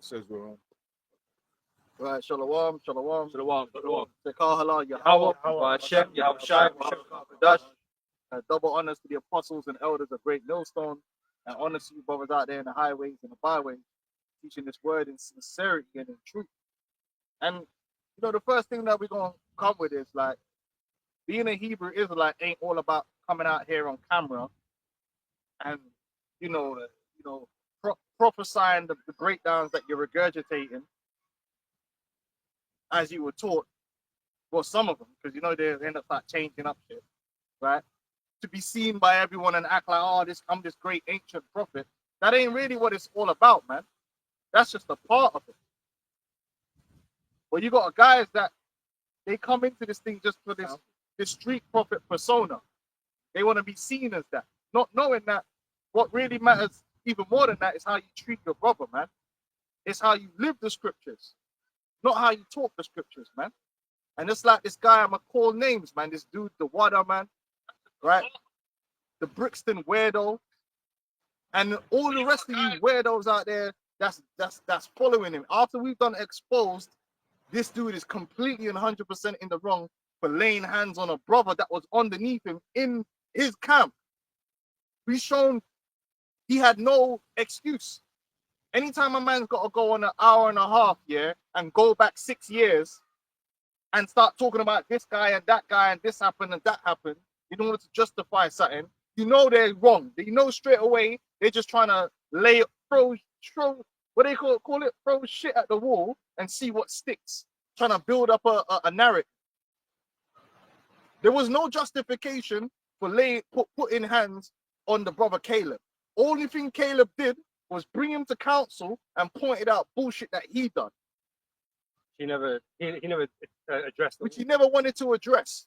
Says we're on. Right, shalom. Shalom. Tekah Yahweh, Yahweh, Hashem, Yahweh Shai, Dash. Double honors to the apostles and elders of Great Millstone, and honors to you brothers out there in the highways and the byways, teaching this word in sincerity and in truth. And you know, the first thing that we're gonna come with is like being a Hebrew Israelite ain't all about coming out here on camera and prophesying the breakdowns that you're regurgitating as you were taught. Well, some of them, because you know they end up like changing up shit, right? To be seen by everyone and act like, oh, I'm this great ancient prophet. That ain't really what it's all about, man. That's just a part of it. Well, you got guys that they come into this thing just for this street prophet persona. They want to be seen as that, not knowing that what really matters even more than that is how you treat your brother, man. It's how you live the scriptures, not how you talk the scriptures, man. And it's like this guy, I'm gonna call names, man. This dude, the Wada man, right? The Brixton weirdo, and all the rest of you weirdos out there that's following him. After we've done exposed, this dude is completely and 100% in the wrong for laying hands on a brother that was underneath him in his camp. We've shown he had no excuse. Anytime a man's got to go on an hour and a half, yeah, and go back 6 years and start talking about this guy and that guy and this happened and that happened in order to justify something, you know they're wrong. You know straight away they're just trying to throw what they call it, throw shit at the wall and see what sticks. Trying to build up a narrative. There was no justification for putting hands on the brother Caleb. Only thing Caleb did was bring him to council and pointed out bullshit that he done. He never addressed it. Which he never wanted to address.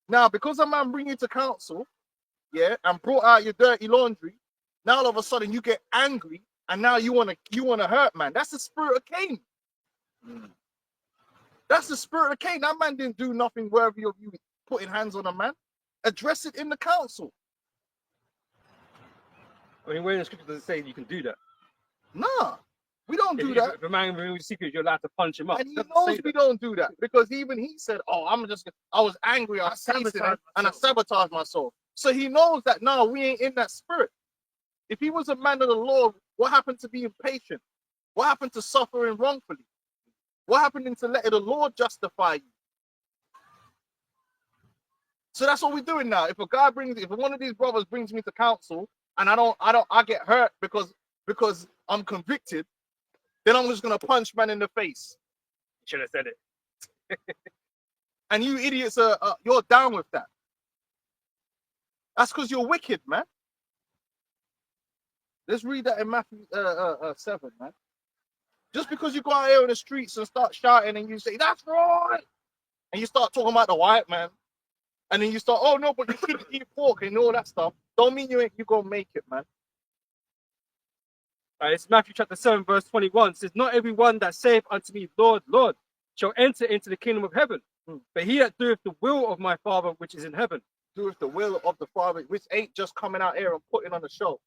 Now, because a man bring you to council, yeah, and brought out your dirty laundry, now all of a sudden you get angry and now you wanna hurt man. That's the spirit of Cain. That's the spirit of Cain. That man didn't do nothing worthy of you putting hands on a man. Address it in the council. I mean, where in the scripture does it say you can do that? Nah, we don't do that. If a man removes secret, you're allowed to punch him up. And he knows we don't do that because even he said, "Oh, I was angry, I tasted it, and I sabotaged myself." So he knows that now we ain't in that spirit. If he was a man of the Lord, what happened to being patient? What happened to suffering wrongfully? What happened to letting the Lord justify you? So that's what we're doing now. If one of these brothers brings me to council and I get hurt because I'm convicted, then I'm just gonna punch man in the face. Should have said it. And you idiots you're down with that. That's because you're wicked, man. Let's read that in Matthew 7, man. Just because you go out here in the streets and start shouting and you say, "That's right," and you start talking about the white man, and then you start, "Oh no, but you shouldn't eat pork," and all that stuff, don't mean you gonna make it, man. It's Matthew chapter 7, verse 21. It says, "Not everyone that saith unto me, Lord, Lord, shall enter into the kingdom of heaven, but he that doeth the will of my Father which is in heaven." Doeth the will of the Father, which ain't just coming out here and putting on a show.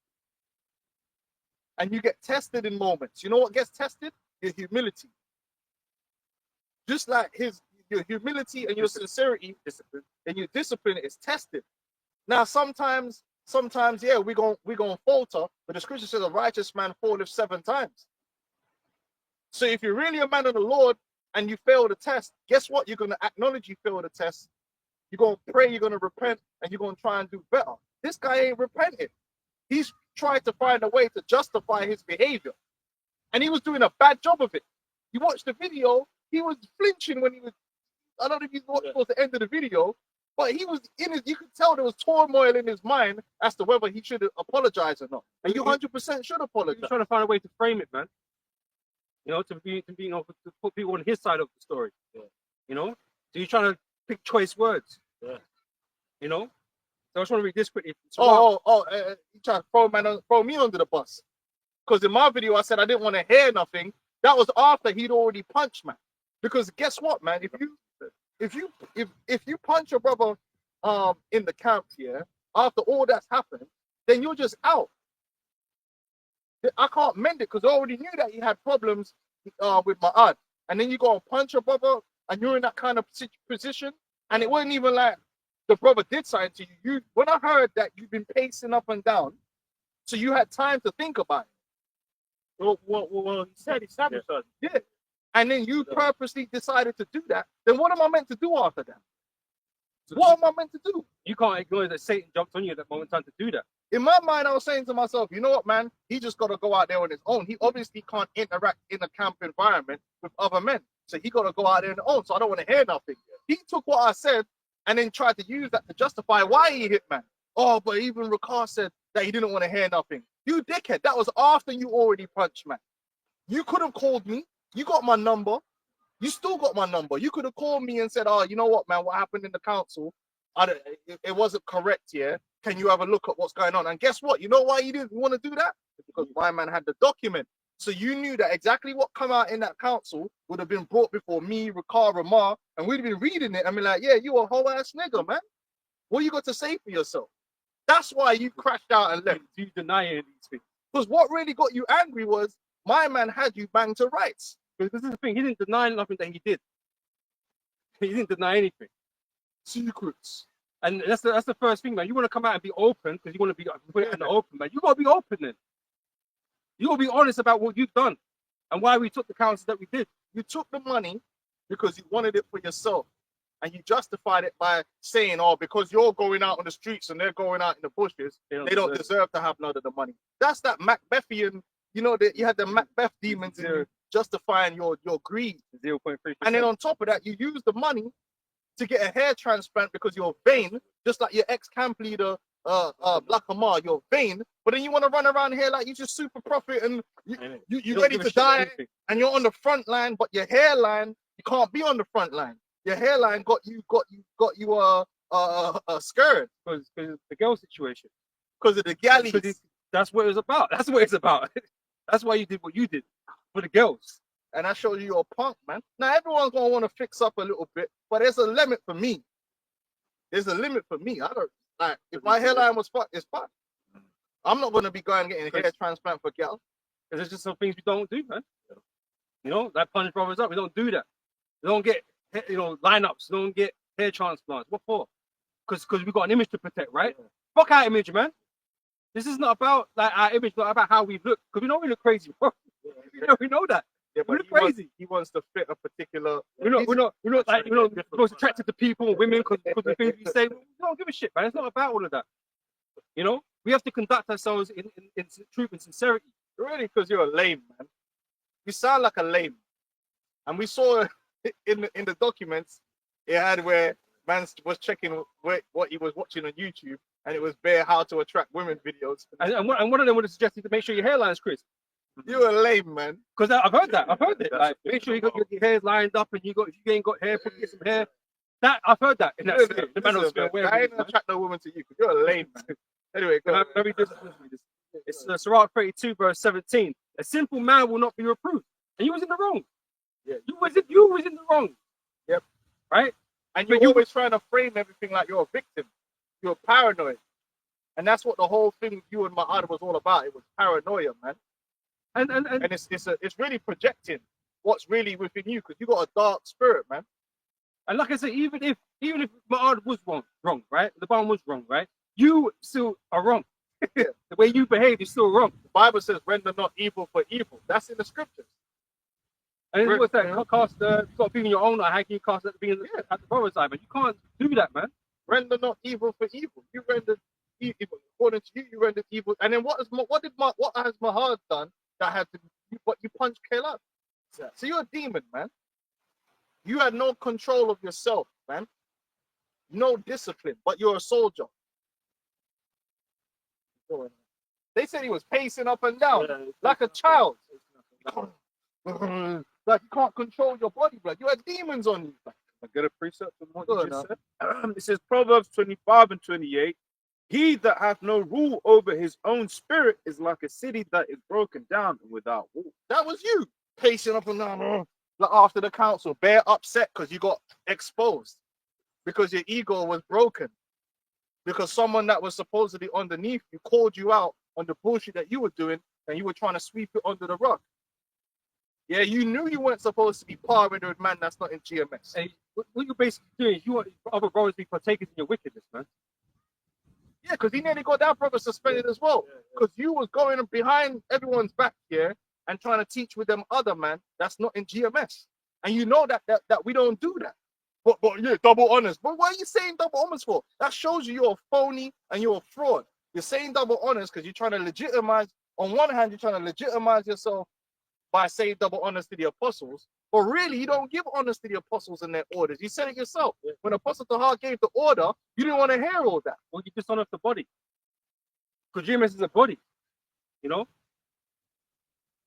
And you get tested in moments. You know what gets tested? Your humility. Just like your humility and your sincerity, discipline, and your discipline is tested. Now, sometimes, yeah, we're gonna falter, but the scripture says a righteous man falleth 7 times. So if you're really a man of the Lord and you fail the test, guess what? You're gonna acknowledge you failed the test. You're gonna pray, you're gonna repent, and you're gonna try and do better. This guy ain't repented. He's tried to find a way to justify his behavior. And he was doing a bad job of it. You watch the video, he was flinching when I don't know if you watched towards the end of the video, but he was you could tell there was turmoil in his mind as to whether he should apologize or not. And you 100% should apologize. He's trying to find a way to frame it, man. You know, to put people on his side of the story. Yeah. You know? So you're trying to pick choice words. Yeah. You know? So I just want to read this quickly. You trying to throw me under the bus. Because in my video, I said I didn't want to hear nothing. That was after he'd already punched, man. Because guess what, man? If you punch your brother in the camp here, after all that's happened, then you're just out. I can't mend it because I already knew that he had problems with my aunt. And then you go and punch your brother, and you're in that kind of position, and it wasn't even like the brother did something to you. When I heard that you've been pacing up and down, so you had time to think about it. Well, he said he sabotaged. Yeah. And then you purposely decided to do that. Then what am I meant to do after that? What am I meant to do? You can't ignore that Satan jumped on you at that moment in time to do that. In my mind, I was saying to myself, you know what, man? He just got to go out there on his own. He obviously can't interact in a camp environment with other men. So he got to go out there on his own. So I don't want to hear nothing. He took what I said and then tried to use that to justify why he hit man. Oh, but even Ricard said that he didn't want to hear nothing. You dickhead. That was after you already punched man. You could have called me. You got my number. You still got my number. You could have called me and said, oh, you know what, man? What happened in the council? It wasn't correct, yeah? Can you have a look at what's going on? And guess what? You know why you didn't want to do that? Because my man had the document. So you knew that exactly what come out in that council would have been brought before me, Ricard, Ramar, and we'd have been reading it and be like, yeah, you a whole ass nigga, man. What you got to say for yourself? That's why you crashed out and left. You deny any of these things. Because what really got you angry was my man had you banged to rights. Because this is the thing, he didn't deny nothing that he did. He didn't deny anything. Secrets. And that's the first thing, man. You want to come out and be open because you want to be put it in the open, man. You got to be open then. You got to be honest about what you've done and why we took the counsel that we did. You took the money because you wanted it for yourself. And you justified it by saying, oh, because you're going out on the streets and they're going out in the bushes, they don't deserve to have none of the money. That's that Macbethian, you know, that you had the Macbeth demons in you justifying your greed. 0.3%. And then on top of that, you use the money to get a hair transplant because you're vain, just like your ex-camp leader, Black Amar, you're vain. But then you want to run around here like you just super prophet and you're ready to die and you're on the front line, but your hairline, you can't be on the front line. Your hairline got you scared because the girl situation. Because of the galleys. That's what it was about. That's what it's about. That's why you did what you did for the girls. And I showed you you're a punk, man. Now everyone's gonna want to fix up a little bit, but there's a limit for me. There's a limit for me. I don't like if my hairline was fucked, it's fucked. I'm not gonna be going and getting a hair transplant for girls. Because there's just some things we don't do, man. You know, like punch brothers up. We don't do that. We don't get lineups. We don't get hair transplants. What for? Because we got an image to protect, right? Yeah. Fuck our image, man. This is not about like our image, not about how we look. Because we know we look crazy, bro. We know that. Yeah, but he wants to fit a particular. We're not most attracted to people, women, because the things we say. We don't give a shit, man. It's not about all of that. You know, we have to conduct ourselves in truth and sincerity. Really, because you're a lame, man. You sound like a lame. And we saw in the documents, it had where man was checking what he was watching on YouTube, and it was bare how to attract women videos. And one of them would have suggested to make sure your hairline's crisp. You're a lame, man. Because I've heard that. I've heard it. Like, make sure you got your hair lined up, and if you ain't got hair, get some hair. That I've heard that in that sphere. The man was I ain't attract no woman to you because you're a lame, man. Anyway, go on. It's Sirach 32, verse 17. A simple man will not be reproved, and you was in the wrong. Yeah, you was in the wrong. Yep. Right. And you're always trying to frame everything like you're a victim. You're paranoid, and that's what the whole thing you and Ma'ad was all about. It was paranoia, man. And it's really projecting what's really within you because you got a dark spirit, man. And like I said, even if Ma'ad was wrong, right? The Bible was wrong, right? You still are wrong. The way you behave is still wrong. The Bible says, "Render not evil for evil." That's in the scriptures. And what's that? Cast you got to be in your own eye. How can you cast that being at the brother's eye? But you can't do that, man. Render not evil for evil. You rendered evil according to you. You rendered evil. And then what has Mahad done that had to? But you punched Caleb. So you're a demon, man. You had no control of yourself, man. No discipline, but you're a soldier. They said he was pacing up and down like a child. Like you can't control your body, blood. You had demons on you. I get a precept from what you just said. It says Proverbs 25 and 28. He that hath no rule over his own spirit is like a city that is broken down and without wall. That was you pacing up and down like after the council, bare upset because you got exposed because your ego was broken. Because someone that was supposedly underneath you called you out on the bullshit that you were doing, and you were trying to sweep it under the rug. Yeah, you knew you weren't supposed to be partnering with man that's not in GMS. Hey, what you're basically doing is you want other brothers to be partakers in your wickedness, man. Yeah, because he nearly got that brother suspended as well. Because you was going behind everyone's back here and trying to teach with them other man that's not in GMS. And you know that we don't do that. But yeah, double honors. But what are you saying double honors for? That shows you you're a phony and you're a fraud. You're saying double honors because you're trying to legitimize. On one hand, you're trying to legitimize yourself by saying double honors to the apostles. But really, you don't give honors to the apostles and their orders. You said it yourself. When Apostle Tahar gave the order, you didn't want to hear all that. Well, you dishonor the body. Because GMS is a body, you know?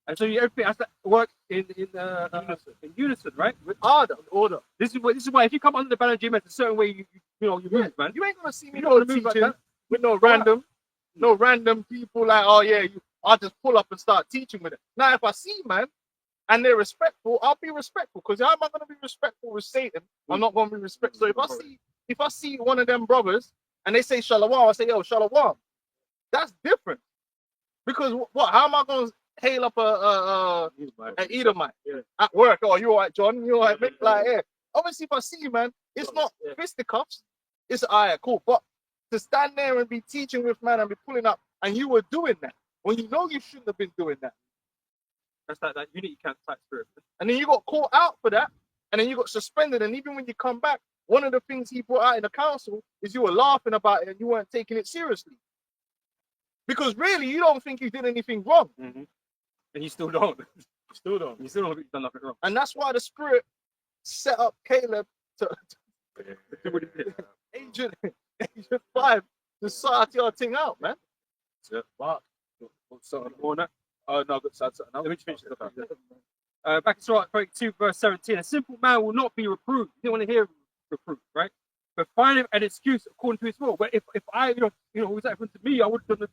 And so everything has to work in unison, right? With order. This is why if you come under the banner of GMS, a certain way you move, man. You ain't gonna see me You don't no move like teaching that. with no random people like, oh yeah, I'll just pull up and start teaching with it. Now, if I see man and they're respectful, I'll be respectful. Because how am I gonna be respectful with Satan? I'm not gonna be respectful. So if I see one of them brothers and they say shalom, I say, yo, shalom. That's different. Because what? How am I gonna hail up an Edomite at work? Oh, you all right, John? You all right, mate? Like, yeah. Obviously, if I see you, man, it's not fisticuffs. It's all right, cool. But to stand there and be teaching with man and be pulling up, and you were doing that when you know you shouldn't have been doing that. That's that unity camp type spirit. And then you got caught out for that, and then you got suspended. And even when you come back, one of the things he brought out in the council is you were laughing about it and you weren't taking it seriously. Because really, you don't think you did anything wrong. Mm-hmm. And you still don't. You still don't think you've done nothing wrong. And that's why the Spirit set up Caleb to Agent 5 to sort your thing out, man. Mark. Something more than that? Oh, no, but something else. Let me finish this. Back in Surah 32, verse 17. A simple man will not be reproved. You don't want to hear reproof, right? But find him an excuse according to his will. But if I, was happened to me, I would have done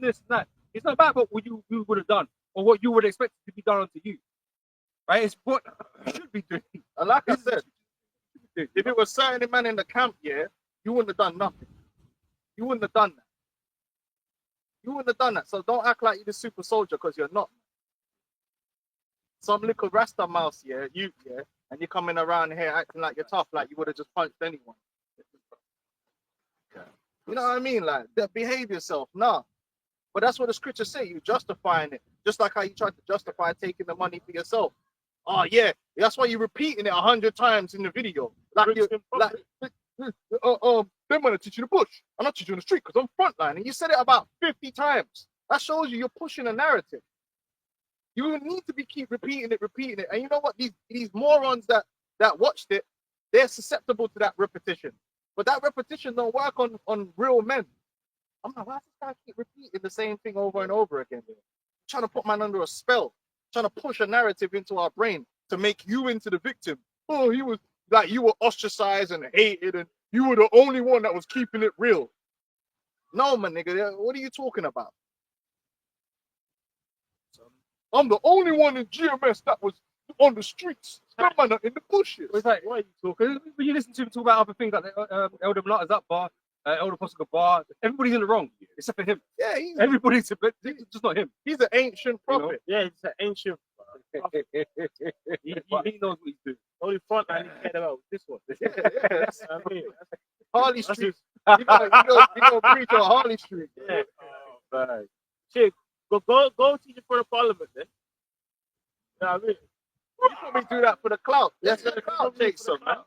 this and that. It's not about what you would have done or what you would expect to be done unto you, right? It's what you should be doing. And like I said, if it was certain man in the camp, yeah, you wouldn't have done nothing. You wouldn't have done that. You wouldn't have done that. So don't act like you're the super soldier because you're not. Some little Rasta mouse, and you're coming around here acting like you're tough, like you would have just punched anyone. You know what I mean? Like, behave yourself. Nah. But that's what the scriptures say. You justifying it. Just like how you tried to justify taking the money for yourself. Oh, yeah. That's why you're repeating it 100 times in the video. Like, they're going to teach you the bush. I'm not teaching you the street because I'm frontline. And you said it about 50 times. That shows you're pushing a narrative. You need to keep repeating it. And you know what? These morons that watched it, they're susceptible to that repetition. But that repetition don't work on real men. I'm like, why does this guy keep repeating the same thing over and over again? Trying to put man under a spell, trying to push a narrative into our brain to make you into the victim. Oh, he was like, you were ostracized and hated, and you were the only one that was keeping it real. No, my nigga, what are you talking about? I'm the only one in GMS that was on the streets. That man in the bushes. It's like, why are you talking? When you listen to him talk about other things like Elder Mulata's up bar, Elder Apostle Bar, everybody's in the wrong except for him. Yeah, everybody's just not him. He's an ancient prophet. Yeah, he's an ancient prophet. He knows what he's doing. Only front line he cared about was this one. That's I mean, Harley Street. You know, preach on Harley Street. yeah. Right. Shit, go teach it for the parliament then. You know what I mean? You probably do that for the clout. That's what the clout takes some, man.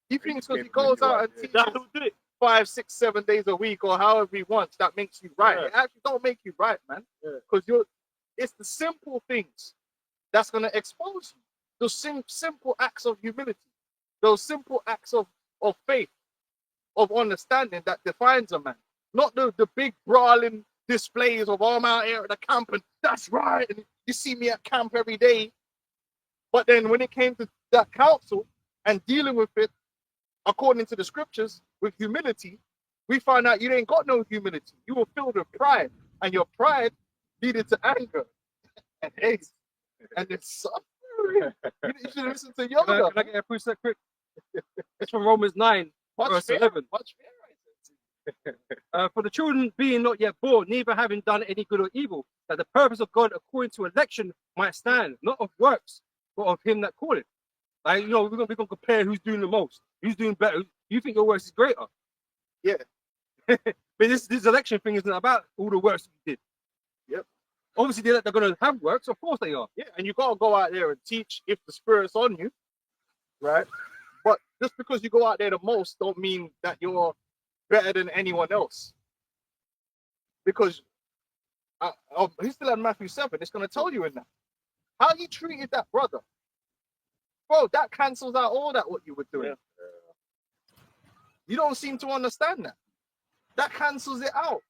He thinks because he goes out and teaches That's who did it. 5, 6, 7 days a week or however he wants, that makes you right. Yeah. It actually don't make you right, man. Because it's the simple things that's gonna expose you. Those simple acts of humility, those simple acts of faith, of understanding that defines a man. Not the big brawling displays of I'm out here at the camp and that's right. And you see me at camp every day. But then when it came to that council and dealing with it according to the scriptures with humility, we find out you ain't got no humility. You were filled with pride, and your pride leaded to anger and hate and it's suffering. You should listen to Yoda. Can I get a precept quick? It's from Romans 9, verse 11. For the children being not yet born, neither having done any good or evil, that the purpose of God according to election might stand, not of works, but of him that calleth. Like, you know, we're gonna compare who's doing the most, who's doing better. You think your works is greater? Yeah. But this election thing isn't about all the works you did. Yep. Obviously, they're going to have works. Of course, they are. Yeah, and you gotta go out there and teach if the Spirit's on you, right? But just because you go out there the most, don't mean that you're better than anyone else. Because he's still in Matthew 7. It's gonna tell you in that how he treated that brother, bro. That cancels out all that what you were doing. Yeah. You don't seem to understand that. That cancels it out.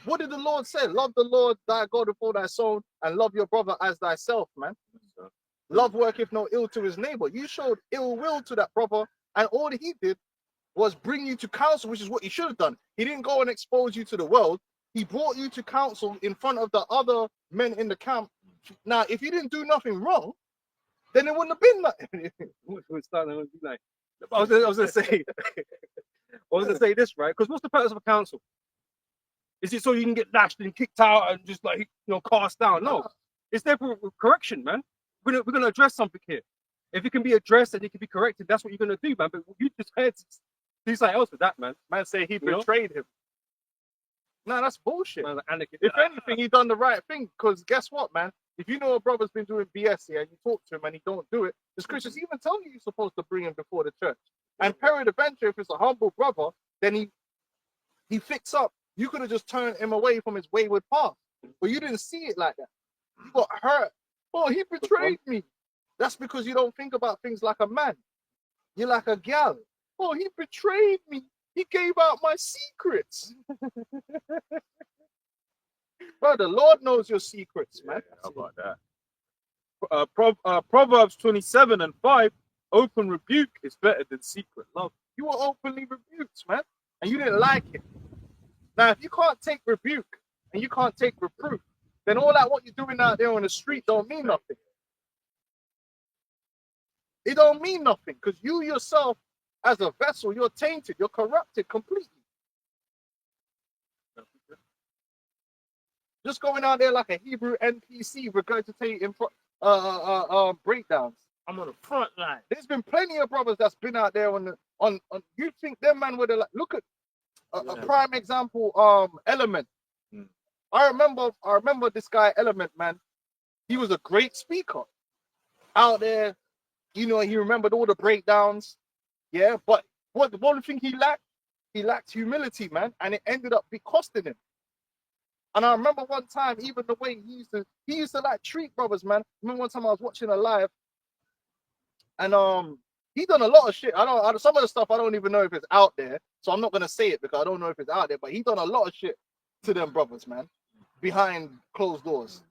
What did the Lord say? Love the Lord thy God with all thy soul, and love your brother as thyself, man. Love worketh no ill to his neighbor. You showed ill will to that brother, and all he did was bring you to counsel, which is what he should have done. He didn't go and expose you to the world. He brought you to counsel in front of the other men in the camp. Now, if you didn't do nothing wrong, then it wouldn't have been nothing. I was going to say, this, right? Because what's the purpose of a council? Is it so you can get lashed and kicked out and just like, you know, cast down? No, it's there for correction, man. We're gonna address something here. If it can be addressed and it can be corrected, that's what you're gonna do, man. But you just had to do something else with that, man. Man say he betrayed him. No, that's bullshit. Man, like, if anything, he done the right thing. Because guess what, man? If you know a brother's been doing BS here and you talk to him and he don't do it, the scriptures even tell you you're supposed to bring him before the church. And peradventure, if it's a humble brother, then he fix up. You could have just turned him away from his wayward path. But you didn't see it like that. You got hurt. Oh, he betrayed me. That's because you don't think about things like a man. You're like a gal. Oh, he betrayed me. He gave out my secrets. Bro, the Lord knows your secrets, man. How about that? Proverbs 27:5, open rebuke is better than secret love. You were openly rebuked, man, and you didn't like it. Now, if you can't take rebuke and you can't take reproof, then all that what you're doing out there on the street don't mean nothing. It don't mean nothing because you yourself, as a vessel, you're tainted, you're corrupted completely. Just going out there like a Hebrew NPC regurgitating breakdowns. I'm on the front line. There's been plenty of brothers that's been out there on you think them man would have like look at a prime example, Element. I remember this guy Element, man. He was a great speaker out there. You know, he remembered all the breakdowns. Yeah, but what the one thing he lacked humility, man, and it ended up costing him. And I remember one time, even the way he used to like treat brothers, man. I remember one time I was watching a live, and he done a lot of shit. Some of the stuff I don't even know if it's out there, so I'm not gonna say it because I don't know if it's out there. But he done a lot of shit to them brothers, man, behind closed doors.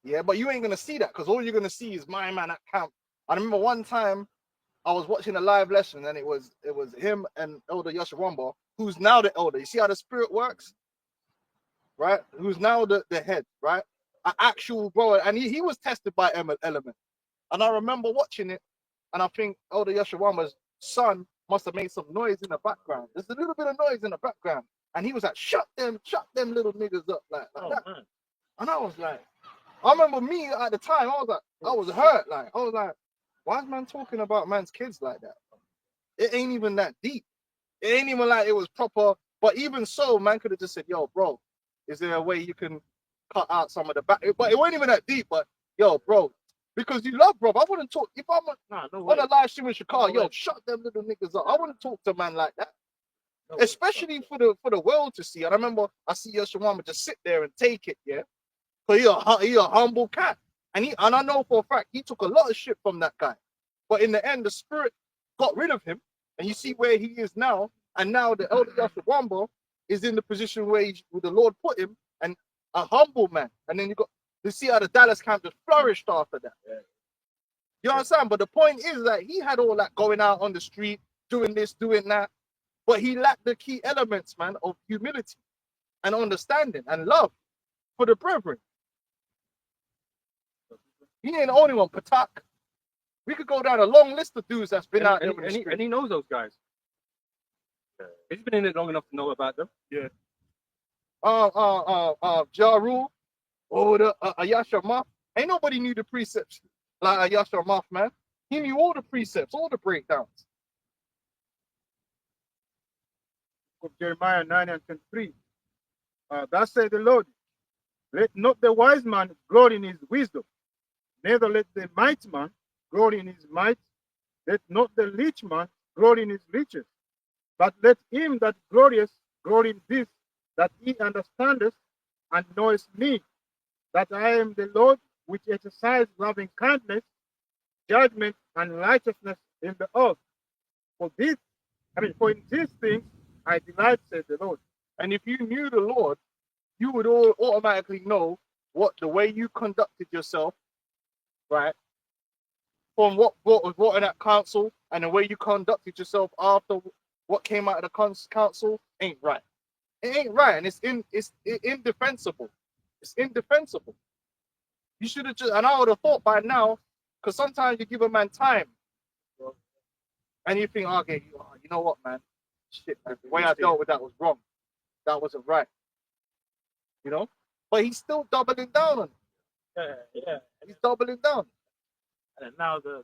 Yeah, but you ain't gonna see that because all you're gonna see is my man at camp. I remember one time I was watching a live lesson and it was him and Elder Yashawamba, who's now the elder. You see how the spirit works, right? Who's now the head, right? An actual bro, and he was tested by Element. And I remember watching it, and I think Elder Yashawamba's son must have made some noise in the background. There's a little bit of noise in the background, and he was like, "Shut them little niggas up," like that. Man. And I was like, I remember me at the time, I was hurt. Like, I was like, why is man talking about man's kids like that? It ain't even that deep. It ain't even like it was proper. But even so, man could have just said, yo, bro, is there a way you can cut out some of the back? But it wasn't even that deep. But yo, bro, because you love, bro. I wouldn't talk. If I'm on a live stream in Chicago, yo, shut them little niggas up. I wouldn't talk to a man like that. Especially for the world to see. And I remember I see Yashawama just sit there and take it, yeah. But he a humble cat. And I know for a fact he took a lot of shit from that guy. But in the end, the spirit got rid of him. And you see where he is now. And now the elder Yashawamba is in the position where the Lord put him, and a humble man. And then you see how the Dallas camp just flourished after that. Yeah. You understand? But the point is that he had all that going out on the street, doing this, doing that. But he lacked the key elements, man, of humility and understanding and love for the brethren. He ain't the only one. Patak. We could go down a long list of dudes that's been out there. And he knows those guys. He's been in it long enough to know about them. Ja Rule, or the Ayasha Maf. Ain't nobody knew the precepts like Ayasha Maf, man. He knew all the precepts, all the breakdowns. Of Jeremiah 9 and 23. Thus said the Lord, let not the wise man glory in his wisdom, neither let the mighty man glory in his might, let not the rich man glory in his riches, but let him that glorieth glory in this, that he understandeth and knoweth me, that I am the Lord which exercise loving kindness, judgment, and righteousness in the earth. For in these things I delight, said the Lord. And if you knew the Lord, you would all automatically know what the way you conducted yourself, right? From what was brought in that council and the way you conducted yourself after what came out of the council ain't right. It ain't right, and it's indefensible. It's indefensible. You should have just, and I would have thought by now, because sometimes you give a man time, and you think, okay, you know what, man, shit, man, the way I dealt with that was wrong. That wasn't right. You know, but he's still doubling down on it. Yeah. He's doubling down. And now the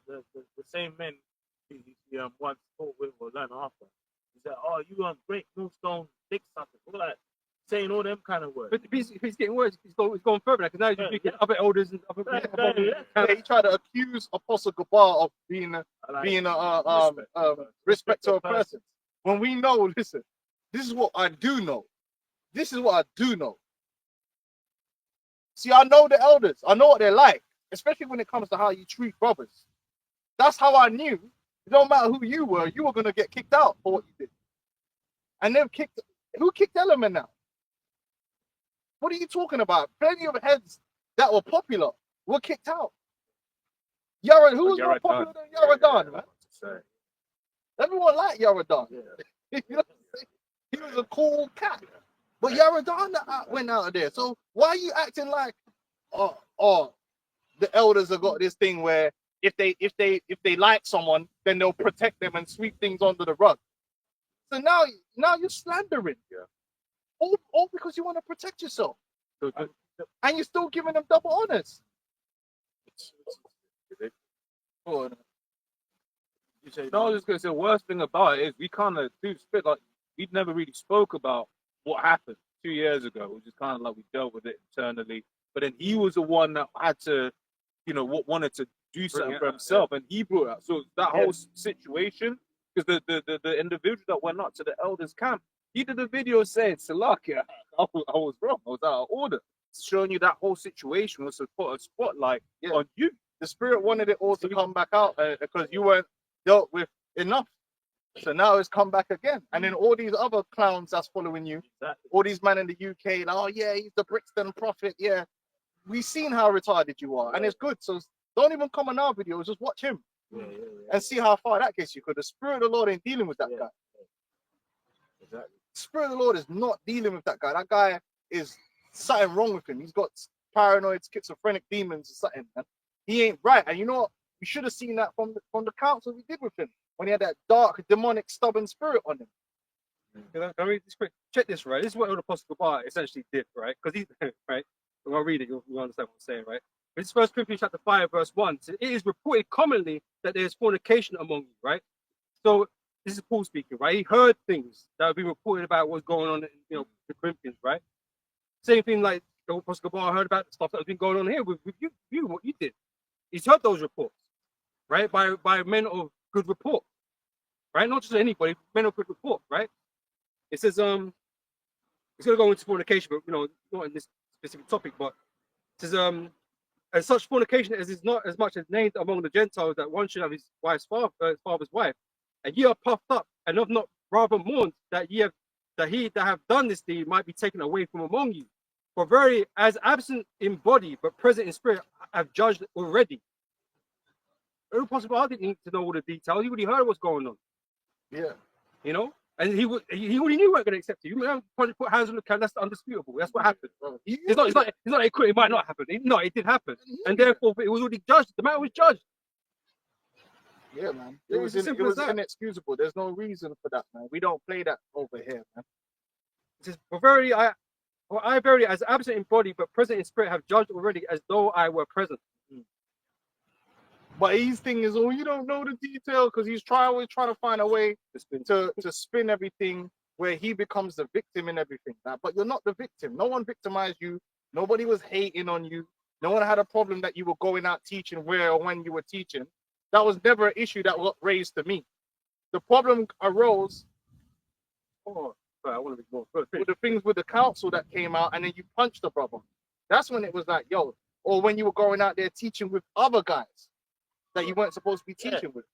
same men he once fought with or learned after. He said, "Oh, you break millstone, dick suckers," all that, saying all them kind of words. But if he's getting worse, he's going further because now he's speaking other elders and other. He tried to accuse Apostle Gabar of being a respecter of persons. When we know, listen, this is what I do know. This is what I do know. See, I know the elders. I know what they're like, especially when it comes to how you treat brothers. That's how I knew. It don't matter who you were going to get kicked out for what you did. And who kicked Element out? What are you talking about? Plenty of heads that were popular were kicked out. Who was more popular than Yaradan, man? Everyone liked Yaradan. You know what I'm saying? He was a cool cat. But Yaradan went out of there. So why are you acting like, the elders have got this thing where if they like someone, then they'll protect them and sweep things under the rug. So now you're slandering. Yeah. All because you want to protect yourself. And you're still giving them double honors. No, I was just gonna say the worst thing about it is we kind of do spit like we never really spoke about what happened 2 years ago. It was just kind of like we dealt with it internally. But then he was the one that had to, wanted to do something for himself, and he brought it up. So that whole situation, because the individual that went up to the elders' camp, he did a video saying, "Salakia, I was wrong. I was out of order." Showing you that whole situation was to put a spotlight on you. The spirit wanted it all to come back out because you weren't dealt with enough. So now it's come back again. And then all these other clowns that's following you, all these men in the UK, like, oh yeah, he's the Brixton prophet. Yeah, we've seen how retarded you are, and it's good. So don't even come on our videos, just watch him and see how far that gets you. Because the spirit of the Lord ain't dealing with that guy. Exactly. The spirit of the Lord is not dealing with that guy. That guy is something wrong with him. He's got paranoid, schizophrenic demons or something, man. He ain't right. And you know what? We should have seen that from the council we did with him when he had that dark, demonic, stubborn spirit on him. I mean, check this, right? This is what the Apostle Gabar essentially did, right? Because he's right. When I read it, you'll understand what I'm saying, right? It's 1 Corinthians chapter 5, verse 1. So it is reported commonly that there is fornication among you, right? So this is Paul speaking, right? He heard things that have been reported about what's going on in the Corinthians, right? Same thing like the Apostle Gabar heard about the stuff that has been going on here with you, what you did. He's heard those reports, right? By men of good report, right? Not just anybody, men of good report, right? It says, it's going to go into fornication, but not in this specific topic, but it says, as such fornication as is not as much as named among the Gentiles that one should have his wife's father's wife, and ye are puffed up and have not rather mourned that he that have done this deed might be taken away from among you. For very as absent in body but present in spirit have judged already. Very possible I didn't need to know all the details. He already heard what's going on. Yeah. And he already knew we weren't going to accept it. You probably put hands on the can. That's undisputable. That's what happened. It's not it might not happen. It did happen, and therefore it was already judged. The matter was judged. Yeah, man. It was as simple as that. inexcusable. There's no reason for that, man. We don't play that over here, man. It says, for I verily, as absent in body but present in spirit, have judged already as though I were present. But his thing is, oh, you don't know the detail, because he's always trying to find a way to spin everything where he becomes the victim in everything. But you're not the victim. No one victimized you. Nobody was hating on you. No one had a problem that you were going out teaching where or when you were teaching. That was never an issue that got raised to me. The problem arose I want to be more with the things with the council that came out, and then you punched the brother. That's when it was like, yo, or when you were going out there teaching with other guys that you weren't supposed to be teaching with.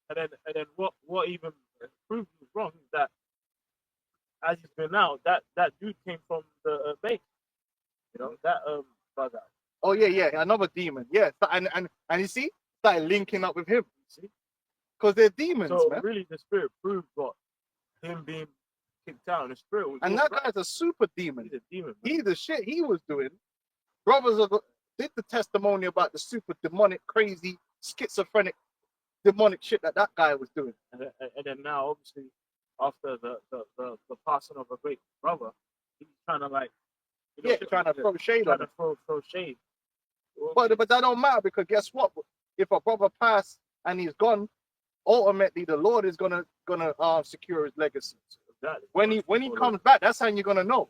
And then what even proved he was wrong is that as he's been out, that dude came from the base. You know, that brother. Oh yeah, another demon. Yeah, and you see, started linking up with him. See, because they're demons, So man. really, the spirit proved what him being kicked out. And the spirit was. And that guy's a super demon. He's a demon. Man. He the shit he was doing. Brothers did the testimony about the super demonic, crazy, schizophrenic, demonic shit that guy was doing. And then now, obviously, after the passing of a great brother, he's trying to like. You know, Trying to throw shade on trying him. to throw shade. But that don't matter, because guess what? If a brother passed and he's gone, ultimately the Lord is gonna secure his legacy. Exactly. When he comes back, that's how you're gonna know.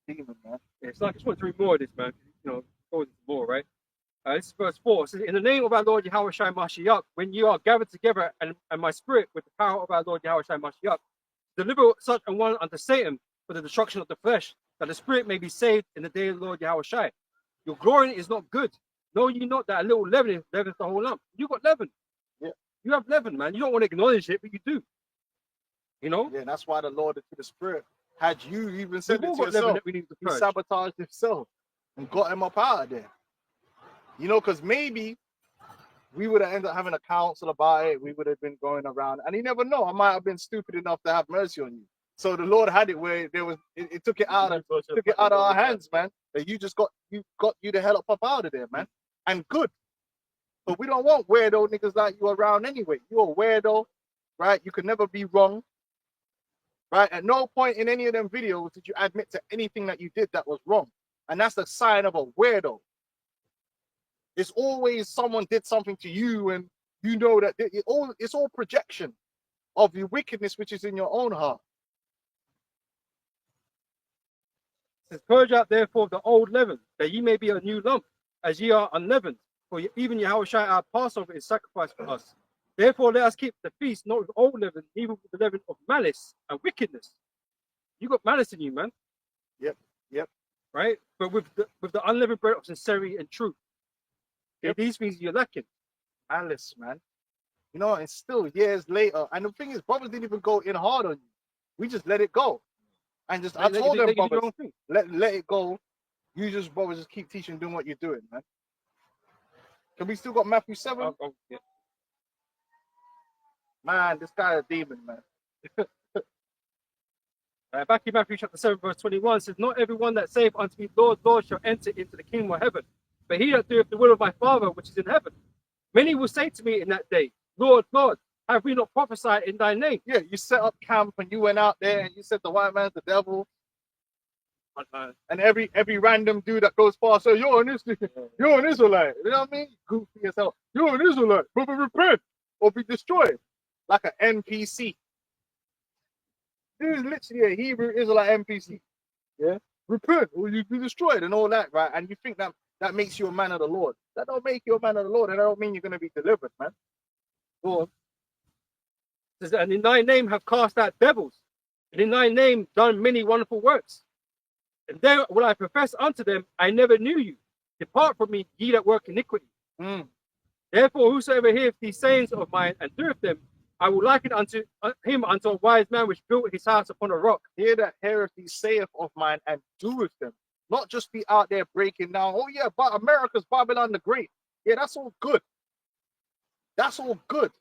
Demon, man. Yeah, it's like I just want to read more of this, man. You know, go into more, right? This is verse 4. It says, in the name of our Lord Yahweh Shai Mashiach, when you are gathered together and my spirit with the power of our Lord Yahweh Shai Mashiach, deliver such an one unto Satan for the destruction of the flesh, that the spirit may be saved in the day of the Lord Yahweh Shai. Your glorying is not good. Know ye not that a little leaven leavens the whole lump? You got leaven. Yeah. You have leaven, man. You don't want to acknowledge it, but you do. You know? Yeah, that's why the Lord to the Spirit had you even said We've it all to got leaven yourself. that we need to He purge. sabotaged himself and got him up out of there. You know, because maybe we would have ended up having a council about it. We would have been going around, and you never know. I might have been stupid enough to have mercy on you. So the Lord had it where there was. It took it out of our hands, man. That you got you the hell up out of there, man. And good. But we don't want weirdo niggas like you around anyway. You're a weirdo, right? You could never be wrong. Right? At no point in any of them videos did you admit to anything that you did that was wrong. And that's the sign of a weirdo. It's always someone did something to you, and you know that it's all projection of the wickedness which is in your own heart. It says, purge out therefore the old leaven, that ye may be a new lump, as ye are unleavened. For even Yahweh Shai our Passover is sacrificed for us. Therefore let us keep the feast, not with old leaven, even with the leaven of malice and wickedness. You got malice in you, man. Yep. Right? But with the unleavened bread of sincerity and truth. Yep. These things you're lacking. Alice, man. You know, and still years later. And the thing is, brothers didn't even go in hard on you. We just let it go. And just I told them, brothers, let it go. You just, brothers, just keep teaching, doing what you're doing, man. Can we still got Matthew 7? Yeah. Man, this guy a demon, man. Back in Matthew chapter 7, verse 21, says, not everyone that saith unto me, Lord, Lord, shall enter into the kingdom of heaven, but he that doeth the will of my Father which is in heaven. Many will say to me in that day, Lord, Lord, have we not prophesied in thy name? Yeah, you set up camp and you went out there and you said the white man's the devil. And every random dude that goes past, say, you're an Israelite. You know what I mean? Goofy as hell. You're an Israelite, but repent or be destroyed. Like an NPC. Dude is literally a Hebrew Israelite NPC. Yeah? Repent or you be destroyed and all that, right? And you think that makes you a man of the Lord. That don't make you a man of the Lord, and that don't mean you're going to be delivered, man. Go on. It says, and in thy name have cast out devils, and in thy name done many wonderful works. And there will I profess unto them, I never knew you. Depart from me, ye that work iniquity. Therefore, whosoever heareth these sayings of mine and doeth them, I will liken unto him unto a wise man which built his house upon a rock. Hear that heareth these saith of mine and doeth them. Not just be out there breaking down. Oh yeah, but America's Babylon the Great. Yeah, that's all good. That's all good,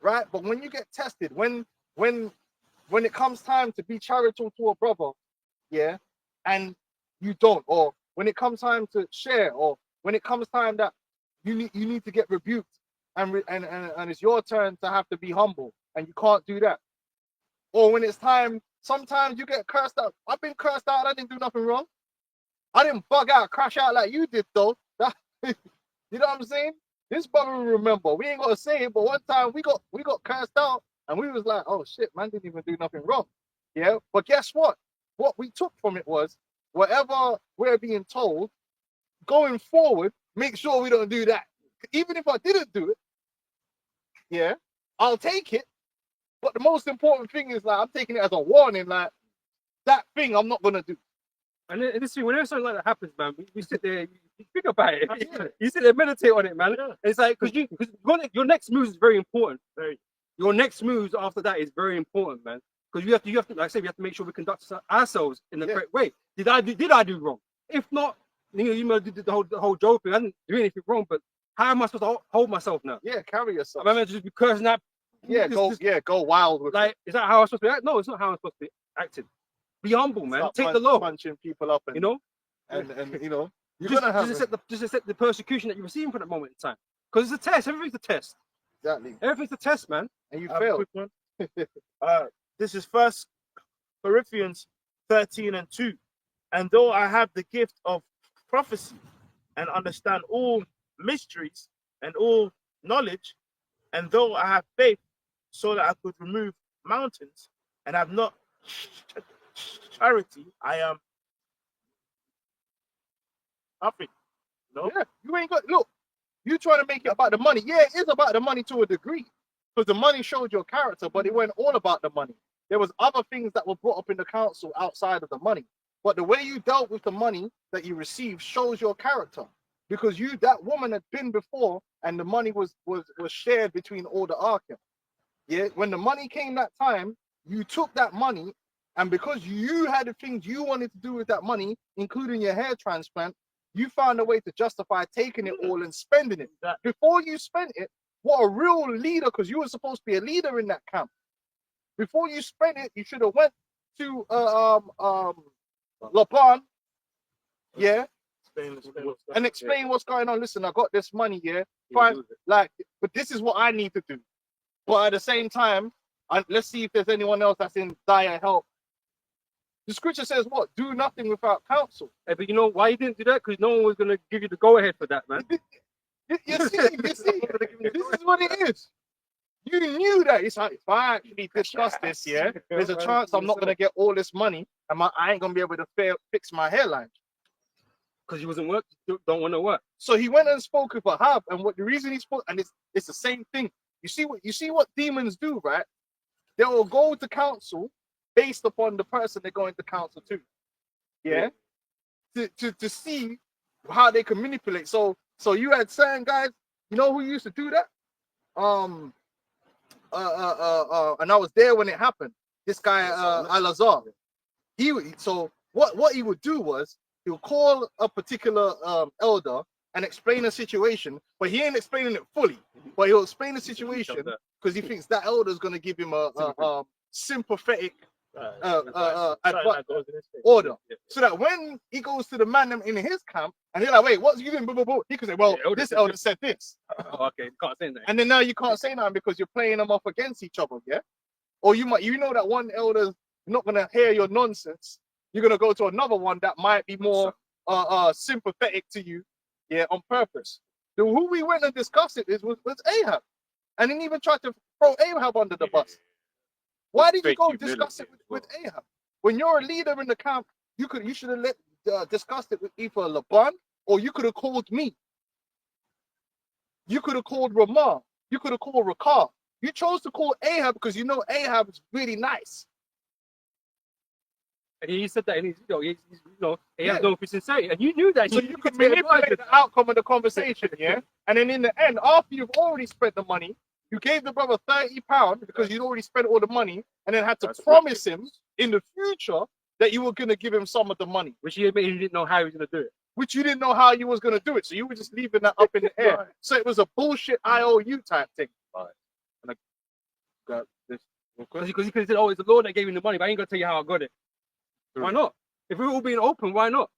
right? But when you get tested, when it comes time to be charitable to a brother, yeah, and you don't, or when it comes time to share, or when it comes time that you need to get rebuked and it's your turn to have to be humble and you can't do that. Or when it's time, sometimes you get cursed out. I've been cursed out. I didn't do nothing wrong. I didn't bug out, crash out like you did though. You know what I'm saying? This brother will remember. We ain't gonna say it, but one time we got cursed out and we was like, oh shit, man didn't even do nothing wrong. Yeah. But guess what? What we took from it was whatever we're being told, going forward, make sure we don't do that. Even if I didn't do it, yeah, I'll take it. But the most important thing is like I'm taking it as a warning, like that thing I'm not gonna do. And this thing, whenever something like that happens, man, we sit there, you think about it. Yeah. You sit there, meditate on it, man. Yeah. It's like because your next move is very important. Your next moves after that is very important, man. Because you have to, like I said, we have to make sure we conduct ourselves in the correct way. Did I do wrong? If not, you know, did the whole Job thing. I didn't do anything wrong, but how am I supposed to hold myself now? Yeah, carry yourself. Am I meant to just be cursing that? Yeah, go wild with like, is that how I'm supposed to be? No, it's not how I'm supposed to be acting. Be humble, man. Stop Take the low. punching people up, and, You know, and you know, you're just, gonna have just accept the persecution that you're receiving for that moment in time. Because it's a test. Everything's a test. exactly, Everything's a test, man. and you I have a fail. quick one. This is First Corinthians 13:2. And though I have the gift of prophecy and understand all mysteries and all knowledge, and though I have faith so that I could remove mountains and have not charity, I am nothing. No? Yeah, you ain't got look. You trying to make it about the money. Yeah, it is about the money to a degree, because the money showed your character, but it wasn't all about the money. There was other things that were brought up in the council outside of the money. But the way you dealt with the money that you received shows your character, because that woman had been before, and the money was shared between all the Arkham. Yeah, when the money came that time, you took that money, and because you had the things you wanted to do with that money, including your hair transplant, you found a way to justify taking it all and spending it. Before you spent it, what a real leader, because you were supposed to be a leader in that camp. Before you spent it, you should have went to Laban, yeah, and explain what's going on. Listen, I got this money, yeah, fine, like, but this is what I need to do. But at the same time, let's see if there's anyone else that's in dire help. The scripture says what? Do nothing without counsel. Hey, but you know why you didn't do that? Because no one was going to give you the go ahead for that, man. You see, this is what it is. You knew that. It's like, if I actually discuss this, yeah, there's a chance I'm not going to get all this money, and I ain't going to be able to fix my hairline. Because he wasn't work, don't want to work. So he went and spoke with Ahab, and what the reason he spoke, and it's the same thing. You see what demons do, right? They will go to counsel based upon the person they're going to counsel to. Yeah. To see how they can manipulate. So you had certain guys, you know who used to do that? And I was there when it happened. This guy Al-Azhar. So what he would do was he would call a particular elder and explain the situation, but he ain't explaining it fully. But he'll explain the situation because he thinks that elder is going to give him a sympathetic order, so that when he goes to the man in his camp and they're like, wait, what's you doing? He can say, well, this elder said this. Oh, okay, can't say that. And then now you can't say nothing because you're playing them off against each other, yeah? Or you know that one elder's not gonna hear your nonsense. You're gonna go to another one that might be more sympathetic to you, yeah, on purpose. So who we went and discussed it was Ahab, and then even tried to throw Ahab under the bus. Why did you go discuss it with Ahab? When you're a leader in the camp, you should have discussed it with either Laban, or you could have called me. You could have called Ramah. You could have called Rakah. You chose to call Ahab because you know Ahab is really nice. And he said that, and he has no sincerity, and you knew that. So you could manipulate the outcome of the conversation, yeah? And then in the end, after you've already spent the money, you gave the brother £30 because you'd already spent all the money, and then had to promise him in the future that you were going to give him some of the money. Which he admitted he didn't know how he was going to do it. Which you didn't know how you was going to do it. So you were just leaving that up in the air. Right. So it was a bullshit IOU type thing. Right. And I got this. Because he could have said, oh, it's the Lord that gave me the money, but I ain't going to tell you how I got it. Why not? If we're all being open, why not?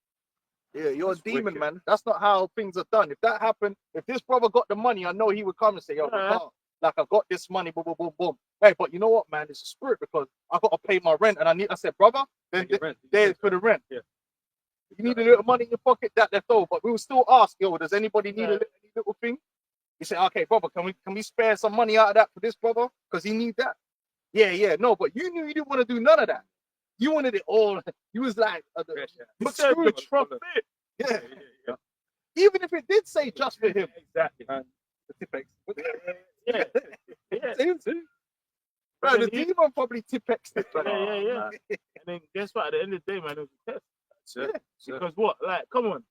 Yeah, you're That's a demon, wicked. man. That's not how things are done. If that happened, if this brother got the money, I know he would come and say, yo, Yeah. like I got this money, boom, boom, boom, boom. Hey, but you know what, man? It's a spirit because I got to pay my rent and I said, brother, then Take your rent. there's for the rent. Yeah. You need a little money in your pocket that left over, but we will still ask, yo, does anybody need a little thing? You say, okay, brother, can we spare some money out of that for this brother? Because he need that. Yeah. No, but you knew you didn't want to do none of that. You wanted it all. You was like, He said the prophet. yeah. Even if it did say just for him. Exactly. The Tipex. Yeah. Yeah. Bro, the demon probably Tipex it, bro. Yeah. And then guess what? At the end of the day, man, it was a test. That's it. Because what? Like, come on.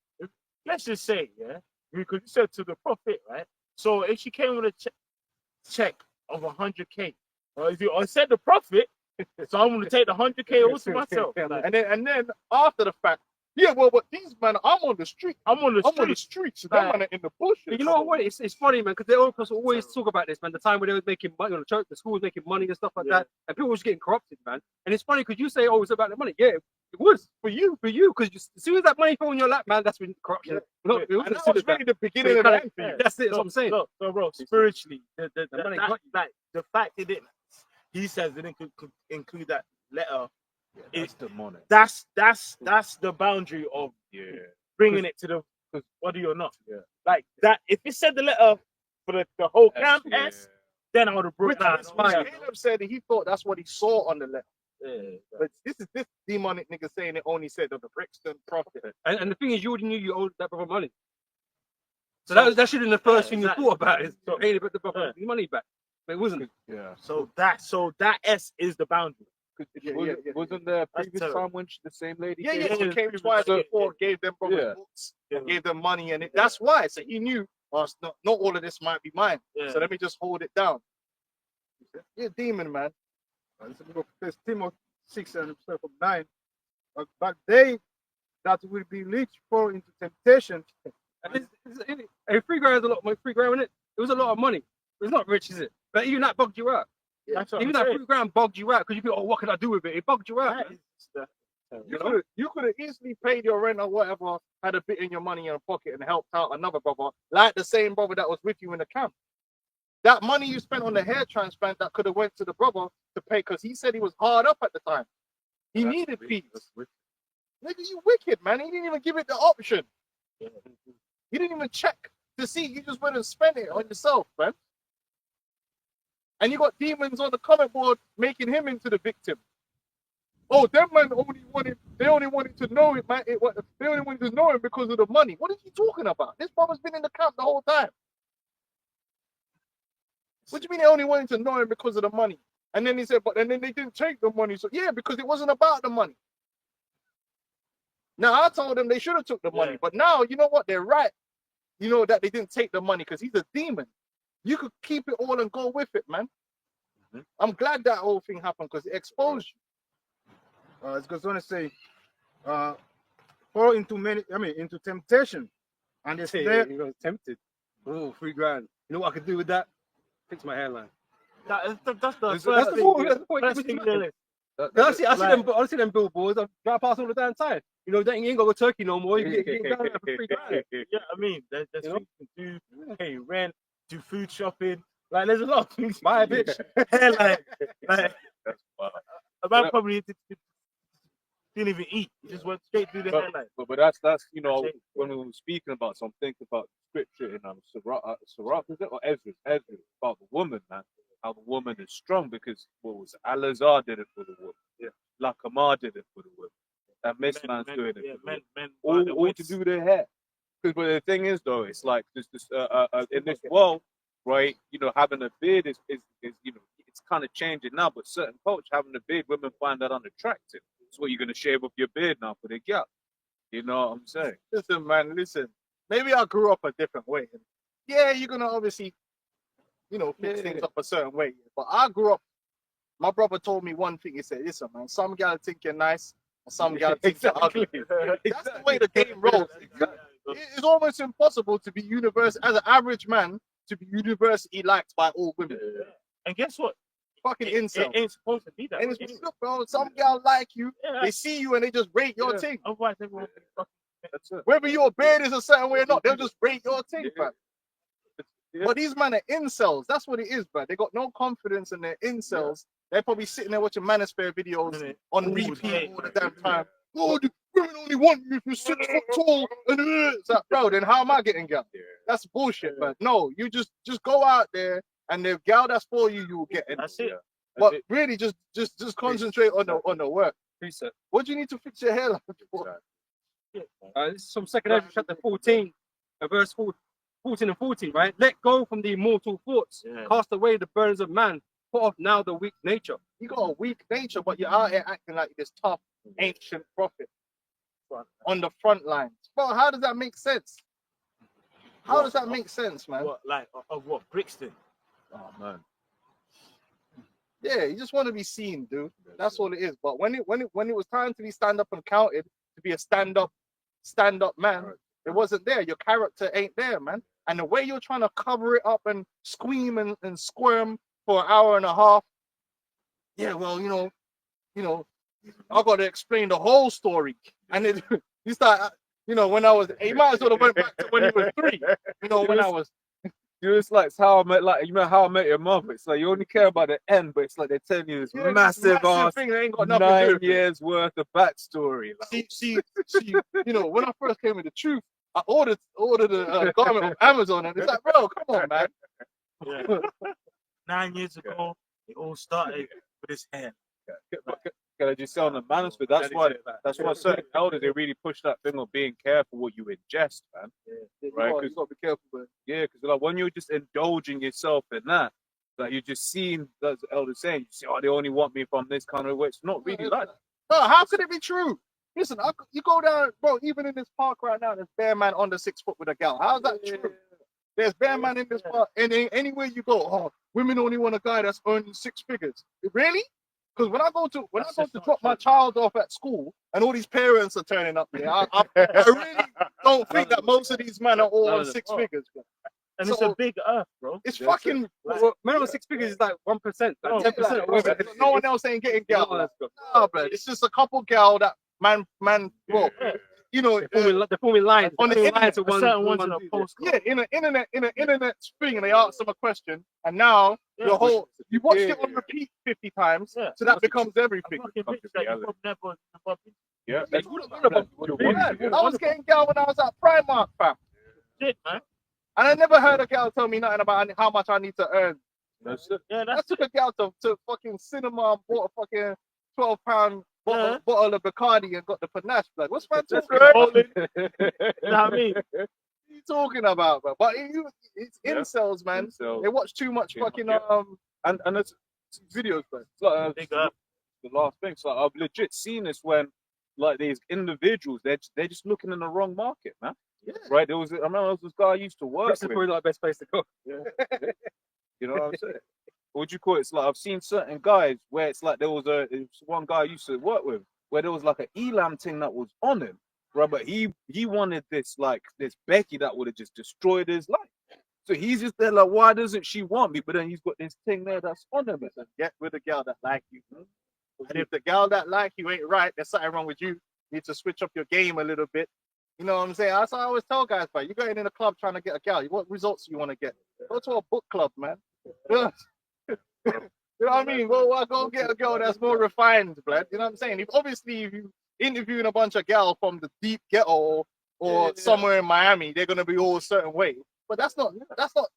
Let's just say, yeah, because you said to the prophet, right? So if she came with a check of 100K, or if you said the prophet, so I'm gonna take the 100K also myself. Like, And then after the fact, yeah, well, but these man, I'm on the street. I'm on the I'm on the street. streets. Them man are in the bush. But you know what? It's funny, man, because they always talk about this, man. The time when they was making money, the church, the school was making money and stuff like that, and people was getting corrupted, man. And it's funny because you say, "Oh, it's about the money." Yeah, it was for you, because as soon as that money fell in your lap, man, that's when corruption. Look, it was And as that soon was as that. really the beginning of kinda- that for you. That's it. That's what I'm saying. Look, bro, spiritually, The money got you. like the fact it didn't. He says it didn't include that letter. That's demonic. That's the boundary of Yeah. bringing it to the body or not. Yeah. Like that. If it said the letter for the whole camp, Yeah. S, then I would have brought Which that. is fine. Caleb said that he thought that's what he saw on the letter. But this demonic nigga saying it only said of the Brixton prophet. And the thing is, you already knew you owed that brother money. So that should have been the first thing you exactly. thought about is paying the brother money back. But it wasn't. Yeah. So that S is the boundary. Wasn't there a That's previous terrible. time when the same lady Yeah, came? she came twice before, gave them brothers Yeah. books, gave them money, and that's why. So he knew, not all of this might be mine. Yeah. So let me just hold it down. You're a demon, man. It's the book of First Timothy 6 and 9. But they that will be leached fall into temptation. And hey, $3 is a lot of money. $3 in it. It was a lot of money. It's not rich, is it? But even that bugged you out. That's what Even I'm that saying. $3 bugged you out because you think, oh, what can I do with it? It bugged you out. That Man. is You could have easily paid your rent or whatever, had a bit in your money in your pocket, and helped out another brother, like the same brother that was with you in the camp. That money you spent on the hair transplant that could have went to the brother to pay, because he said he was hard up at the time. He needed peace. Nigga, you wicked, man. He didn't even give it the option. He didn't even check to see. You just went and spent it on yourself, man. And you got demons on the comment board making him into the victim. Oh, them man they only wanted to know it, man. They only wanted to know him because of the money. What are you talking about? This brother's been in the camp the whole time. What do you mean they only wanted to know him because of the money? And then he said, and then they didn't take the money. So yeah, because it wasn't about the money. Now I told them they should have took the money, but now you know what? They're right. You know that they didn't take the money because he's a demon. You could keep it all and go with it, man. I'm glad that whole thing happened because it exposed you. It goes on to say, fall into temptation. And it's there. You got tempted. Oh, $3. You know what I could do with that? Fix my hairline. that's the That's first the thing. point. That's the point. First thing on the list. I see them billboards. I drive past all the damn time. You know, you ain't got to go to Turkey no more. You can get down there for $3. Yeah, I mean, there's You know? things to do, pay rent, do food shopping. Like, there's a lot of things. Buy a bitch. like, That's wild. a man probably didn't even eat. He just went straight through the hairline. But that's when we were speaking about, so I'm thinking about scripture in Sirach, is it, or Ezra about the woman, man. How the woman is strong because what was it? Al-Azhar did it for the woman. Yeah. Lakamar did it for the woman. That man's doing it for the woman. All to do with their hair. Because but the thing is though, it's like this in this world, right? You know, having a beard is you know, it's kind of changing now. But certain culture, having a beard, women find that unattractive. So what, you're gonna shave off your beard now for the gap? You know what I'm saying? Listen, man, listen. Maybe I grew up a different way. Yeah, you're gonna obviously, fix things up a certain way. But I grew up. My brother told me one thing. He said, "Listen, man, some gal think you're nice, and some gal think you're ugly." That's the way the game rolls. It's almost impossible to be as an average man, to be universally liked by all women. And guess what? Fucking It incel. ain't supposed to be that. And way it's anyway. look, bro. Some gal like you. Yeah, They see you and they just rate your thing. Otherwise, everyone would be fucking. 100%. Whether your beard is a certain way or not, they'll just rate your thing, Yeah. man. Yeah. But these men are incels. That's what it is, man. They got no confidence in their incels. They're probably sitting there watching Manosphere videos Innit? on All repeat day, all the man. damn time. Oh, the women only want you if you're 6 foot tall. And it's like, bro, then how am I getting girl? Yeah. That's bullshit, man. No, you just go out there and the gal that's for you, you will get it. That's it. Yeah. But really, just concentrate on the work. Precept. What do you need to fix your hair like for? This is from 2 Ezra chapter 14, verse 14 and 14, right? Let go from the immortal thoughts, Yeah. cast away the burdens of man, put off now the weak nature. You got a weak nature, but you're out here acting like this tough ancient prophet on the front lines. Bro, how does that make sense? How What? does that make sense, man? What, like, of what? Brixton? Oh man. Yeah, you just want to be seen, dude. That's all it is. But when it was time to be stand up and counted, to be a stand up man, it wasn't there. Your character ain't there, man. And the way you're trying to cover it up and scream and squirm for an hour and a half. Yeah, well, you know, I got to explain the whole story. And then you start, when I was, you might as well have went back to when you were 3. When I was. You know, it's like how I met, like you know how I met your mother. It's like you only care about the end, but it's like they're telling you this Yeah, massive ass thing that ain't got nothing to do 9 with it. years worth of backstory. Like, See, when I first came with the truth, I ordered a garment on Amazon, and it's like, bro, come on, man. Yeah. 9 years ago, it all started with his hair. can I just say on the manosphere? That's why certain elders they really push that thing of being careful what you ingest, man. Right, You got to be careful, man. Yeah, because like when you're just indulging yourself in that, like you're just seeing, as the elders saying, you see, oh, they only want me from this kind of way. It's not really like that. No, how could it be true? Listen, you go down, bro. Even in this park right now, there's bear man under 6 foot with a gal. How's that true? There's bear man in this park, and anywhere you go, oh, women only want a guy that's earning 6 figures. Really? Because when I go to drop my child off at school, and all these parents are turning up there, I really don't think that most of these men are all on 6 figures, bro. And it's a big earth, bro. It's fucking. Well, men on 6 figures is like 1%, like No, 10% of women. No one else ain't getting gal. No, Nah, bro. It's just a couple gal that man, bro. They're forming lines. On the They're forming lines to Certain ones one in a dude. postcard. Yeah, in an internet thing, and they ask them a question, and now Yeah, the whole you watched yeah, it on repeat 50 times, Yeah. so that becomes A everything. fucking bitch that you probably never bump into. Yeah, Yeah, yeah. I was getting gal when I was at Primark, fam, Shit, man. and I never heard a gal tell me nothing about how much I need to earn. That's it. Yeah, I that's took a gal to fucking cinema and bought a fucking £12 bottle of Bacardi and got the panache. Like, what's man talking about? you know what I mean? What are you talking about, bro? But it's Yeah. incels, man. So, They watch too much Too much, fucking yeah. and it's videos, man. it's like, Big up. the last thing. So I've legit seen this when like these individuals they're just looking in the wrong market, man. Yeah. Right? I remember there was this guy I used to work This is with. probably not the best place to go. You know what I'm saying? What would you call it? It's like I've seen certain guys where it's like there was one guy I used to work with where there was like an Elam thing that was on him, right? But he wanted this Becky that would have just destroyed his life. So he's just there like, why doesn't she want me? But then he's got this thing there that's on him. Get with a gal that like you. And if the gal that like you ain't right, there's something wrong with you. You need to switch up your game a little bit. You know what I'm saying? That's what I always tell guys, but you going in a club trying to get a gal. What results do you want to get? Go to a book club, man. You know what I mean? Well, I go get a girl that's more refined, blood. You know what I'm saying? If you interviewing a bunch of gal from the deep ghetto or somewhere in Miami, they're gonna be all a certain way. But that's not That's not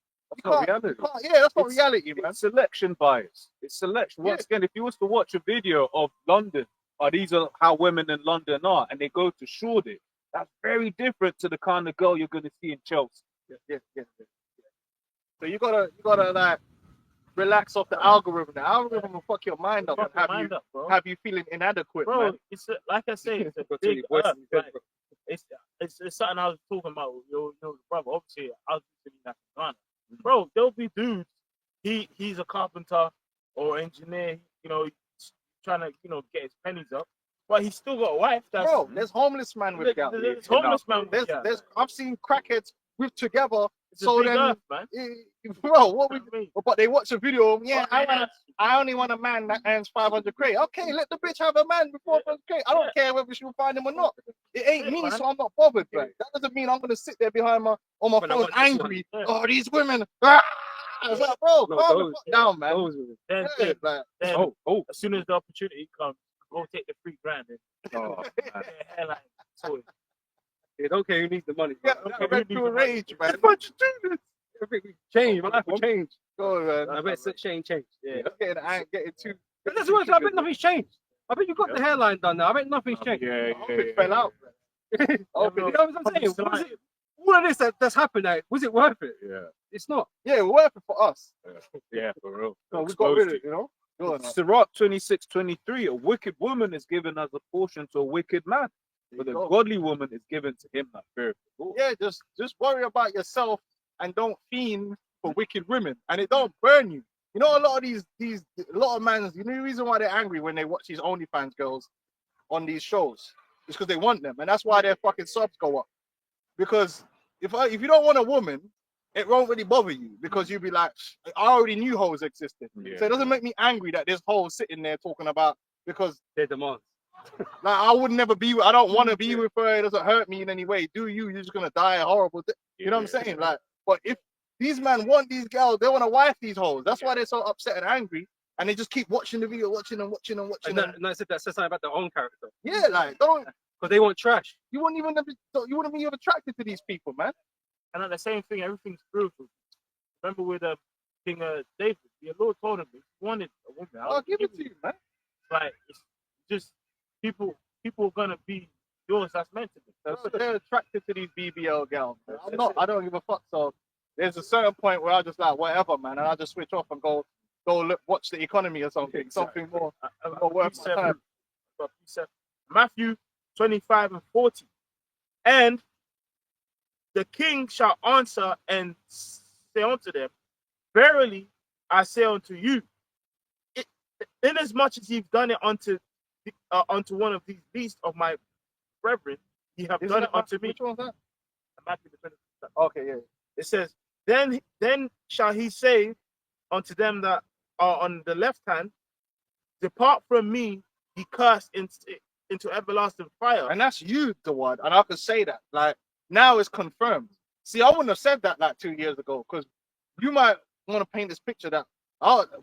reality. that's not It's- reality, man. It's selection bias. It's selection. Once again, if you was to watch a video of London, these are how women in London are, and they go to Shoreditch, that's very different to the kind of girl you're going to see in Chelsea. Yeah. So you gotta like relax off the algorithm. The algorithm will fuck your mind up and Fuck your mind up, bro. have you feeling inadequate, Bro, man. it's like I say, it's a Got too many big voices earth. in your head, Like, bro. it's something I was talking about with your brother. Obviously, I was living in Ghana. Bro, there'll be dudes. He's a carpenter or engineer. You know, trying to get his pennies up, but he's still got a wife. That's Bro, there's homeless man with gal. there's homeless man. There's I've seen crackheads with together It's a So big then, earth, man. bro, what we? You know what I mean? But they watch a video. Yeah, Well, I only want a man that earns 500 k. Okay, let the bitch have a man before 500 k. I don't care whether she'll find him or not. It ain't me, man. so I'm not bothered, bro. That doesn't mean I'm gonna sit there behind my on my But I phone want this angry. one. Oh, these women. Ah! It's like, bro, No, calm the those- fuck down, man. Those women. Then, Yeah, like, then Oh, as soon as the opportunity comes, go take the $3,000 and oh, man. get a hairline sorted. They don't care who needs the money. yeah, bro. that mental rage, man. Everything change. My life will change. Go, man. I bet change. Yeah, I ain't getting too. But that's what I bet nothing's changed. I bet you got the hairline done now. I bet nothing's changed. Yeah, I hope it fell out. You know what I'm saying? Probably Was it, all of this that's happened, was it worth it? yeah, It's not. Yeah, worth it for us. yeah, for real. So we got rid of it, you know. Go on, man. Sirach 26:23, a wicked woman is given as a portion to a wicked man, but a Go. godly woman is given to him that feareth the Lord. Yeah, just worry about yourself and don't fiend for wicked women, and it don't burn you. You know, a lot of a lot of mans. You know the reason why they're angry when they watch these OnlyFans girls on these shows is because they want them, and that's why their fucking subs go up. Because if you don't want a woman, it won't really bother you because you'll be like, I already knew hoes existed, Yeah. so it doesn't make me angry that there's hoes sitting there talking about because Their demands. like I would never be. I don't want to be with her. It doesn't hurt me in any way. Do you? You're just gonna die a horrible. You know what I'm saying? Like, but if these men want these girls, they want to wife these hoes. That's why they're so upset and angry, and they just keep watching the video, watching. And them. that says something about their own character. Yeah, like don't. Because they want trash. You wouldn't be attracted to these people, man. And at the same thing, everything's spiritual. Remember with King David, the Lord told him if he wanted a woman, I'll give it to you, man. Like it's just people are gonna be yours. That's meant to be. They're attracted to these BBL girls. Man. I'm not. I don't give a fuck. So there's a certain point where I just like whatever, man, and I just switch off and go look, watch the economy or something, something more worth my time. Matthew 25:40, and the king shall answer and say unto them, verily I say unto you, inasmuch as you've done it unto one of these least of my brethren, ye have done it unto me. Which one's that? Matthew the 25th. Okay, yeah. It says, then shall he say unto them that are on the left hand, depart from me, ye cursed into everlasting fire. And that's you, the one. And I could say that. Like, now it's confirmed. See, I wouldn't have said that like 2 years ago because you might want to paint this picture that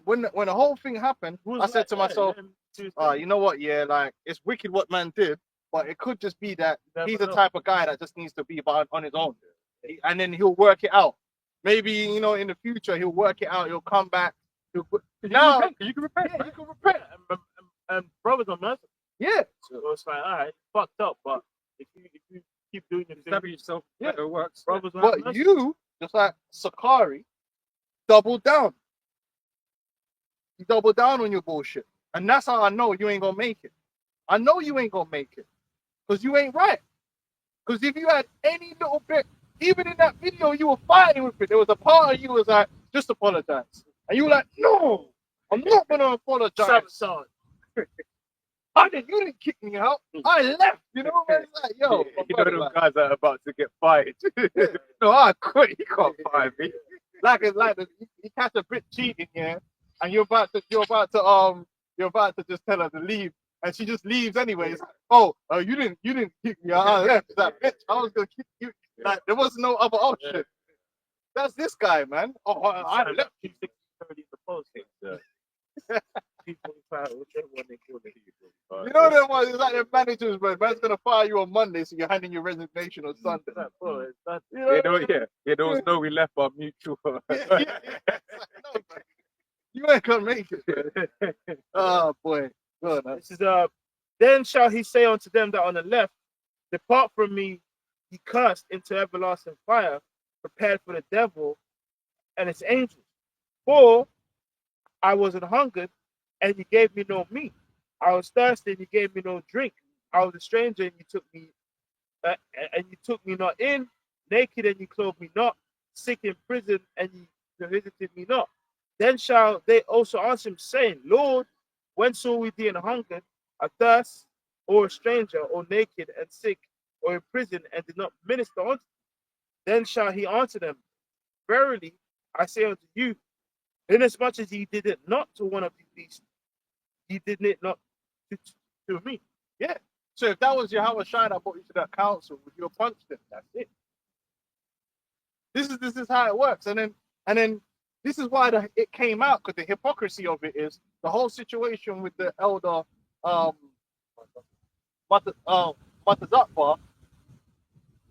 when the whole thing happened, I said to myself, you know what? Yeah, like it's wicked what man did, but it could just be that he's the type of guy that just needs to be on his own, and then he'll work it out. Maybe in the future he'll work it out. He'll come back. You can repent. Yeah, you can repent. and brothers are merciful. Yeah. So it's like, all right, fucked up, but if you keep doing your thing, Establish yourself. Yeah. It works. brothers are But you, just like Sakari, doubled down. You double down on your bullshit. And that's how I know you ain't gonna make it. I know you ain't gonna make it. Because you ain't right. Because if you had any little bit, even in that video you were fighting with it, there was a part of you was like, just apologize. And you were like, no, I'm not gonna apologize. sabotage. You didn't kick me out. I left. You know what I'm like, yo, You know them guys that are about to get fired. no, I quit. You can't fire me. You catch a bit cheating, yeah, and you're about to just tell her to leave, and she just leaves anyways. Oh, you didn't kick me out. I left. That bitch. I was gonna kick you. Like there was no other option. That's this guy, man. Oh, I left. Keep 60-30 in the post. Whichever one they call it. You know that one. It's like the managers, man. Man's gonna fire you on Monday, so you're handing your resignation on Sunday. Bro, it's There was no we left our mutual. You ain't gonna make it. Oh boy. Good, man. This is then shall he say unto them that on the left, depart from me, ye cursed, into everlasting fire, prepared for the devil and its angels. For I was an hungered, and you gave me no meat. I was thirsty, and you gave me no drink. I was a stranger, and you took me not in. Naked, and you clothed me not. Sick in prison, and you visited me not. Then shall they also answer him, saying, Lord, when saw we thee an hungered, athirst, or a stranger, or naked and sick, or in prison, and did not minister unto thee? Then shall he answer them, verily, I say unto you, inasmuch as he did it not to one of these beasts, he did it not to me. Yeah. So if that was Yahweh Shine, I brought you to that council, would you have punched him? That's it. This is how it works. And then this is why it came out, because the hypocrisy of it is the whole situation with the elder Matazakbar.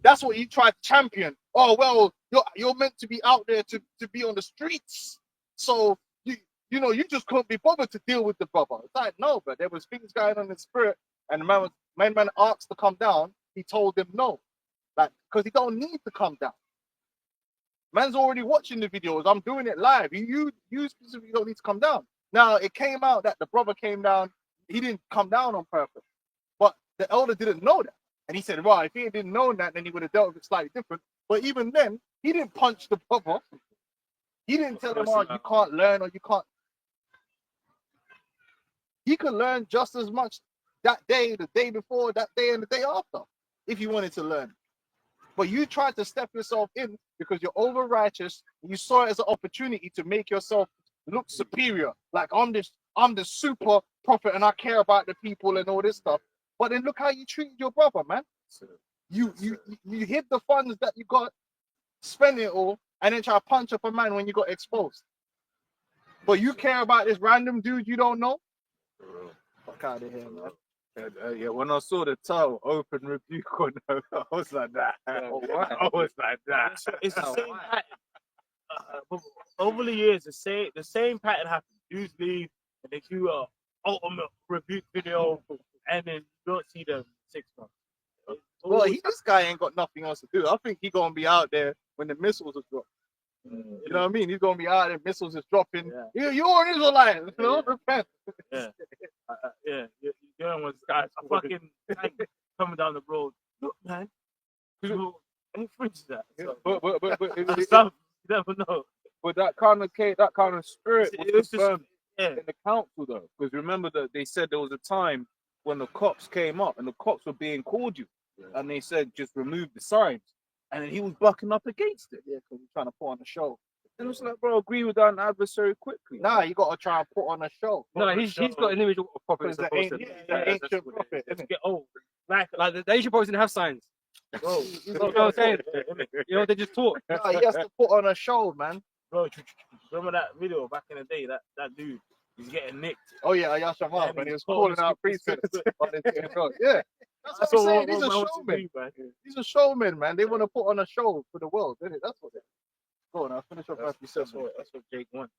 That's what he tried to champion. Oh well, you're meant to be out there to be on the streets. So you just couldn't be bothered to deal with the brother. It's like, no, but there was things going on in the spirit, and the man asked to come down. He told him no, like, because he don't need to come down. Man's already watching the videos. I'm doing it live. You specifically don't need to come down. Now it came out that the brother came down. He didn't come down on purpose, but the elder didn't know that, and he said, "Well, if he didn't know that, then he would have dealt with it slightly different." But even then, he didn't punch the brother. He didn't tell him, "Oh, you can't learn, or you can't." He could learn just as much that day, the day before, that day, and the day after, if you wanted to learn. But you tried to step yourself in because you're over righteous. And you saw it as an opportunity to make yourself look superior. Like, I'm the super prophet and I care about the people and all this stuff. But then look how you treated your brother, man. You hid the funds that you got, spend it all, and then try to punch up a man when you got exposed. But you care about this random dude you don't know? Fuck out of here, man. Yeah, when I saw the title, Open Rebuke on them, I was like that. I was like that. It's the same pattern. Over the years, the same pattern happens. Dudes leave and they do a ultimate rebuke video, and then you don't see them 6 months. Well, this guy ain't got nothing else to do. I think he's gonna be out there when the missiles are dropped. You know what I mean? He's gonna be out there, missiles is dropping. Yeah. You're an Israelite, you know? Repent. Yeah. You're dealing with guys fucking tank coming down the road. Look, man. Who infringes that? So, But you never know. But that kind of spirit It was was just- confirmed Yeah. in the council though, because remember that they said there was a time when the cops came up and the cops were being cordial, and they said just remove the signs, and then he was bucking up against it. Yeah, because he's trying to put on a show. And it was like, bro, agree with that adversary quickly. Nah, you gotta try and put on a show. No, he's got an image of a prophet. Because the supposed to- ancient prophet, isn't it? Get old. Like Like the ancient prophets didn't have signs. bro, You know what I'm saying? You know, they just talk. Nah, he has to put on a show, man. bro, remember that video back in the day? That dude, he's getting nicked. Oh yeah, Yashamar, Yeah, when he was he's calling calling out precepts. Yeah, that's what I'm saying. These are showmen. These are showmen, man. They want to put on a show for the world, isn't it? That's what they. Go on, I'll finish off after you said That's what Jake wants.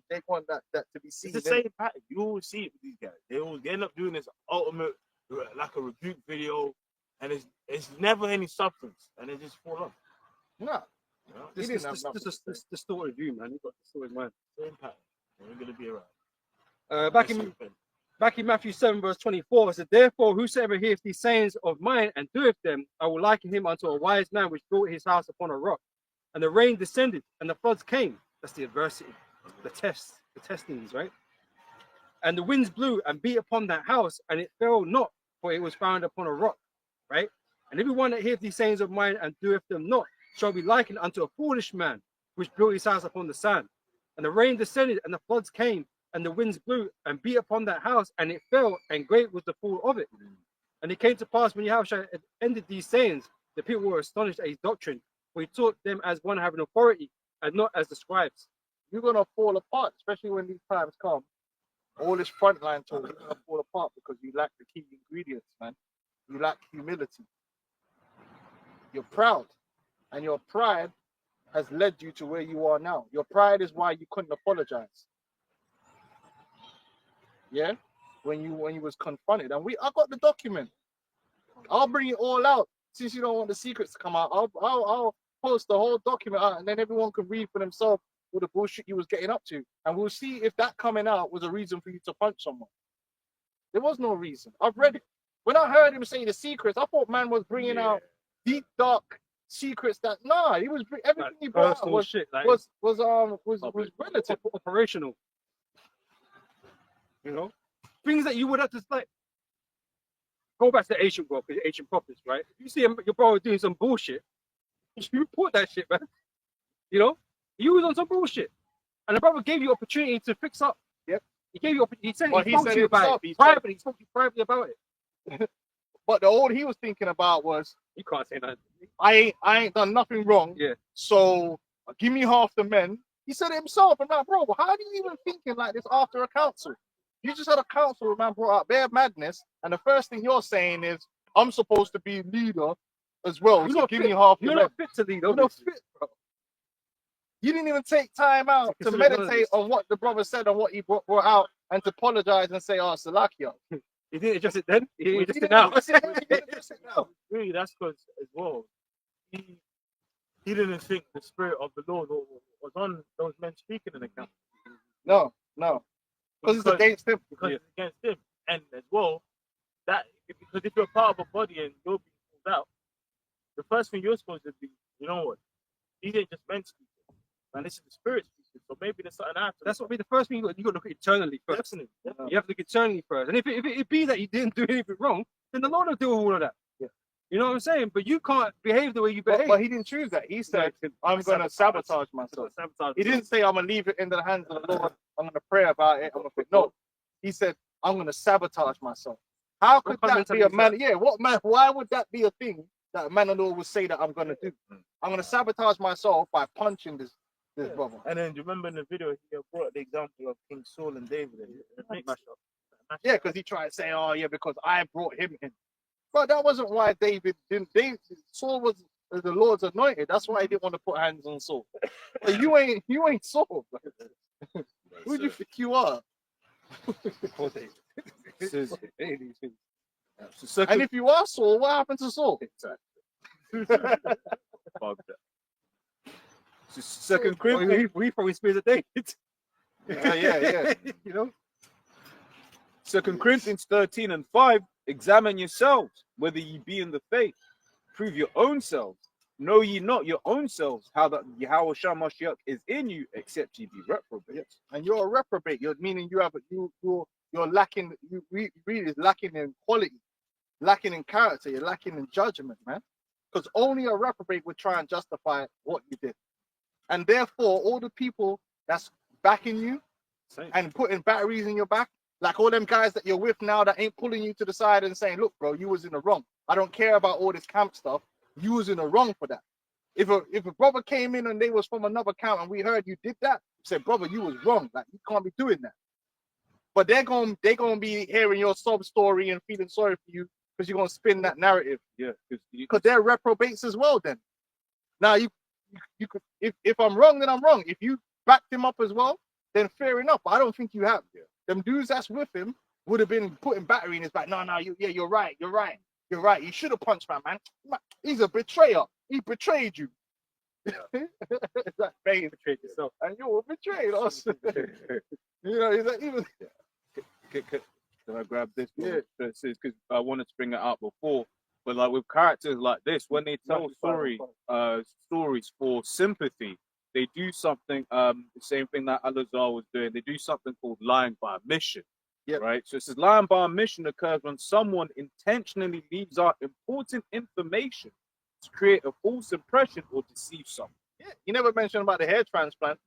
They want that to be seen. It's the same pattern. You always see it with these guys. They end up doing this ultimate, like a rebuke video, and it's never any substance, and they just fall off. Nah, You know? he didn't have nothing to say. This distorted view, man. You've got distorted mind. Same pattern. They're gonna be around. Back in Matthew 7, verse 24, it said, "Therefore, whosoever heareth these sayings of mine and doeth them, I will liken him unto a wise man which built his house upon a rock. And the rain descended, and the floods came." That's the adversity, the tests, the testings, right? "And the winds blew and beat upon that house, and it fell not, for it was founded upon a rock," right? "And everyone that heareth these sayings of mine and doeth them not shall be likened unto a foolish man which built his house upon the sand. And the rain descended, and the floods came, and the winds blew and beat upon that house, and it fell, and great was the fall of it. And it came to pass, when Yahushua had ended these sayings, the people were astonished at his doctrine, for he taught them as one having authority, and not as the scribes." You're gonna fall apart, especially when these times come. All this frontline talk, you're gonna fall apart because you lack the key ingredients, man. You lack humility. You're proud, and your pride has led you to where you are now. Your pride is why you couldn't apologize. Yeah, when you was confronted, and I got the document. I'll bring it all out. Since you don't want the secrets to come out, I'll post the whole document out, and then everyone can read for themselves all the bullshit you was getting up to, and we'll see if that coming out was a reason for you to punch someone. There was no reason. I've read it. When I heard him say the secrets, I thought man was bringing out deep dark secrets that he was everything he brought out Personal was shit, like was relative. operational. You know, things that you would have to like go back to the ancient prophets, right? If you see your brother doing some bullshit, you report that shit, man. You know, You was on some bullshit, and the brother gave you opportunity to fix up. Yep. He gave you. He said Well, he he spoke said to you about himself, it he privately. He spoke to you privately about it. But all he was thinking about was, You can't say that. I ain't done nothing wrong. Yeah. So give me half the men. He said it himself. I'm like, bro, how are you even thinking like this after a council? You just had a council where man brought out bare madness, and the first thing you're saying is, I'm supposed to be leader as well. You're So not give fit. me half the You're men. not fit to lead. You're not Obviously. fit, bro. You didn't even take time out to Consider meditate journalist. on what the brother said and what he brought out and to apologize and say, oh, Salakia. He didn't adjust it then. He didn't adjust He it didn't now. address it, he didn't address it now. Really, that's because as well, he didn't think the spirit of the Lord was on those men speaking in the camp. No. Because it's against him. Because it's against him. And as well, because if you're part of a body and you're being pulled out, the first thing you're supposed to be, you know what? These ain't just men speaking. And this is the spirit speaking. So maybe there's something after. That's what be the first thing you got to look at eternally first. Definitely. You have to look eternally first. And if it be that you didn't do anything wrong, then the Lord will deal with all of that. Yeah. You know what I'm saying? But you can't behave the way you behave. But he didn't choose that. He said, I'm going to sabotage myself. He didn't say, I'm going to leave it in the hands of the Lord. I'm going to pray about it. I'm going to no. He said, I'm going to sabotage myself. How could What that be a man? Yeah, what man? Why would that be a thing that a man of the Lord would say that I'm going to do? I'm going to sabotage myself by punching this brother. And then do you remember in the video he brought the example of King Saul and David? Yeah, because he tried to say, oh yeah, because I brought him in. But that wasn't why David didn't. Saul was the Lord's anointed. That's why he didn't want to put hands on Saul. But you ain't Saul. Who do you think you are? And if you are Saul, what happened to Saul? Second Corinthians, we probably spears of David. Yeah. You know? 2 Corinthians 13:5. Examine yourselves, whether ye be in the faith. Prove your own selves. Know ye not your own selves, how that Yahweh Shah Mashiach is in you, except ye be reprobates. And you're a reprobate. You're meaning you're lacking. You really is lacking in quality, lacking in character. You're lacking in judgment, man. Because only a reprobate would try and justify what you did. And therefore, all the people that's backing you and putting batteries in your back, like all them guys that you're with now that ain't pulling you to the side and saying, look, bro, you was in the wrong. I don't care about all this camp stuff. You was in the wrong for that. If a brother came in and they was from another camp and we heard you did that, said, brother, you was wrong. Like, you can't be doing that. But they're gonna be hearing your sob story and feeling sorry for you because you're gonna spin that narrative. Yeah, Because they're reprobates as well then. Now you could, if I'm wrong, then I'm wrong. If you backed him up as well, then fair enough. But I don't think you have. Yeah. Them dudes that's with him would have been putting battery in his back. No, you're right. You should have punched my man. He's a betrayer. He betrayed you. It's like, man, you betrayed yourself. And you were betrayed us. You know, he's like, even... Can I grab this? Yeah. Because I wanted to bring it up before. But like with characters like this, when they tell stories for sympathy, they do something, the same thing that Al-Azhar was doing. They do something called lying by omission. Yep. Right? So it says lying by omission occurs when someone intentionally leaves out important information to create a false impression or deceive someone. Yeah, he never mentioned about the hair transplant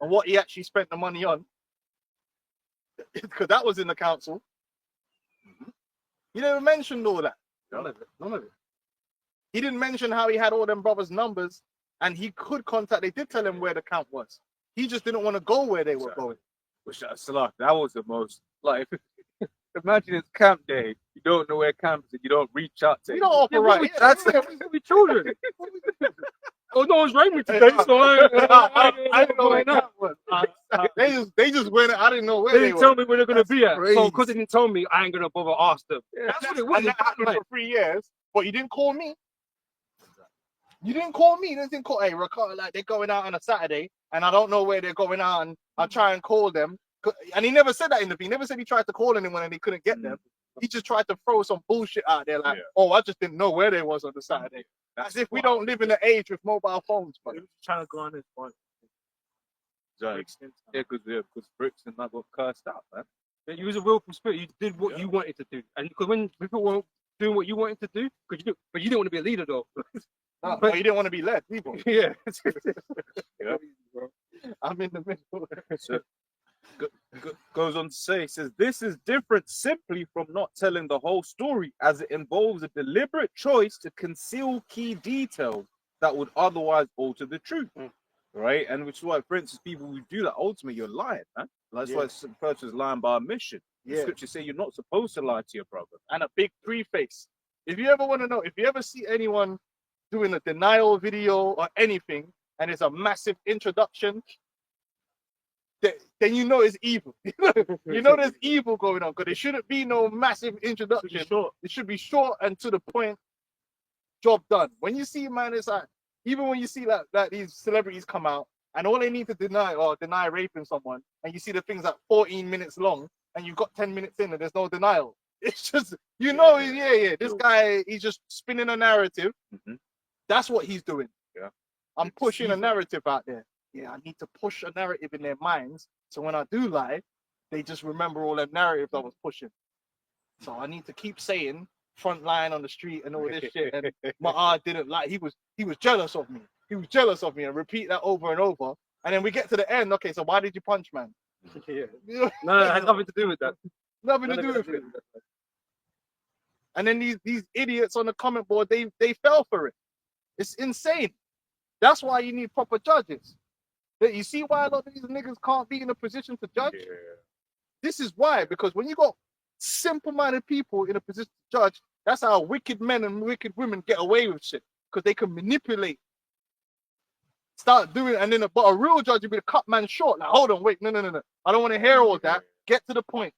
and what he actually spent the money on. Because that was in the council. He never mentioned all that. None of it. He didn't mention how he had all them brothers' numbers and he could contact. They did tell him where the camp was. He just didn't want to go where they were going. Which Salah, that was the most like. Imagine it's camp day. You don't know where camp is, and you don't reach out to. You don't offer right. That's we children. Oh, no one's rating me today, so I didn't know where camp was. They just went. I didn't know where They they didn't were. tell me where they're gonna be at. crazy. So because they didn't tell me, I ain't gonna bother ask them. That's what it was. And that happened for 3 years. But you didn't call me. You didn't call me. You didn't call. Hey, Ricardo, like they're going out on a Saturday, and I don't know where they're going out, and I'll try and call them. And he never said that in the thing. He never said he tried to call anyone and he couldn't get them. He just tried to throw some bullshit out there, like, oh, I just didn't know where they was on the Saturday. As if we don't live in the age with mobile phones, but He was trying to go on his point. Yeah, because Bricks and that got cursed out, man. You was a willful spirit. You did what you wanted to do, and because when people weren't doing what you wanted to do, but you didn't want to be a leader though. but you didn't want to be led, people. Yeah. Yeah. I'm in the middle. So, goes on to say, says, this is different simply from not telling the whole story, as it involves a deliberate choice to conceal key details that would otherwise alter the truth. Right? And which is why, for instance, people who do that, ultimately, you're lying, man. That's why it's referred to as lying by omission. The Yeah. scriptures say you're not supposed to lie to your brother. And a big preface. If you ever want to know, if you ever see anyone doing a denial video or anything, and it's a massive introduction, then you know it's evil. You know there's evil going on, because there shouldn't be no massive introduction. Short. It should be short and to the point. Job done. When you see, man, it's like, even when you see that these celebrities come out and all they need to deny raping someone, and you see the things like 14 minutes long, and you've got 10 minutes in and there's no denial. It's just, this guy, he's just spinning a narrative. Mhm. That's what he's doing. Yeah. I'm It's pushing a evil. narrative out there. Yeah, I need to push a narrative in their minds, so when I do lie, they just remember all the narratives I was pushing. So I need to keep saying front line on the street and all this shit. And my didn't like. He was jealous of me. He was jealous of me, and repeat that over and over. And then we get to the end. Okay, so why did you punch, man? Yeah. You know, No, it has nothing to do with that. nothing to do with it. And then these idiots on the comment board, they fell for it. It's insane. That's why you need proper judges. That you see why a lot of these niggas can't be in a position to judge? Yeah. This is why, because when you got simple-minded people in a position to judge, that's how wicked men and wicked women get away with shit, because they can manipulate, start doing, and then but a real judge would be the cut man short. Like, hold on, wait, no, I don't want to hear all that. Get to the point,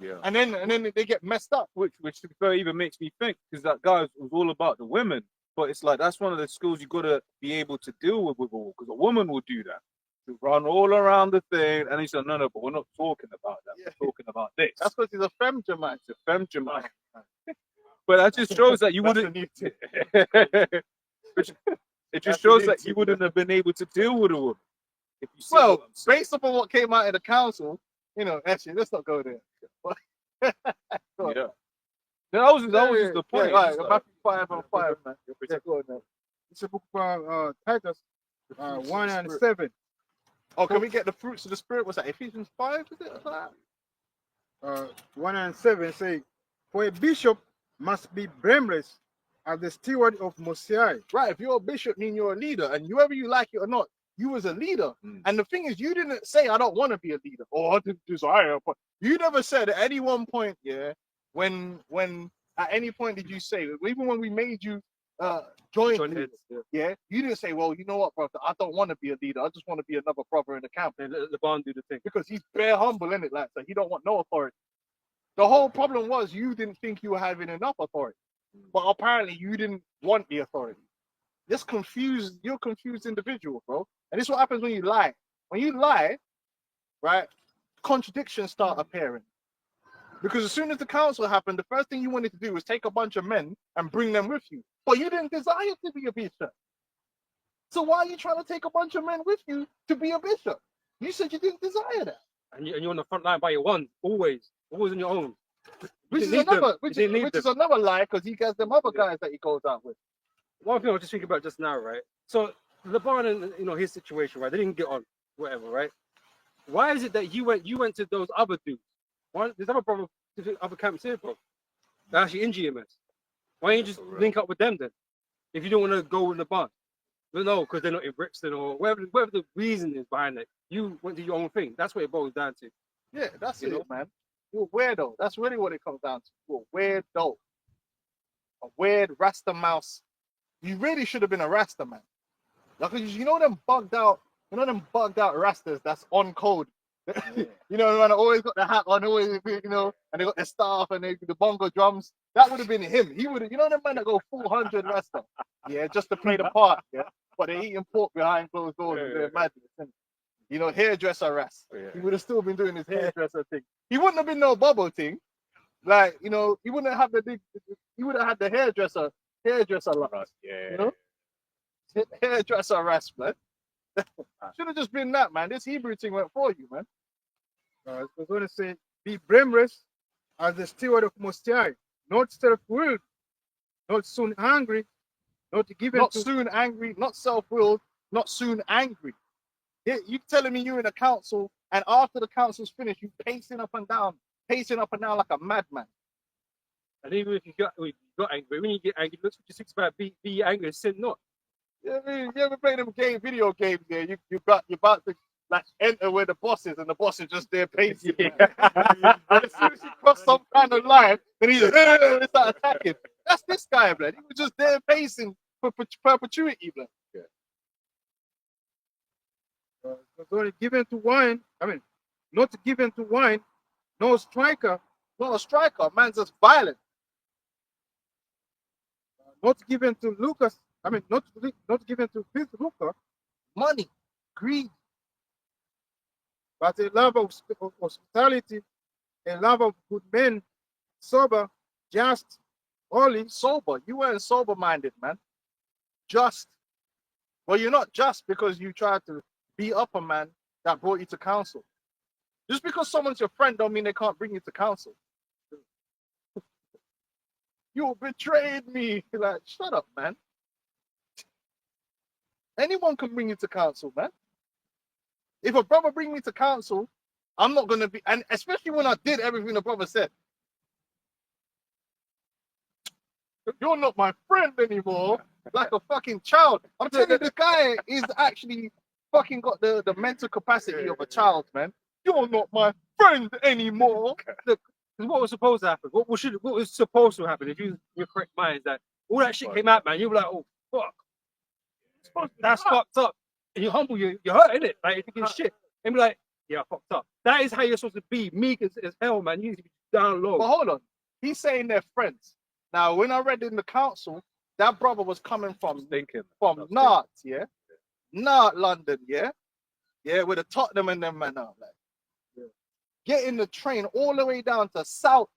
Yeah. and then they get messed up. Which to be fair, even makes me think, because that guy was all about the women. But it's like, that's one of the skills you got to be able to deal with all, because a woman will do that. To run all around the thing, and he said, no, but we're not talking about that. Yeah. We're talking about this. That's because he's a femja man. It's a femja. But that just shows that you That's wouldn't. the new tip. It just That's shows the that new you tip. wouldn't have been able to deal with a woman. If you see Well, what I'm saying. based upon what came out of the council, actually, let's not go there. Yeah. That was just the point. Yeah, It's right, like- Matthew 5:5, man. Yeah, go on, man. It's a book of Titus 1 and Spirit. 7. Oh, can we get the fruits of the spirit? What's that? Ephesians 5? Is it? Or that? 1 and 7 say, for a bishop must be blameless as the steward of Mosiah. Right. If you're a bishop, mean you're a leader, and whether you like it or not, you was a leader. Mm. And the thing is, you didn't say I don't want to be a leader, or I didn't desire. But you never said at any one point, when at any point did you say, even when we made you join Join leaders, heads, yeah. you didn't say, well, you know what, brother, I don't want to be a leader. I just want to be another brother in the camp. And let the barn do the thing. Because he's bare humble, isn't it? Like, so he don't want no authority. The whole problem was you didn't think you were having enough authority, but apparently you didn't want the authority. You're a confused individual, bro. And this is what happens when you lie. When you lie, right, contradictions start appearing. Because as soon as the council happened, the first thing you wanted to do was take a bunch of men and bring them with you. But you didn't desire to be a bishop. So why are you trying to take a bunch of men with you to be a bishop? You said you didn't desire that. And you're on the front line by your one, always on your own. Which is didn't need another, them. which, You is, didn't need which is another lie, because he has them other guys that he goes out with. One thing I was just thinking about just now, right? So LeBron and his situation, right? They didn't get on, whatever, right? Why is it that you went to those other dudes? There's other brother, other camps here, bro. They're actually in GMS. Why don't you just link up with them then? If you don't want to go with LeBron. No, because they're not in Brixton or whatever the reason is behind it. You went to your own thing. That's what it boils down to. Yeah, that's You it, know? man. You're a weirdo. That's really what it comes down to. You're a weirdo. A weird Rasta mouse. You really should have been a Rasta, man. Like, you know them bugged out Rastas that's on code. You know, man, always got the hat on, always, and they got the staff and the bongo drums. That would have been him. He would have, the man that go full 100 Rasta. Yeah, just to play the part. Yeah, but they're eating pork behind closed doors and doing madness. Hairdresser Ras. He would have still been doing his hairdresser thing. He wouldn't have been no bubble thing. Like, he wouldn't have he would have had the hairdresser lot. Yeah. Hairdresser Ras, man. Should have just been that, man. This Hebrew thing went for you, man. I was going to say, be blameless as the steward of Mosiah, not self-willed, not soon angry, not given Not to soon angry, not self-willed, not soon angry. You telling me you're in a council, and after the council's finished, you pacing up and down like a madman. And even if you got angry, when you get angry, look what you think about be angry and sin not. You ever play them video games there? You're about to like enter where the boss is, and the boss is just there pacing. Man. And as soon as you cross some kind of line, then he's start attacking. That's this guy, blood. He was just there pacing for perpetuity, blood. It's only given to wine. I mean, not given to wine. No striker. Not a striker, man's just violent. Not given to Lucas. I mean, not given to this Lucas. Money, greed. But a love of hospitality, a love of good men, sober, just, holy. Sober. You weren't sober-minded, man. Just. Well, you're not just because you tried to beat up a man that brought you to council. Just because someone's your friend don't mean they can't bring you to council. You betrayed me. Like, shut up, man. Anyone can bring you to council, man. If a brother bring me to council, I'm not going to be, and especially when I did everything the brother said. You're not my friend anymore. Like a fucking child. I'm telling you, the guy is actually fucking got the mental capacity of a child, man. You're not my friend anymore. Look, what was supposed to happen? What was supposed to happen? If you your correct mind is that all that shit came out, man. You were like, oh fuck, that's fucked up. And you're humble, you're hurt, innit? Like you're thinking shit. And be like, yeah, I fucked up. That is how you're supposed to be, meek as hell, man. You need to be down low. But hold on, he's saying they're friends. Now, when I read in the council, that brother was coming from Nart, yeah, Nart, London, yeah, with the Tottenham and them man out, like. Getting the train all the way down to South.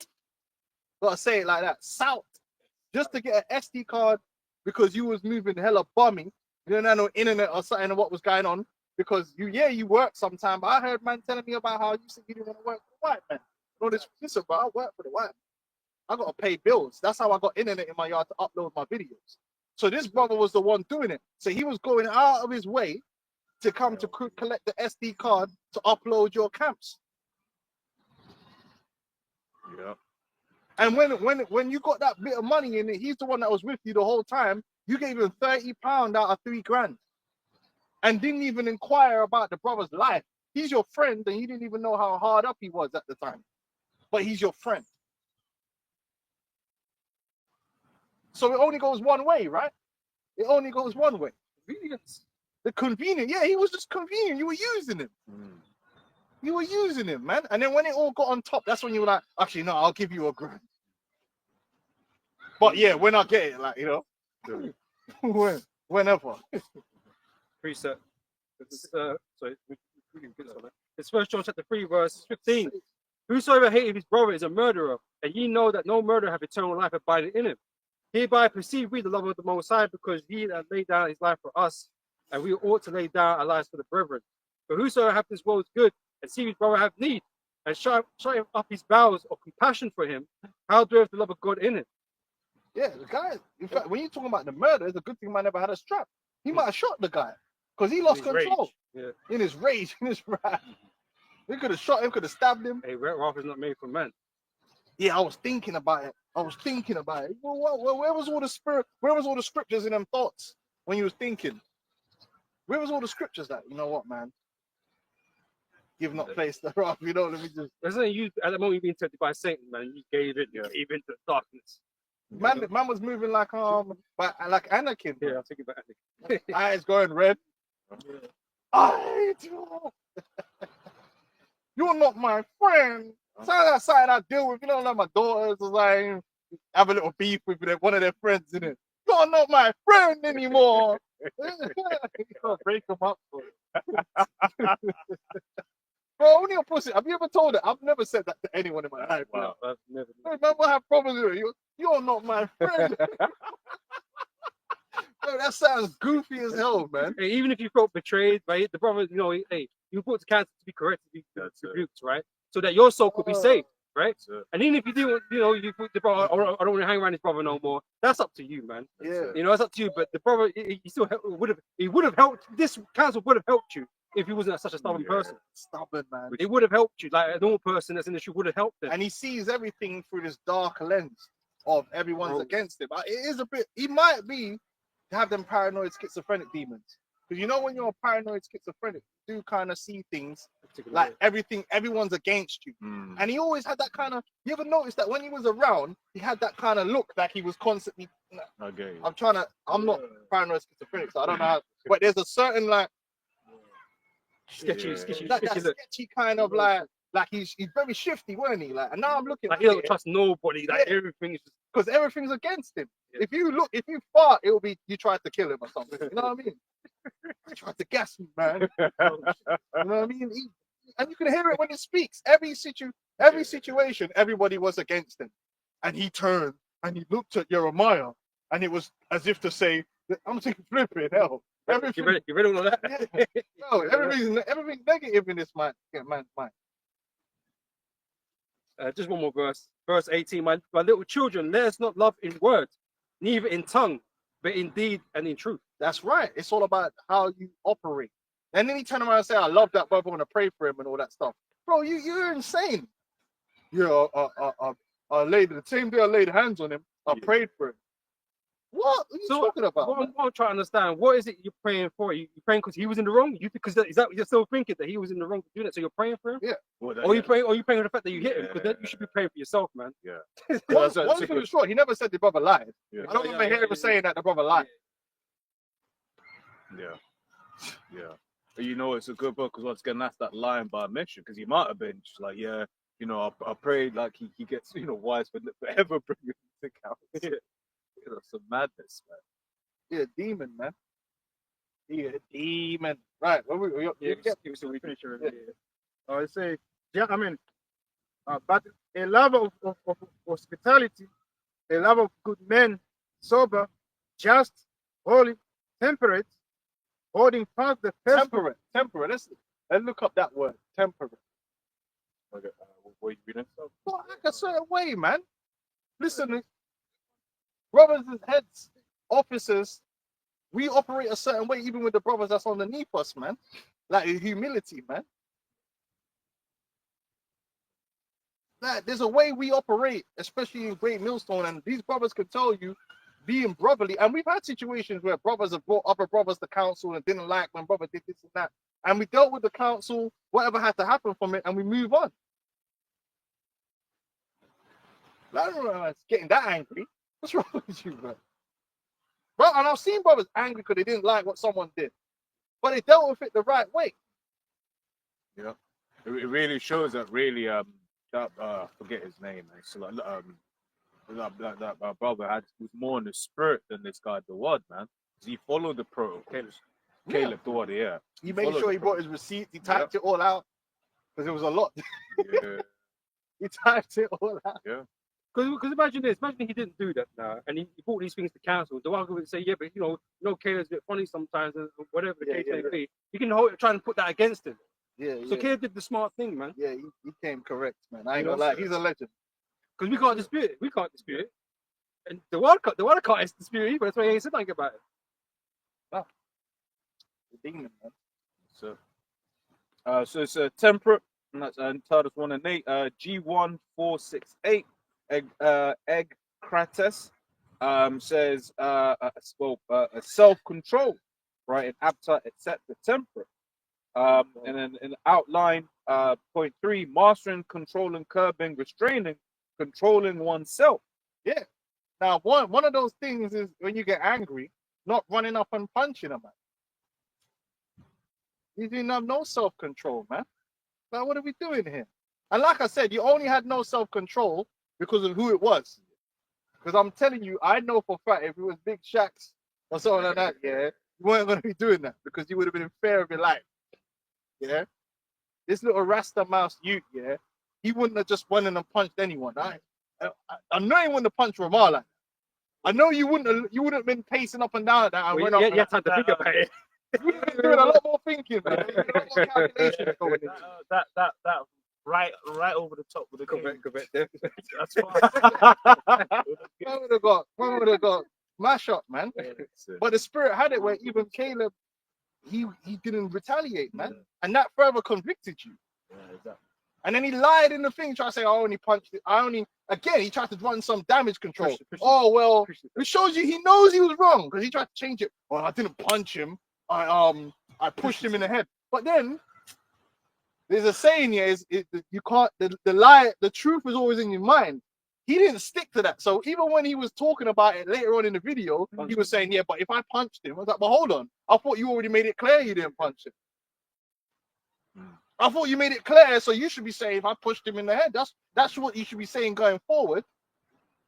Gotta say it like that, South, just to get an SD card because you was moving hella bummy. You didn't have no internet or something of what was going on because you work sometime. But I heard man telling me about how you said you didn't want to work for the white man. No, listen, but I work for the white man. I gotta pay bills. That's how I got internet in my yard to upload my videos. So this brother was the one doing it. So he was going out of his way to come to collect the SD card to upload your camps. Yeah. And when you got that bit of money in it, he's the one that was with you the whole time. You gave him £30 out of $3,000 and didn't even inquire about the brother's life. He's your friend and you didn't even know how hard up he was at the time. But he's your friend. So it only goes one way, right? It only goes one way. Convenience. The convenient. Yeah, he was just convenient. You were using him. You were using him, man. And then when it all got on top, that's when you were like, actually, no, I'll give you £1,000. But yeah, when I get it, like, you know, whenever. Preset. Sorry, it's 1 John chapter 3, verse 15. Whosoever hateth his brother is a murderer, and ye know that no murderer hath eternal life abiding in him. Hereby perceive we the love of the Most High, because he that laid down his life for us, and we ought to lay down our lives for the brethren. But whosoever hath this world's good, and see his brother have need, and shut up his bowels of compassion for him, how dwelleth the love of God in him? Yeah, the guy, in fact, when you're talking about the murder, it's a good thing man never had a strap. He might have shot the guy, because he lost control. Yeah. In his rage, in his wrath. They could have shot him, could have stabbed him. Hey, wrath is not made for man. Yeah, I was thinking about it. Well, where was all the spirit? Where was all the scriptures in them thoughts when you was thinking? Where was all the scriptures that, you know what, man? Give not place the wrath, you know, let me just... Isn't you, at the moment you're being tempted by Satan, man, you gave into darkness. Man was moving like Anakin. Yeah, I'm thinking about Anakin. Eyes going red. You're not my friend. That's something I deal with. You know, like my daughters, like, have a little beef with one of their friends in it. You're not my friend anymore. You can't break them up. Bro, only a pussy. Have you ever told it? I've never said that to anyone in my life. Wow, I've never. Remember, I have problems with it. You're not my friend. Bro, that sounds goofy as hell, man. Hey, even if you felt betrayed by the brother, you know, hey, you brought to counsel to be corrected, to be rebuked, right? So that your soul could be saved, right? And even if you do, you know, you put the brother, I don't want to hang around this brother no more. That's up to you, man. Yeah. You know, it's up to you. But the brother, he still would have helped. This counsel would have helped you if he wasn't such a stubborn person. Stubborn, man. It would have helped you. Like a normal person that's in the street would have helped them. And he sees everything through this dark lens of everyone's Bro. against him. It is a bit. He might be have them paranoid schizophrenic demons. Because you know when you're paranoid schizophrenic, you do kind of see things like everyone's against you. And he always had that kind of. You ever notice that when he was around, he had that kind of look like he was constantly. I get you. I'm not paranoid schizophrenic, so I don't know how. But there's a certain like sketchy that look. sketchy kind of like he's very shifty, weren't he? Like, and now I'm looking Like at he don't it trust nobody. Like Yeah. everything is just because everything's against him. Yeah. If you fart, it'll be you tried to kill him or something. You know what I mean? You tried to gas me, man. You know what I mean? And you can hear it when he speaks. Every situation, everybody was against him, and he turned and he looked at Jeremiah, and it was as if to say, "I'm thinking flipping hell." Everything, you read all of that. no, everything's negative in this man's mind. Just one more verse. Verse 18. My little children, let us not love in word, neither in tongue, but in deed and in truth. That's right. It's all about how you operate. And then he turned around and said, "I love that brother. I want to pray for him and all that stuff." Bro, you're insane. Yeah, I laid the same day I laid hands on him. I prayed for him. What are you talking about? What I'm trying to understand, what is it you're praying for? You praying because he was in the wrong? Because is that you're still thinking that he was in the wrong to do that? So you're praying for him? Yeah. Or you praying for the fact that you hit him? Because then you should be praying for yourself, man. One thing was sure, he never said the brother lied. Yeah. I don't remember hearing him saying that the brother lied. Yeah. But you know, it's a good book because once again, that's that line by mission because he might have been just like, yeah, you know, I prayed like he gets, you know, wise for forever bringing the count. You know, some madness, man. He a demon, man. He a demon. Right. Give us a finish. I say, yeah, I mean, but a love of hospitality, a love of good men, sober, just, holy, temperate, holding fast the first. Temperate. Let's look up that word. Temperate. Okay, what you reading? Well, like a certain way, man. Listen, brothers and heads, officers, we operate a certain way, even with the brothers that's underneath us, man. Like humility, man. Like, there's a way we operate, especially in Great Millstone, and these brothers can tell you, being brotherly. And we've had situations where brothers have brought other brothers to council and didn't like when brother did this and that, and we dealt with the council, whatever had to happen from it, and we move on. I don't know, it's getting that angry. What's wrong with you, bro? Bro, and I've seen brothers angry because they didn't like what someone did, but they dealt with it the right way. Yeah, it really shows that really that forget his name. So like that my brother was more in the spirit than this guy Dawad, man. He followed the protocol. Caleb Dawad, yeah. He made sure he brought his receipts. He typed it all out because it was a lot. Yeah. He typed it all out. Yeah. Because imagine this, imagine he didn't do that now, and he brought these things to council. The one would say, yeah, but you know, Caleb's a bit funny sometimes, and whatever the case may be. You can try and put that against him. Yeah. So Caleb did the smart thing, man. Yeah, he came correct, man. I ain't gonna lie, he's a legend. Because we can't dispute it. We can't dispute it. And the world can't dispute it either. That's why he ain't said nothing about it. The demon, man. So it's a temperate, and that's Titus 1 and 8, G1468, Egg Krates, says self-control, right, in appetite, etc., temperate. And then in outline, point 3, mastering, controlling, curbing, restraining, controlling oneself. Yeah. Now, one of those things is when you get angry, not running up and punching a man. You didn't have no self-control, man. Like, what are we doing here? And like I said, you only had no self-control because of who it was. Because I'm telling you, I know for a fact if it was Big Shacks or something like that, yeah, you weren't going to be doing that because you would have been in fear of your life. Yeah? This little Rasta mouse youth, yeah, he wouldn't have just went in and punched anyone. I know he wouldn't have punched Ramah like that. I know you wouldn't have been pacing up and down like that. And Well, went up you have time to think about it. You would have been doing a lot more thinking, man. A lot more calculations going into it. That right over the top with the Correct. That's fine. Man would have got mash up, man. But the spirit had it where even Caleb, he didn't retaliate, man. Yeah. And that further convicted you. Yeah, exactly. And then he lied in the thing, trying to say, I only punched it. Again, he tried to run some damage control. Oh, well, it shows you he knows he was wrong because he tried to change it. Well, I didn't punch him. I pushed him in the head. But then there's a saying here you can't, the truth is always in your mind. He didn't stick to that. So even when he was talking about it later on in the video, he was saying, yeah, but if I punched him, I was like, but hold on. I thought you already made it clear you didn't punch him. I thought you made it clear, so you should be saying if I pushed him in the head. That's what you should be saying going forward.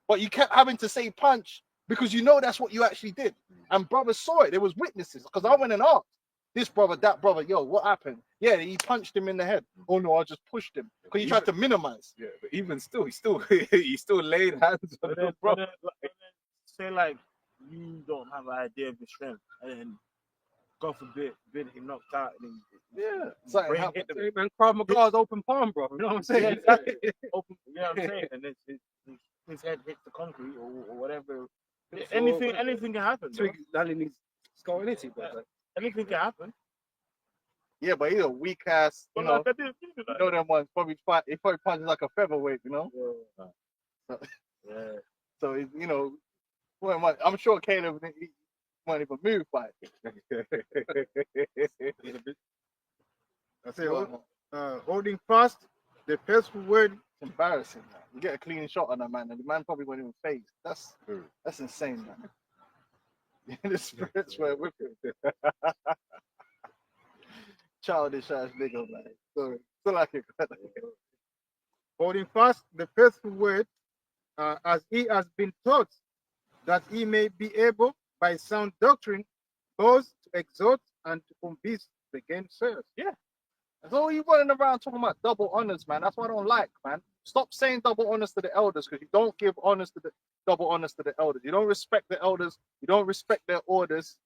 But you kept having to say punch because you know that's what you actually did. And brothers saw it. There was witnesses. Because I went and asked this brother, that brother, yo, what happened? Yeah, he punched him in the head. Oh no, I just pushed him. Because he tried to minimize. Yeah, but even still, he still laid hands on But the then, brother. say like you don't have an idea of your strength, and then God forbid, he knocked out, and then Yeah. Something brain happened. hit the Hey, man, Krav Maga's open palm, bro. You know what I'm saying? open. You know what I'm saying? And his head hits the concrete or whatever. So, Anything can happen. Bro. Twig landing his skull in it, but Anything can happen. Yeah, but he's a weak ass, you But know. like I didn't feel You like know them ones probably fight. He probably punches like a featherweight, you know. yeah. So he's, you know, I'm sure Caleb he won't even move by it. I say, holding fast the faithful word. It's embarrassing, man. You get a clean shot on that man, and the man probably won't even phase. That's insane, man. The spirits were with him. Childish ass nigga, man. Sorry. Still like it. Holding fast the faithful word, as he has been taught, that he may be able, by sound doctrine, both to exhort and to convince the gainsayers. So you running around talking about double honors, man. That's what I don't like, man. Stop saying double honors to the elders because you don't give honors to the double honors to the elders. You don't respect the elders. You don't respect their orders.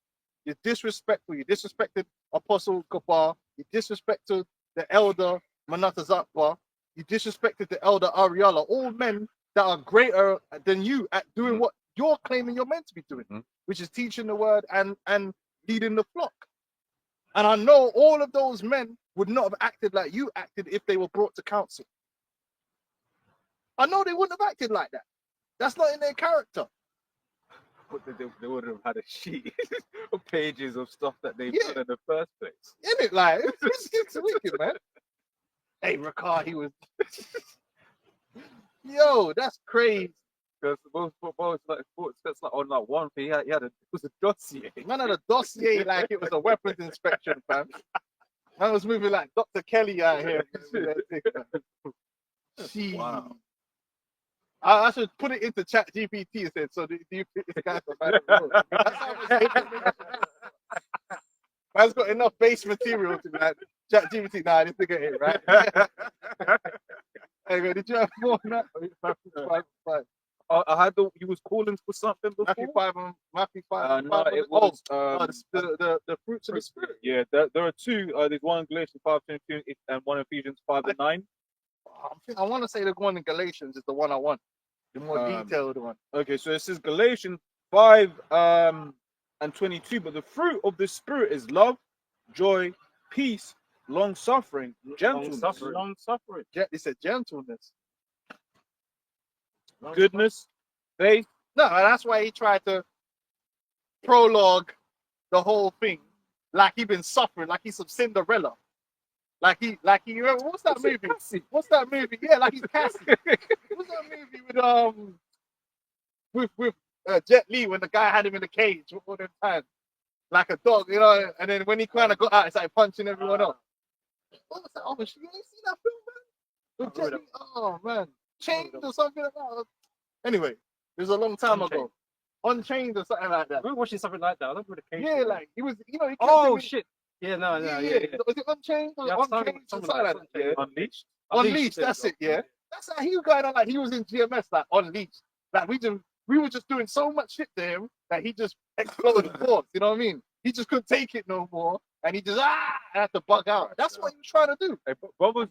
You're disrespectful. You disrespected Apostle Gabar. You disrespected the elder Manata Zakwa. You disrespected the elder Ariala. All men that are greater than you at doing what you're claiming you're meant to be doing, which is teaching the word and leading the flock. And I know all of those men would not have acted like you acted if they were brought to council. I know they wouldn't have acted like that. That's not in their character. But they would have had a sheet of pages of stuff that they've Yeah. done in the first place. Isn't it? Like, it's wicked, man. Hey, Ricard, he was. Yo, that's crazy. Because both that's like on like one thing. It was a dossier. Man had a dossier like it was a weapons inspection, fam. Man was moving like Dr. Kelly out here. Jeez. Wow. I should put it into Chat GPT and say, so do you think this guy's a man of the road? That's how much information. Man's got enough base material to be like, Chat GPT, nah, this nigga ain't right. Hey, man, did you have more than that? Five. I had he was calling for something before. Matthew 5. No, it was the fruits of the spirit. yeah. There are two. There's one in Galatians 5:22 and one in Ephesians 5:9. I want to say the one in Galatians is the one I want. The more detailed one. Okay, so it says Galatians 5 and 22. But the fruit of the spirit is love, joy, peace, long suffering, gentleness, Long suffering. It's a gentleness. goodness, faith. No, that's why he tried to prologue the whole thing like he been suffering, like he's some Cinderella. Like he remember what's that movie? What's that movie? Yeah, like he's Cassie. What's that movie with Jet Li when the guy had him in the cage all the time? Like a dog, you know, and then when he kind of got out, it's like punching everyone up. What was that? Oh, you ain't seen that film, man? With Jet Li? Oh man. Chained or something like that. Anyway, it was a long time ago. Unchained or something like that. we're watching something like that. I don't really care. Yeah, like he was, you know, he kept Oh doing- shit! Yeah, no, yeah. yeah. Was it Unchained or Yeah, Unchained? something Something like that. that. Yeah. Unleashed. Unleashed, that's it, yeah. That's how he was going on, like he was in GMS, like Unleashed. Like we were just doing so much shit to him that he just exploded force, you know what I mean? He just couldn't take it no more, and he just had to bug out. That's what he was trying to do. Hey, brothers,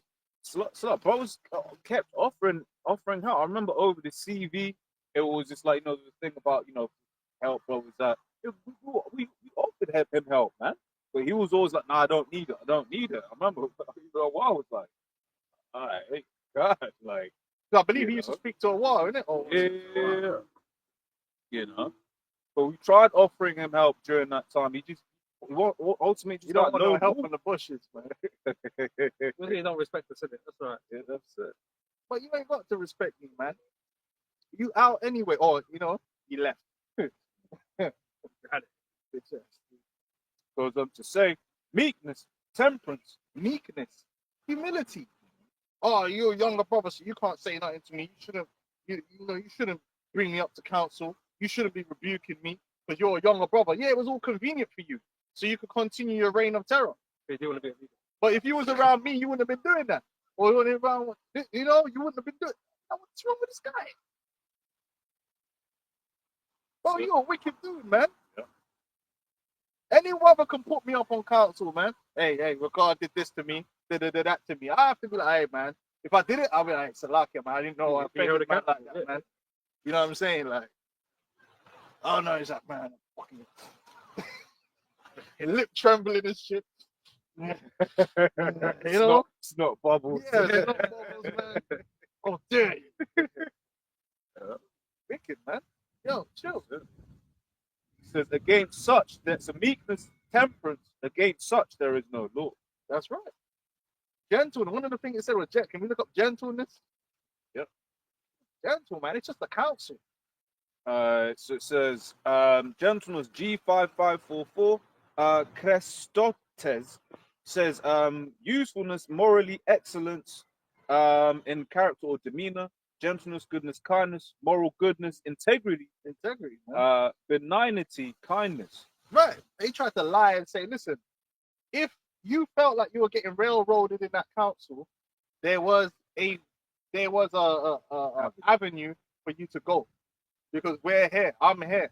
brothers kept offering help. I remember over the CV, it was just like, the thing about, help brothers that we offered him help, man. But he was always like, "Nah, I don't need it. I don't need it." I remember for a while I was like, "All right, God, like, I believe he You used to know. speak to a wall, innit? Or yeah, you know." But we tried offering him help during that time. Ultimately just you don't like, want no help more. in the bushes, man. Really don't respect us, innit? That's all right. Yeah, that's it. But you ain't got to respect me, man. You out anyway. Or, you know, he left. Goes on to say, meekness, temperance, Meekness, humility. Oh, you're a younger brother, so you can't say nothing to me. You shouldn't, you shouldn't bring me up to council. You shouldn't be rebuking me because you're a younger brother. Yeah, it was all convenient for you, so you could continue your reign of terror. They do want to be a leader. But if you was around me, you wouldn't have been doing that. Or you wouldn't have around, you wouldn't have been doing. What's wrong with this guy? Bro, you're a wicked dude, man. Yeah. Any brother can put me up on council, man. Hey, Ricard did this to me, did that to me. I have to be like, hey, man. If I did it, I'll be like, Salakia, man. I didn't know I You held offended man like accountable, that, yeah. man. You know what I'm saying? Like, oh no, he's like, man, fucking lip trembling and shit. It's not bubbles. Yeah, there's no bubbles, man. Oh, dare you. Wicked, man. Yo, chill. He says, against such, there's a meekness, temperance, against such there is no law. That's right. Gentleness. One of the things it said was Can we look up gentleness? Yep. Gentle, man. It's just a counsel. So it says, gentleness G5544, Crestotes says, usefulness, morally excellence, in character or demeanor, gentleness, goodness, kindness, moral goodness, integrity, Man. benignity, kindness. Right. They tried to lie and say, listen, if you felt like you were getting railroaded in that council, there was a avenue for you to go. Because we're here. I'm here.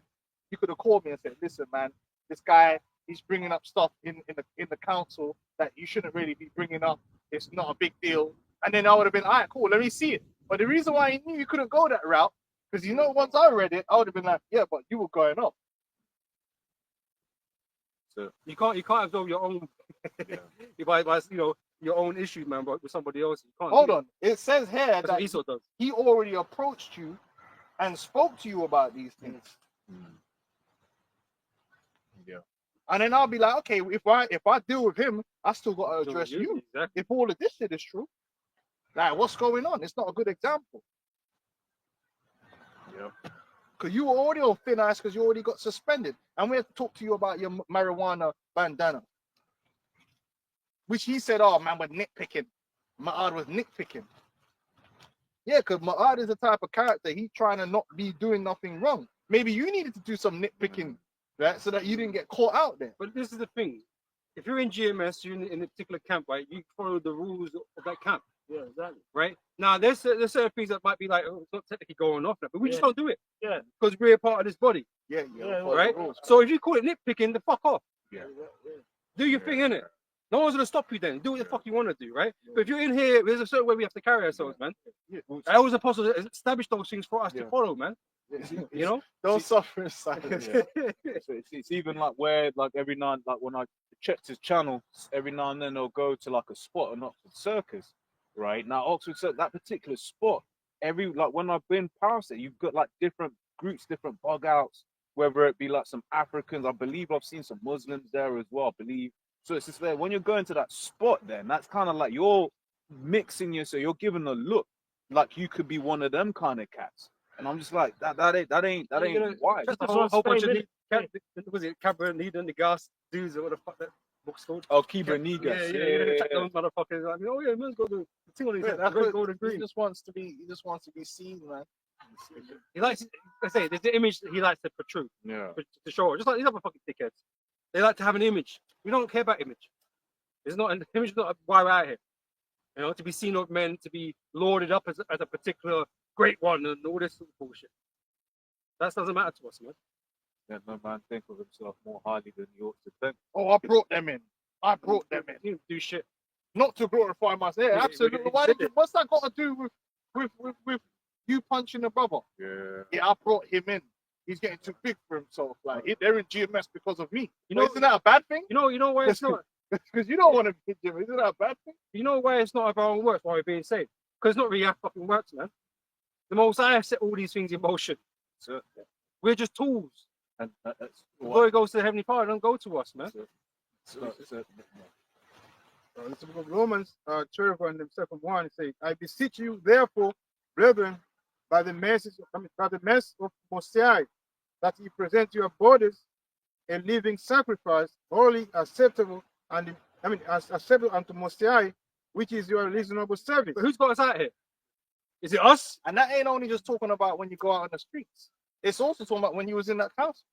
You could have called me and said, listen, man, this guy, he's bringing up stuff in the council that you shouldn't really be bringing up. It's not a big deal. And then I would have been, all right, cool, let me see it. But the reason why he knew you couldn't go that route, because once I read it, I would have been like, yeah, but you were going up. So You can't absorb your own your own issues, man, but with somebody else. You can't. Hold do it. on. It says here That's what that Esau does. he already approached you and spoke to you about these things. yeah. And then I'll be like, okay, if I deal with him, I still got to So address you. Exactly. If all of this shit is true, like what's going on? It's not a good example. Yeah. Because you were already on thin ice because you already got suspended. And we have to talk to you about your marijuana bandana. Which he said, oh man, we're nitpicking. Ma'ad was nitpicking. Yeah, because Ma'ad is the type of character, he's trying to not be doing nothing wrong. Maybe you needed to do some nitpicking, right? So that you didn't get caught out there. But this is the thing. If you're in GMS, you're in a particular camp, right? You follow the rules of that camp. Yeah, exactly. Right? Now, there's certain things that might be like, oh, it's not technically going off now, but we just Yeah. don't do it. Yeah. Because we're a part of this body, Yeah, right? So if you call it nitpicking, then fuck off. Yeah. Do your thing, innit? No one's going to stop you then. Do what the fuck you want to do, right? But if you're in here, there's a certain way we have to carry ourselves, man. I was supposed to establish those things for us to follow, man. You know? Don't suffer in silence. So it's even like where, like every now and like when I checked his channel, every now and then they'll go to like a spot in Oxford Circus, right? Now Oxford Circus, that particular spot, when I've been past it, you've got like different groups, different bug outs, whether it be like some Africans. I believe I've seen some Muslims there as well, I believe. So it's just there when you're going to that spot, then that's kind of like you're mixing yourself, you're giving a look like you could be one of them kind of cats. And I'm just like, that ain't why. Just a whole bunch of was it Cabernet and the gas dudes or what the fuck that book's called? Oh, Kiba Nigas. Yeah. Check those motherfuckers. I mean, oh yeah, man's got the thing on his head. That's Red, what- gold, and he green. just wants to be seen, man. He likes. I say there's the image that he likes to protrude, Yeah. to show. Just like these other fucking dickheads. They like to have an image. We don't care about image. It's not an image. Is not why we're out here. You know, to be seen of men, to be lauded up as a particular great one, and all this sort of bullshit. That doesn't matter to us, man. Let no man think of himself more highly than he ought to think. Oh, I brought them in. You do shit. Not to glorify myself. Yeah, Yeah, absolutely. we Why did did you, it. what's that got to do with you punching a brother? Yeah. Yeah, I brought him in. he's getting too big for himself. Like they're in GMS because of me. You But know- isn't that a bad thing? You know why it's not. Because you don't want to be in GMS. Isn't that a bad thing? You know why it's not of our own works, why we're being saved? Because it's not really our fucking works, man. The Most High set all these things in motion. So, We're just tools. and that's The what. glory goes to the Heavenly Father, don't go to us, man. So, In the book of Romans 12 and the second one, it says, I beseech you, therefore, brethren, by the mercy of Most High, that ye present your bodies a living sacrifice, holy, acceptable, and as acceptable unto Most High, which is your reasonable service. But who's got us out here? Is it us? And that ain't only just talking about when you go out on the streets. It's also talking about when you was in that council.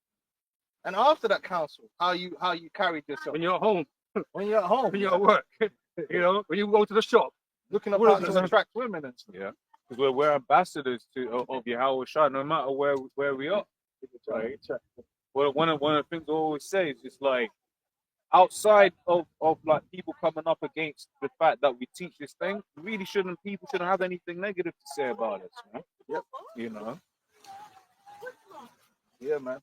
And after that council, how you carried yourself. When you're at home, When you're at home, when you're at work, you know, when you go to the shop. looking up What how is to it? attract women and stuff. yeah, because we're ambassadors of Yahweh Shai, no matter where we are. Right? Well, one of the things I always say is it's like outside of like people coming up against the fact that we teach this thing, people shouldn't have anything negative to say about us, man. Yep. You know, Yeah, man.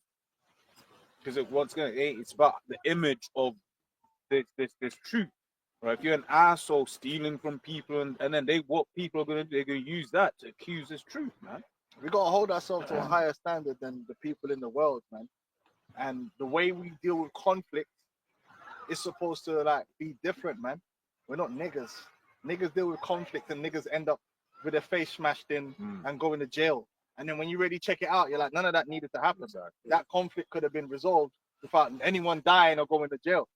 because it's about the image of this truth. Right? If you're an asshole stealing from people and then what people are gonna do, they're gonna use that to accuse this truth, man. We gotta hold ourselves to a higher standard than the people in the world, man. And the way we deal with conflict is supposed to like be different, man. We're not niggas. Niggas deal with conflict and niggas end up with their face smashed in and going to jail. And then when you really check it out, you're like, none of that needed to happen. Exactly. That conflict could have been resolved without anyone dying or going to jail.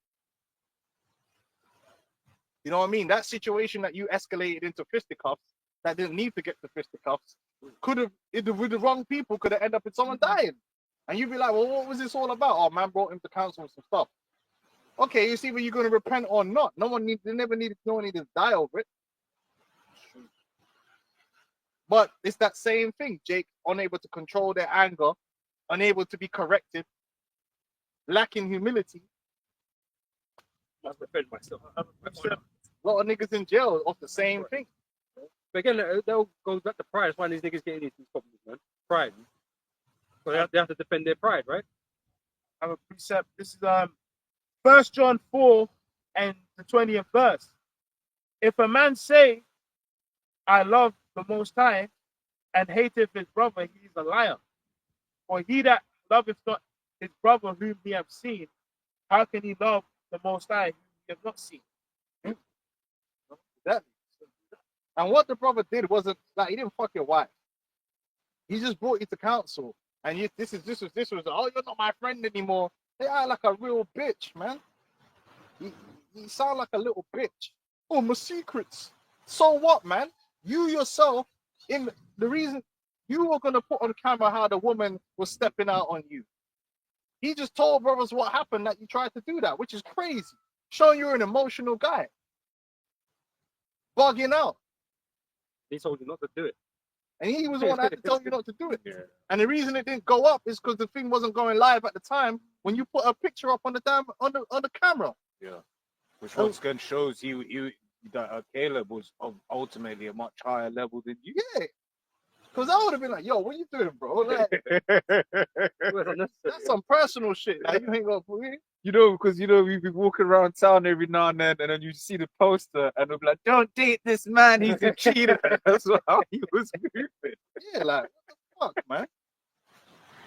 You know what I mean? That situation that you escalated into fisticuffs, that didn't need to get to fisticuffs, could have, with the wrong people, could have ended up with someone dying. And you'd be like, well, what was this all about? Oh, man brought him to council with some stuff. Okay, you see whether you're going to repent or not. No one needed to die over it. But it's that same thing, Jake, unable to control their anger, unable to be corrected, lacking humility. I defend myself. A lot of niggas in jail off the same thing. But again, that all goes back to pride. That's why these niggas get into these problems, man. Pride. So they have to defend their pride, right? I have a precept. This is 1 John 4 and the 20th verse. If a man say, I love the Most High, and hateth his brother, he is a liar. For he that loveth not his brother whom he hath seen, how can he love the Most High whom he hath not seen? That. And what the brother did wasn't like he didn't fuck your wife. He just brought you to council, and this was oh, you're not my friend anymore. They are like a real bitch, man. You sound like a little bitch. Oh, my secrets. So what, man? You yourself, in the reason you were gonna put on camera how the woman was stepping out on you. He just told brothers what happened that you tried to do that, which is crazy. Showing you're an emotional guy. Bugging out. He told you not to do it. And he was the one that had to tell you not to do it. Yeah. And the reason it didn't go up is because the thing wasn't going live at the time when you put a picture up on the camera. Yeah. Which once again shows that Caleb was ultimately a much higher level than you. Yeah. Because I would have been like, yo, what you doing, bro? Like, that's some personal shit. Like, you ain't gonna put me. You know, because we've been walking around town every now and then you see the poster and they'll be like, don't date this man, he's a cheater. That's how he was moving. Yeah, like, what the fuck, man?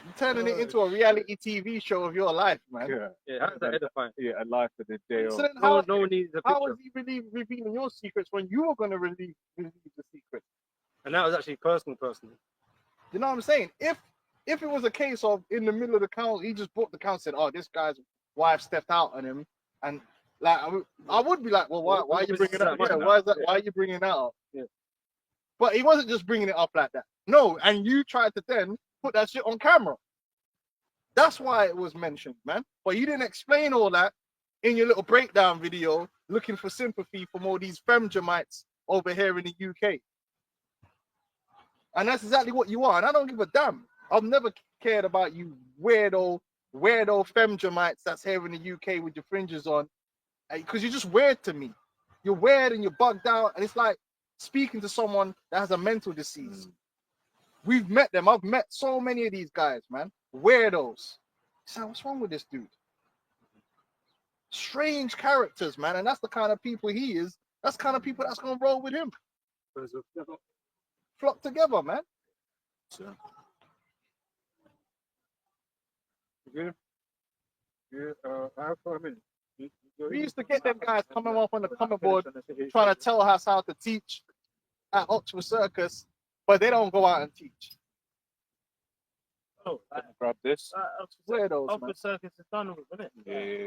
You're turning it into a reality TV show of your life, man. Yeah. Yeah, how does that edify? Yeah, a life of the day. So Of, then No one needs a how picture. was he really revealing your secrets when you were going to release the secret? And that was actually personal. You know what I'm saying? If it was a case of in the middle of the council, he just brought the council and said, oh, this guy's wife stepped out on him, and like I would be like, well, why are you bringing it up? Yeah, why are you bringing it up? Yeah. But he wasn't just bringing it up like that. No, and you tried to then put that shit on camera. That's why it was mentioned, man. But you didn't explain all that in your little breakdown video, looking for sympathy from all these femgemites over here in the UK. And that's exactly what you are. And I don't give a damn. I've never cared about you weirdo femgemites that's here in the UK with your fringes on. Because you're just weird to me. You're weird and you're bugged out. And it's like speaking to someone that has a mental disease. We've met them. I've met so many of these guys, man. weirdos. So what's wrong with this dude? Strange characters, man, and that's the kind of people he is. That's the kind of people that's gonna roll with him. Flock together, man. I have for a minute. We used to get them guys coming off on the comment board trying to tell us how to teach at Oxford Circus, but they don't go out and teach. Oh, Grab this. Weirdos, man. Oxford Circus is done with, isn't it?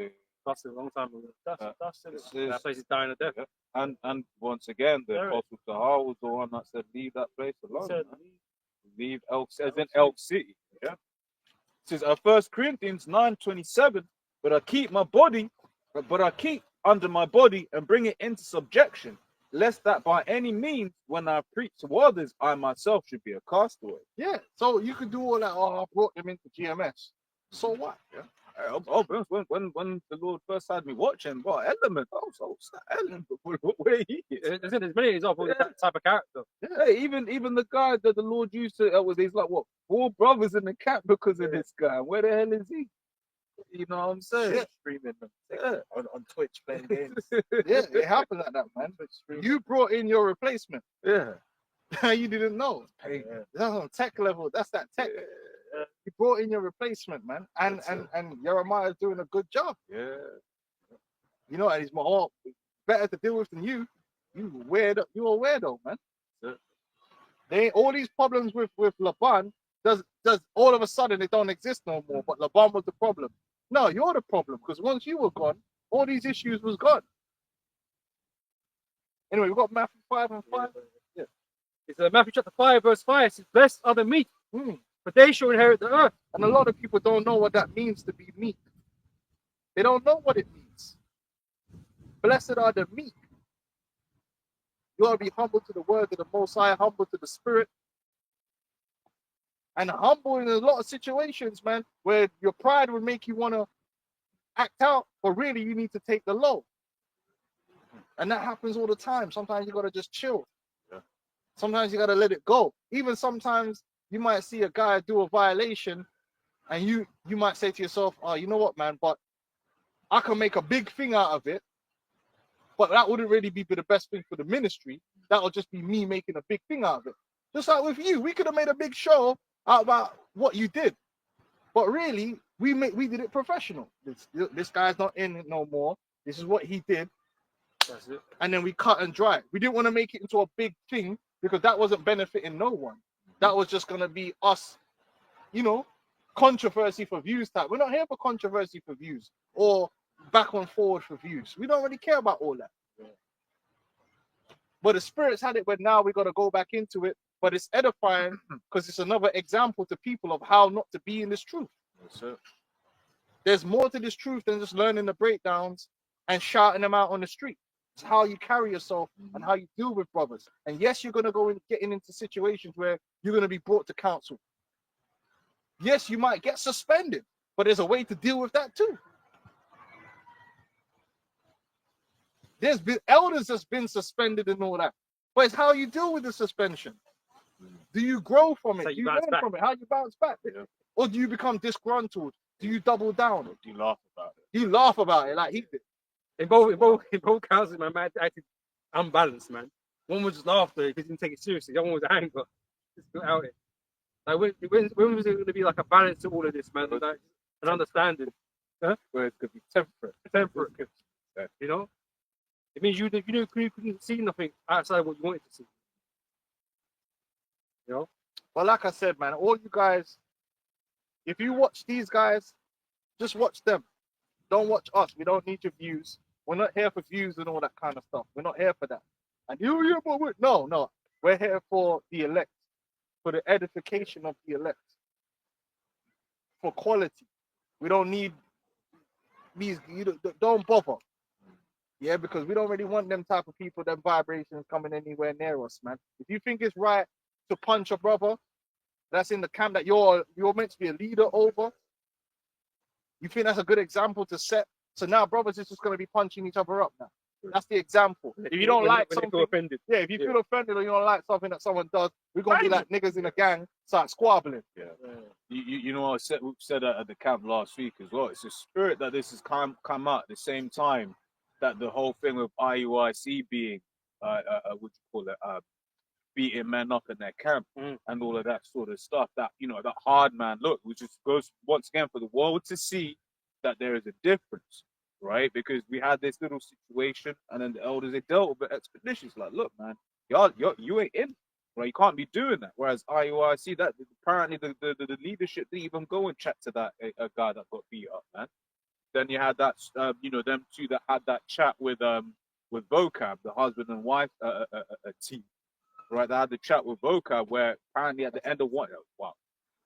Yeah. That's a long time ago. That's This it. is- That place is dying a death. yeah. And once again, the There it- Apostle Tahar was the one that said, leave that place alone. Said, man. Leave Elk, as in Elk City. Yeah. It says 1 Corinthians 9:27, but I keep under my body and bring it into subjection, lest that by any means, when I preach to others, I myself should be a castaway. Yeah, so you could do all that. Oh, I brought them into GMS. So what? Yeah. I'll be honest, when the Lord first had me watching, what element? Oh, so what's that element? Where he is? There's many examples of that type of character. Hey, even the guy that the Lord used to, there's like what 4 brothers in the camp because of this guy. Where the hell is he? You know what I'm saying? Yeah. streaming them Yeah. on Twitch playing games. Yeah, it happened like that, man. You brought in your replacement. Yeah. You didn't know. Hey, That's on tech level. That's that tech. You brought in your replacement, man. And Jeremiah's doing a good job. yeah. You know, and he's more better to deal with than you. You're a weirdo, man. Yeah. They all these problems with Laban does all of a sudden they don't exist no more. But Laban was the problem. No, you're the problem because once you were gone, all these issues was gone. Anyway, we've got Matthew 5 and 5. It's Matthew chapter 5, verse 5. It says, blessed are the meek, for they shall inherit the earth. And a lot of people don't know what that means to be meek. They don't know what it means. Blessed are the meek. You ought to be humble to the word of the Most High, humble to the Spirit. And humble in a lot of situations, man, where your pride would make you want to act out, but really you need to take the low. And that happens all the time. Sometimes you got to just chill. Yeah. Sometimes you got to let it go. Even sometimes you might see a guy do a violation and you might say to yourself, oh, you know what, man, but I can make a big thing out of it, but that wouldn't really be the best thing for the ministry. That would just be me making a big thing out of it. Just like with you, we could have made a big show out about what you did, but really, we did it professional. This guy's not in it no more. This is what he did. That's it. And then we cut and dry. We didn't want to make it into a big thing because that wasn't benefiting no one. That was just going to be us, controversy for views type. We're not here for controversy for views or back and forward for views. We don't really care about all that. Yeah. But the Spirit's had it where now we got to go back into it. But it's edifying because it's another example to people of how not to be in this truth. That's it. There's more to this truth than just learning the breakdowns and shouting them out on the street. It's how you carry yourself and how you deal with brothers. And yes, you're going to go in getting into situations where you're going to be brought to counsel. Yes, you might get suspended, but there's a way to deal with that too. There's been elders that's been suspended and all that. But it's how you deal with the suspension. Do you grow from it? So Do you you bounce learn back. from it? How you bounce back? Yeah. Or do you become disgruntled? Do you double down? You laugh about it. You laugh about it like he did. In both councils, man acted unbalanced, man. One was just laughter because he didn't take it seriously. The other one was anger. Just got out it. Like when was it going to be like a balance to all of this, man? Like an understanding, Where it could be temperate. temperate. You know, it means you couldn't see nothing outside what you wanted to see. You know, But like I said, man, all you guys, if you watch these guys, just watch them. Don't watch us. We don't need your views. We're not here for views and all that kind of stuff. We're not here for that. And no. We're here for the elect, for the edification of the elect, for quality. We don't need these. Don't bother. Yeah, because we don't really want them type of people, them vibrations coming anywhere near us, man. If you think it's right to punch a brother that's in the camp that you're meant to be a leader over, you think that's a good example to set. So now brothers is just going to be punching each other up now. That's the example. If you don't like when they feel something, offended. yeah, if you Yeah. feel offended or you don't like something that someone does, we're gonna be like niggas in a gang, start squabbling. Yeah. You know what we said at the camp last week as well. It's the spirit that this has come out at the same time that the whole thing with IUIC being what you call it, beating men up in their camp and all of that sort of stuff. That that hard man look, which just goes once again for the world to see that there is a difference, right? Because we had this little situation, and then the elders they dealt with it expeditiously. Like, look, man, you ain't in. Right, you can't be doing that. Whereas IUIC, that apparently the leadership didn't even go and chat to that a guy that got beat up, man. Then you had that, them two that had that chat with Vocab, the husband and wife team, right? They had the chat with Vocab, where apparently at the end of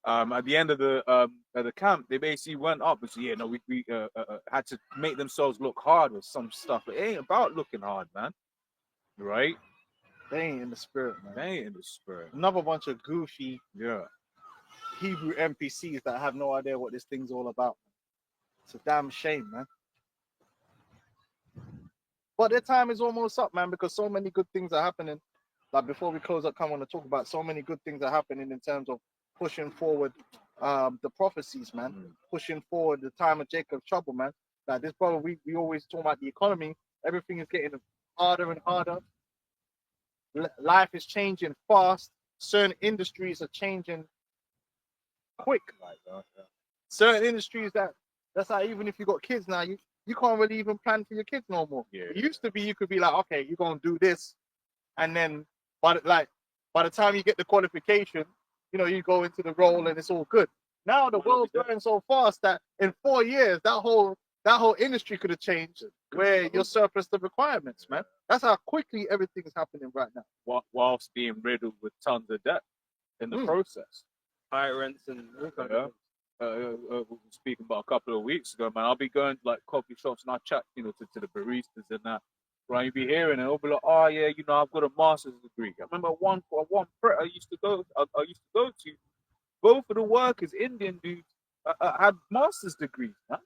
at the end of the camp, they basically went up and said, yeah, no, we had to make themselves look hard with some stuff. It ain't about looking hard, man. Right? They ain't in the spirit, man. They ain't in the spirit. Another bunch of goofy Yeah. Hebrew NPCs that have no idea what this thing's all about. It's a damn shame, man. But their time is almost up, man, because so many good things are happening. Like before we close up, I want to talk about so many good things are happening in terms of pushing forward the prophecies, man. Pushing forward the time of Jacob's trouble, man. Like this brother, we always talk about the economy. Everything is getting harder and harder. Life is changing fast. Certain industries are changing quick. Certain industries that's like, even if you got kids now, you can't really even plan for your kids no more. Yeah. It used to be you could be like, okay, you're gonna do this, and then by the time you get the qualification, you go into the role and it's all good. Now the world's going so fast that in 4 years that whole industry could have changed where you're surplus the requirements, man. That's how quickly everything is happening right now. Whilst being riddled with tons of debt in the process. High rents and all kinds of things. Speaking about a couple of weeks ago, man, I'll be going to like coffee shops and I chat, to the baristas and that. Right, you be hearing it, it'll be like, oh yeah, I've got a master's degree. I remember one prep I used to go to. Both of the workers, Indian dudes, had master's degrees, man.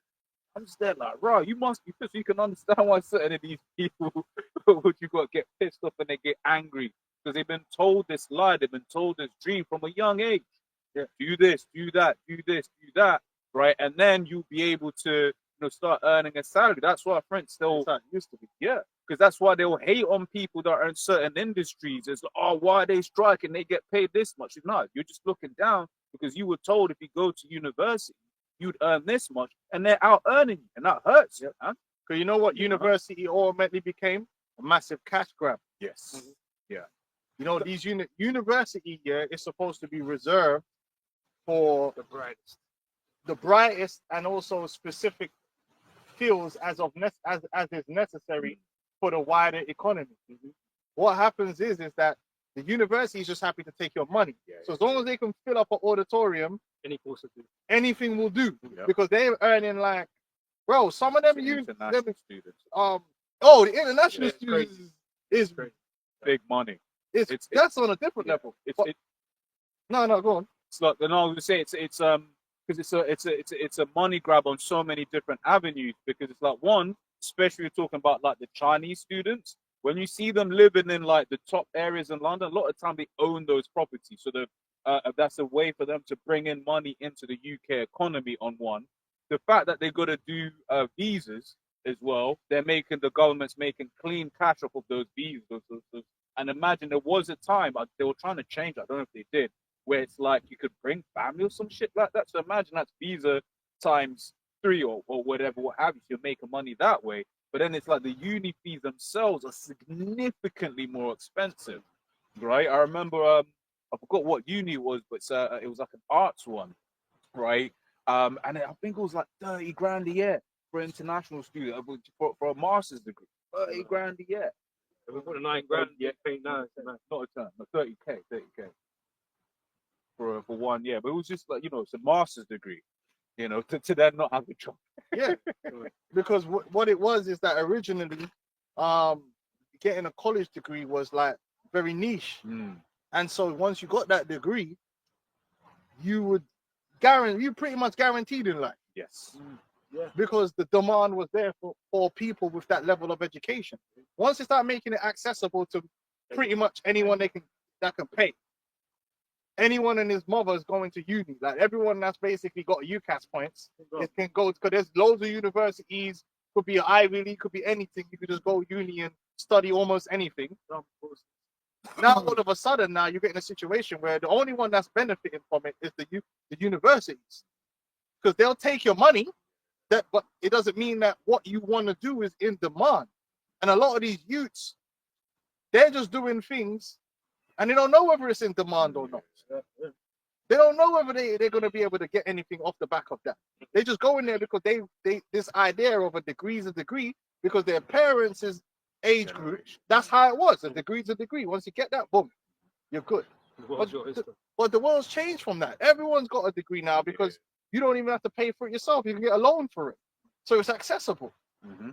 I'm just there like, right, you must be pissed. You can understand why certain of these people would get pissed off and they get angry because they've been told this lie, they've been told this dream from a young age. Yeah, do this, do that, do this, do that, right? And then you'll be able to, start earning a salary. That's why friends still used to be, yeah, because that's why they'll hate on people that are in certain industries. It's like, oh, why are they striking? They get paid this much. No, you're just looking down because you were told if you go to university, you'd earn this much, and they're out earning you, and that hurts. Yeah, man. Because you know what university ultimately became? A massive cash grab. Yes. Yeah. These university is supposed to be reserved for the brightest, and also specific fields as is necessary for the wider economy. What happens is that the university is just happy to take your money. So as long as they can fill up an auditorium, anything will do. Because they're earning like, bro, some of them international students. The international students is big money. That's on a different level. No, go on. It's like, I was gonna say it's because it's a money grab on so many different avenues. Because it's like, one, especially talking about like the Chinese students, when you see them living in like the top areas in London, a lot of time they own those properties. So that's a way for them to bring in money into the UK economy. On one, the fact that they got to do visas as well, the government's making clean cash off of those visas. And imagine there was a time they were trying to change. I don't know if they did, where it's like you could bring family or some shit like that. So imagine that's visa times 3 or whatever, what have you. So you're making money that way. But then it's like the uni fees themselves are significantly more expensive, right? I remember, I forgot what uni it was, but it was like an arts one, right? And I think it was like 30 grand a year for an international student, for a master's degree. 30 grand a year. We put a 9 grand paying now. Not a ton, but 30k. For 1 year. But it was just like, it's a master's degree, to then not have a job. Yeah, because what it was is that originally, getting a college degree was like very niche, and so once you got that degree, you pretty much guaranteed in life. Yes. Yeah. because the demand was there for people with that level of education. Once they start making it accessible to pretty much anyone that can pay, anyone and his mother is going to uni. Like everyone that's basically got UCAS points, it can go, because there's loads of universities, could be an Ivy League, could be anything. You could just go uni and study almost anything. Now all of a sudden, now you're getting a situation where the only one that's benefiting from it is the universities, because they'll take your money. But it doesn't mean that what you want to do is in demand. And a lot of these youths, they're just doing things, and they don't know whether it's in demand or not. They don't know whether they're going to be able to get anything off the back of that. They just go in there because they this idea of a degree is a degree, because their parents' age group, that's how it was. A degree's a degree. Once you get that, boom, you're good. What's your history? But the world's changed from that. Everyone's got a degree now, because you don't even have to pay for it yourself. You can get a loan for it. So it's accessible. Mm-hmm.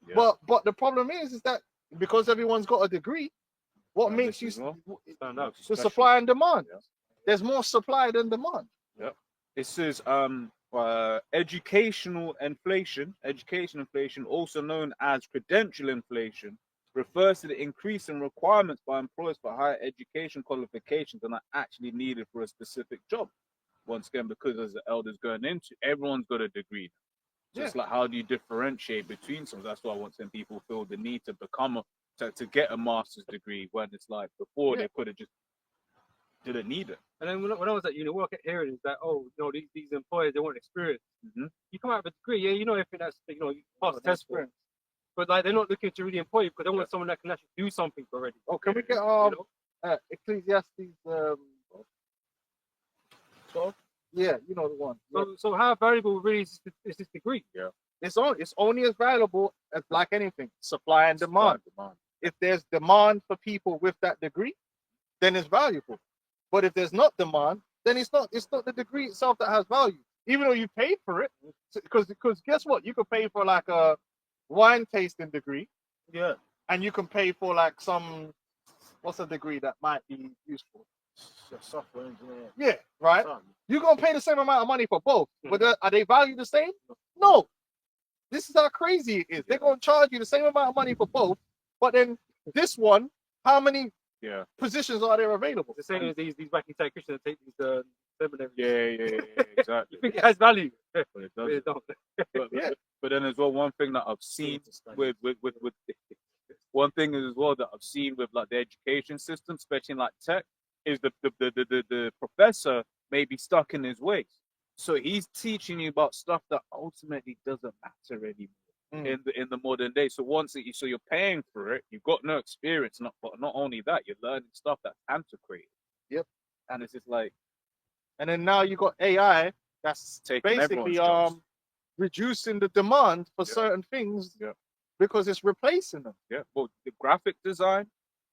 Yeah. But the problem is that because everyone's got a degree, what makes you Stand out. the supply and demand? Yeah. There's more supply than demand. It says educational inflation. Education inflation, also known as credential inflation, refers to the increase in requirements by employers for higher education qualifications than are actually needed for a specific job. Once again, because as the elders going into, everyone's got a degree. So it's like, how do you differentiate between some? That's why once then people feel the need to become to get a master's degree, when it's like before they could have just didn't need it. And then when I was at uni, what I kept hearing is that, oh, you know, these employers, they want experience. Mm-hmm. You come out with a degree, yeah, you know everything that's, you know, you pass the test for it. But like, they're not looking to really employ you, because they want someone that can actually do something already. Oh, can we get Ecclesiastes 12? Yeah, you know the one. So how valuable really is this degree? Yeah. It's only as valuable as, like anything, supply and demand. If there's demand for people with that degree, then it's valuable. But if there's not demand, then it's not the degree itself that has value. Even though you paid for it, because guess what? You could pay for like a wine tasting degree. Yeah. And you can pay for like what's a degree that might be useful? Software engineer. Yeah, right. You're gonna pay the same amount of money for both, but are they valued the same? No. This is how crazy it is. They're gonna charge you the same amount of money for both, but then this one, how many positions are there available? The same as these wacky tech Christians that take these seminaries. Yeah, exactly. You think it has value? But it doesn't. It don't. But then as well, one thing that I've seen with one thing as well that I've seen with like the education system, especially in like tech, is the professor may be stuck in his ways. So he's teaching you about stuff that ultimately doesn't matter anymore in the modern day. So so you're paying for it, you've got no experience, but not only that, you're learning stuff that's antiquated. Yep. And it's just like, and then now you got AI that's taking basically reducing the demand for certain things because it's replacing them. Yeah. Well, the graphic design.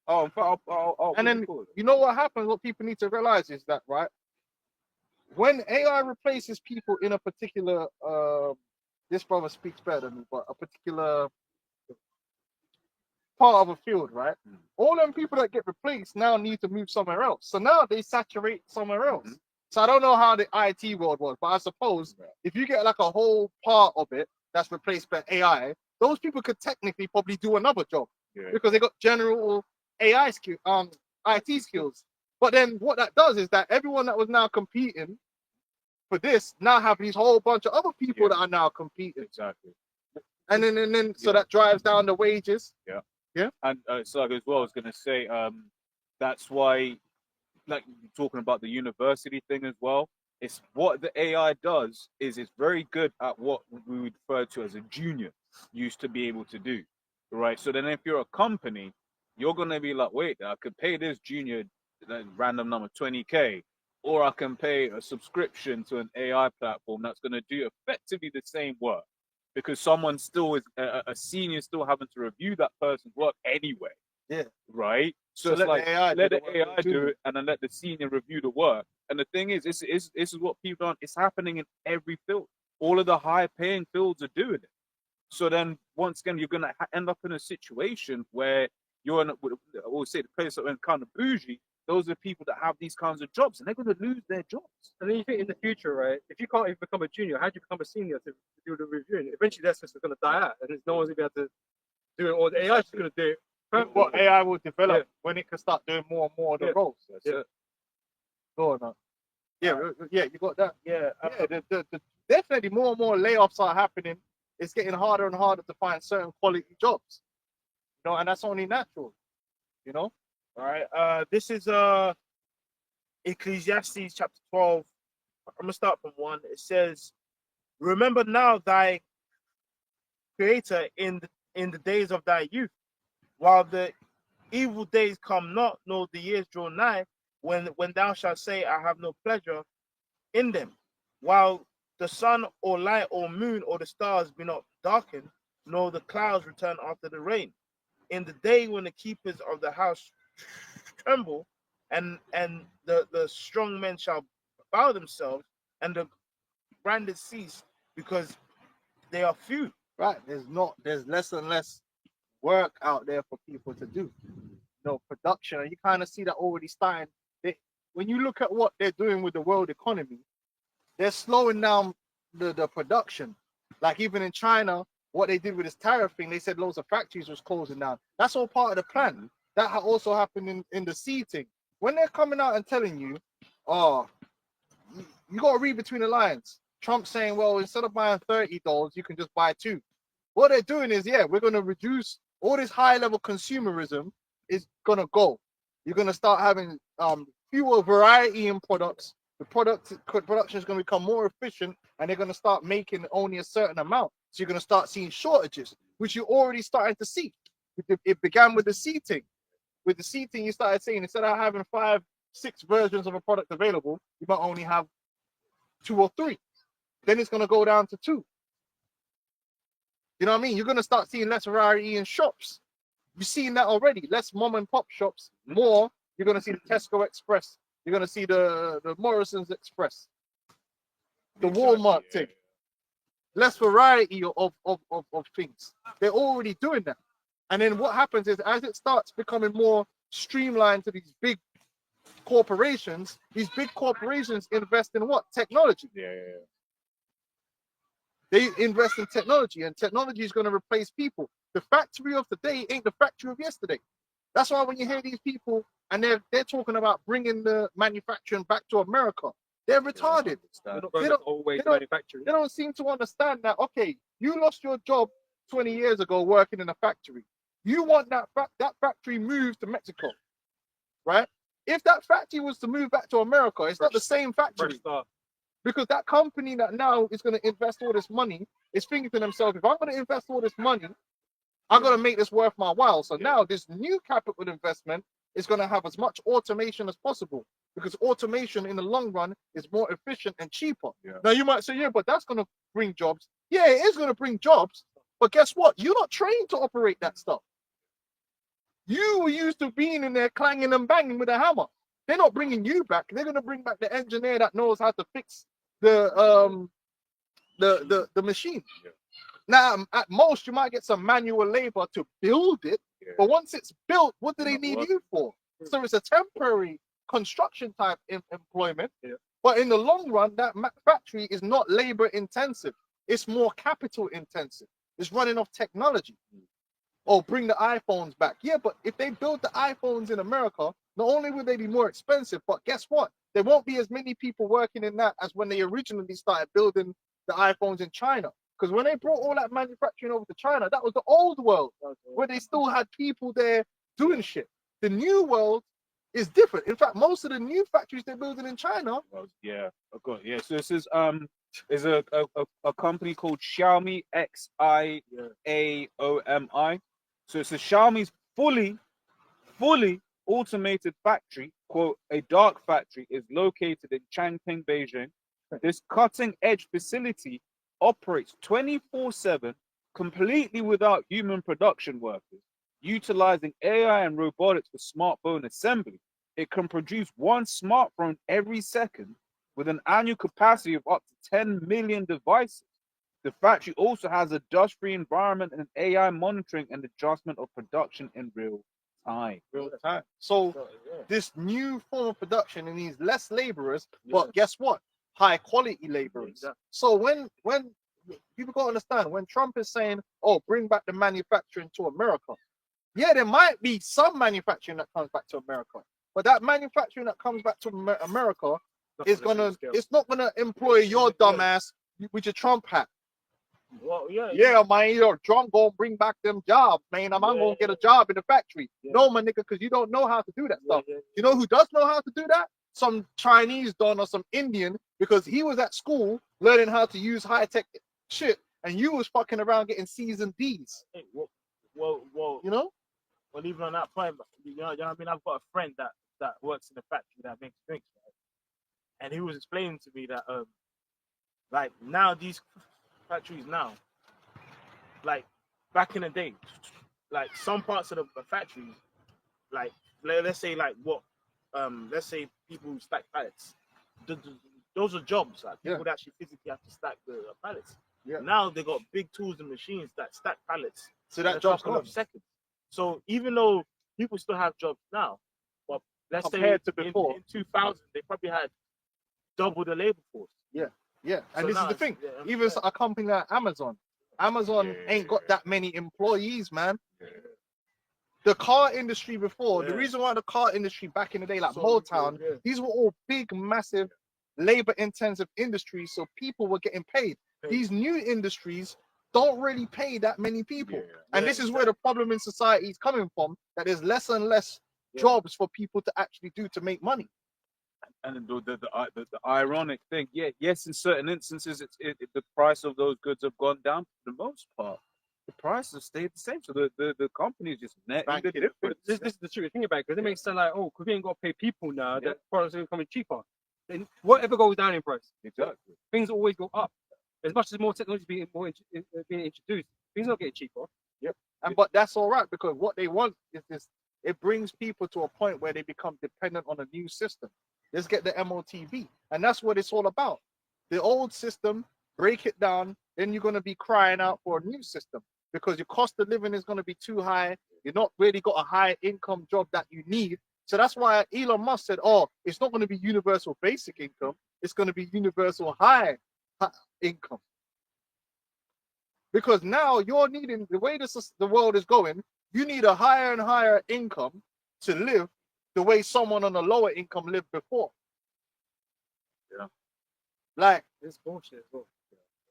And then you know what happens? What people need to realize is that, right, when AI replaces people in a particular, this brother speaks better than me, but a particular part of a field, right? All them people that get replaced now need to move somewhere else. So now they saturate somewhere else. So I don't know how the IT world was, but I suppose if you get like a whole part of it that's replaced by AI, those people could technically probably do another job because they got general AI skill, IT skills. But then what that does is that everyone that was now competing for this now have these whole bunch of other people that are now competing. Exactly. And then so that drives down the wages. Yeah. And so like as well, I was gonna say, that's why, like talking about the university thing as well, it's what the AI does is it's very good at what we would refer to as a junior used to be able to do, right? So then if you're a company, you're gonna be like, wait, I could pay this junior random number 20K, or I can pay a subscription to an AI platform that's gonna do effectively the same work, because someone still is a senior still having to review that person's work anyway. Yeah. Right. So it's like let the AI do it, and then let the senior review the work. And the thing is, this is what people don't. It's happening in every field. All of the high-paying fields are doing it. So then, once again, you're gonna end up in a situation where you're in. I always say the place that are kind of bougie. those are people that have these kinds of jobs, and they're going to lose their jobs. And then you think in the future, right? If you can't even become a junior, how do you become a senior to do the reviewing? Eventually, that's just going to die out, and there's no one's going to be able to do it, or the AI is going to do it. What AI will develop Yeah. when it can start doing more and more of the Yeah. roles. Yeah. Go on. Yeah, you got that. Yeah, definitely more and more layoffs are happening. It's getting harder and harder to find certain quality jobs. You know, and that's only natural. You know. All right. This is Ecclesiastes chapter 12. I'm gonna start from 1. It says, "Remember now thy Creator in the days of thy youth, while the evil days come not, nor the years draw nigh, when thou shalt say, I have no pleasure in them, while the sun or light or moon or the stars be not darkened, nor the clouds return after the rain. In the day when the keepers of the house tremble, and the strong men shall bow themselves, and the branded cease, because they are few." Right. There's less and less work out there for people to do. Production, and you kind of see that already starting. When you look at what they're doing with the world economy, they're slowing down the production. Like even in China, what they did with this tariff thing, they said loads of factories was closing down. That's all part of the plan. That also happened in the seating. When they're coming out and telling you, oh, you got to read between the lines. Trump saying, well, instead of buying $30, you can just buy 2. What they're doing is, we're going to reduce all this high-level consumerism is going to go. You're going to start having fewer variety in products. The production is going to become more efficient, and they're going to start making only a certain amount. So you're going to start seeing shortages, which you're already starting to see. It began with the seating. With the seating, you started saying instead of having 5, 6 versions of a product available, you might only have 2 or 3. Then it's going to go down to 2. You know what I mean? You're going to start seeing less variety in shops. You're seeing that already. Less mom and pop shops. More, you're going to see the Tesco Express. You're going to see the Morrison's Express. The Walmart thing. Less variety of things. They're already doing that. And then what happens is as it starts becoming more streamlined to these big corporations invest in what? Technology. They invest in technology, and technology is going to replace people. The factory of today ain't the factory of yesterday. That's why when you hear these people and they're talking about bringing the manufacturing back to America, they're retarded. They don't seem to understand that, okay, you lost your job 20 years ago working in a factory. You want that factory moved to Mexico, right? If that factory was to move back to America, it's not the same factory. Because that company that now is going to invest all this money is thinking to themselves, if I'm going to invest all this money, I'm going to make this worth my while. So now this new capital investment is going to have as much automation as possible, because automation in the long run is more efficient and cheaper. Now you might say, but that's going to bring jobs. Yeah, it is going to bring jobs. But guess what? You're not trained to operate that stuff. You were used to being in there clanging and banging with a hammer. They're not bringing you back. They're going to bring back the engineer that knows how to fix the machine. Now, at most, you might get some manual labor to build it, but once it's built, what do they need you for? So it's a temporary construction type employment. But in the long run, that factory is not labor intensive. It's more capital intensive. It's running off technology. Oh, bring the iPhones back. Yeah, but if they build the iPhones in America, not only will they be more expensive, but guess what? There won't be as many people working in that as when they originally started building the iPhones in China. Because when they brought all that manufacturing over to China, that was the old world, where they still had people there doing shit. The new world is different. In fact, most of the new factories they're building in China. So this is there's a company called Xiaomi, XIAOMI. So it's a Xiaomi's fully automated factory, quote, a dark factory, is located in Changping, Beijing. This cutting-edge facility operates 24/7, completely without human production workers, utilizing AI and robotics for smartphone assembly. It can produce 1 smartphone every second with an annual capacity of up to 10 million devices. The factory also has a dust-free environment and AI monitoring and adjustment of production in real time. Real time. So So, yeah. this new form of production, it needs less laborers, but guess what? High quality laborers. Exactly. So when people gotta understand, when Trump is saying, "Oh, bring back the manufacturing to America," yeah, there might be some manufacturing that comes back to America, but that manufacturing that comes back to America is gonna, it's not gonna employ your dumbass with your Trump hat. Well, yeah. Yeah, man, your Trump gonna bring back them jobs, man. I'm gonna get a job in the factory. Yeah. No, my nigga, because you don't know how to do that Yeah, stuff. yeah, You know who does know how to do that? Some Chinese don or some Indian, because he was at school learning how to use high tech shit, and you was fucking around getting C's and D's. Hey, well, You know? well, even on that point, you know what I mean? I've got a friend that works in a factory that makes drinks, right? And he was explaining to me that like now these factories now, like back in the day, like some parts of the factories, like let's say like what let's say people who stack pallets. Those are jobs, like people that actually physically have to stack the pallets. Yeah. Now they got big tools and machines that stack pallets. So that in a job's couple of gone. seconds. So even though people still have jobs now, but let's Compared say to before. in 2000 they probably had double the labor force. Yeah, and So this now is the it's- thing. yeah, Even a company like Amazon ain't got that many employees, man. The car industry before, the Yeah. reason why the car industry back in the day, like So Motown, yeah. these were all big, massive, labor-intensive industries, so people were getting paid. These new industries don't really pay that many people, and Yeah, this is where the problem in society is coming from. That there's less and less jobs for people to actually do to make money. And the ironic thing, yes, in certain instances, the price of those goods have gone down. For the most part, the price has stayed the same. So the company is just netting the Banking. difference. This is the truth. Think about it, because it makes it sound like, oh, because we ain't got to pay people now, that products are becoming cheaper. Then whatever goes down in price, Exactly. things always go up. As much as more technology being introduced, things are getting cheaper. But that's all right, because what they want is this. It brings people to a point where they become dependent on a new system. Let's get the MOTV, and that's what it's all about. The old system, break it down, then you're going to be crying out for a new system because your cost of living is going to be too high. You're not really got a high income job that you need. So that's why Elon Musk said, "Oh, it's not going to be universal basic income. It's going to be universal high income." Because now you're needing, the way the world is going, you need a higher and higher income to live the way someone on a lower income lived before. Yeah. Like, It's bullshit as well.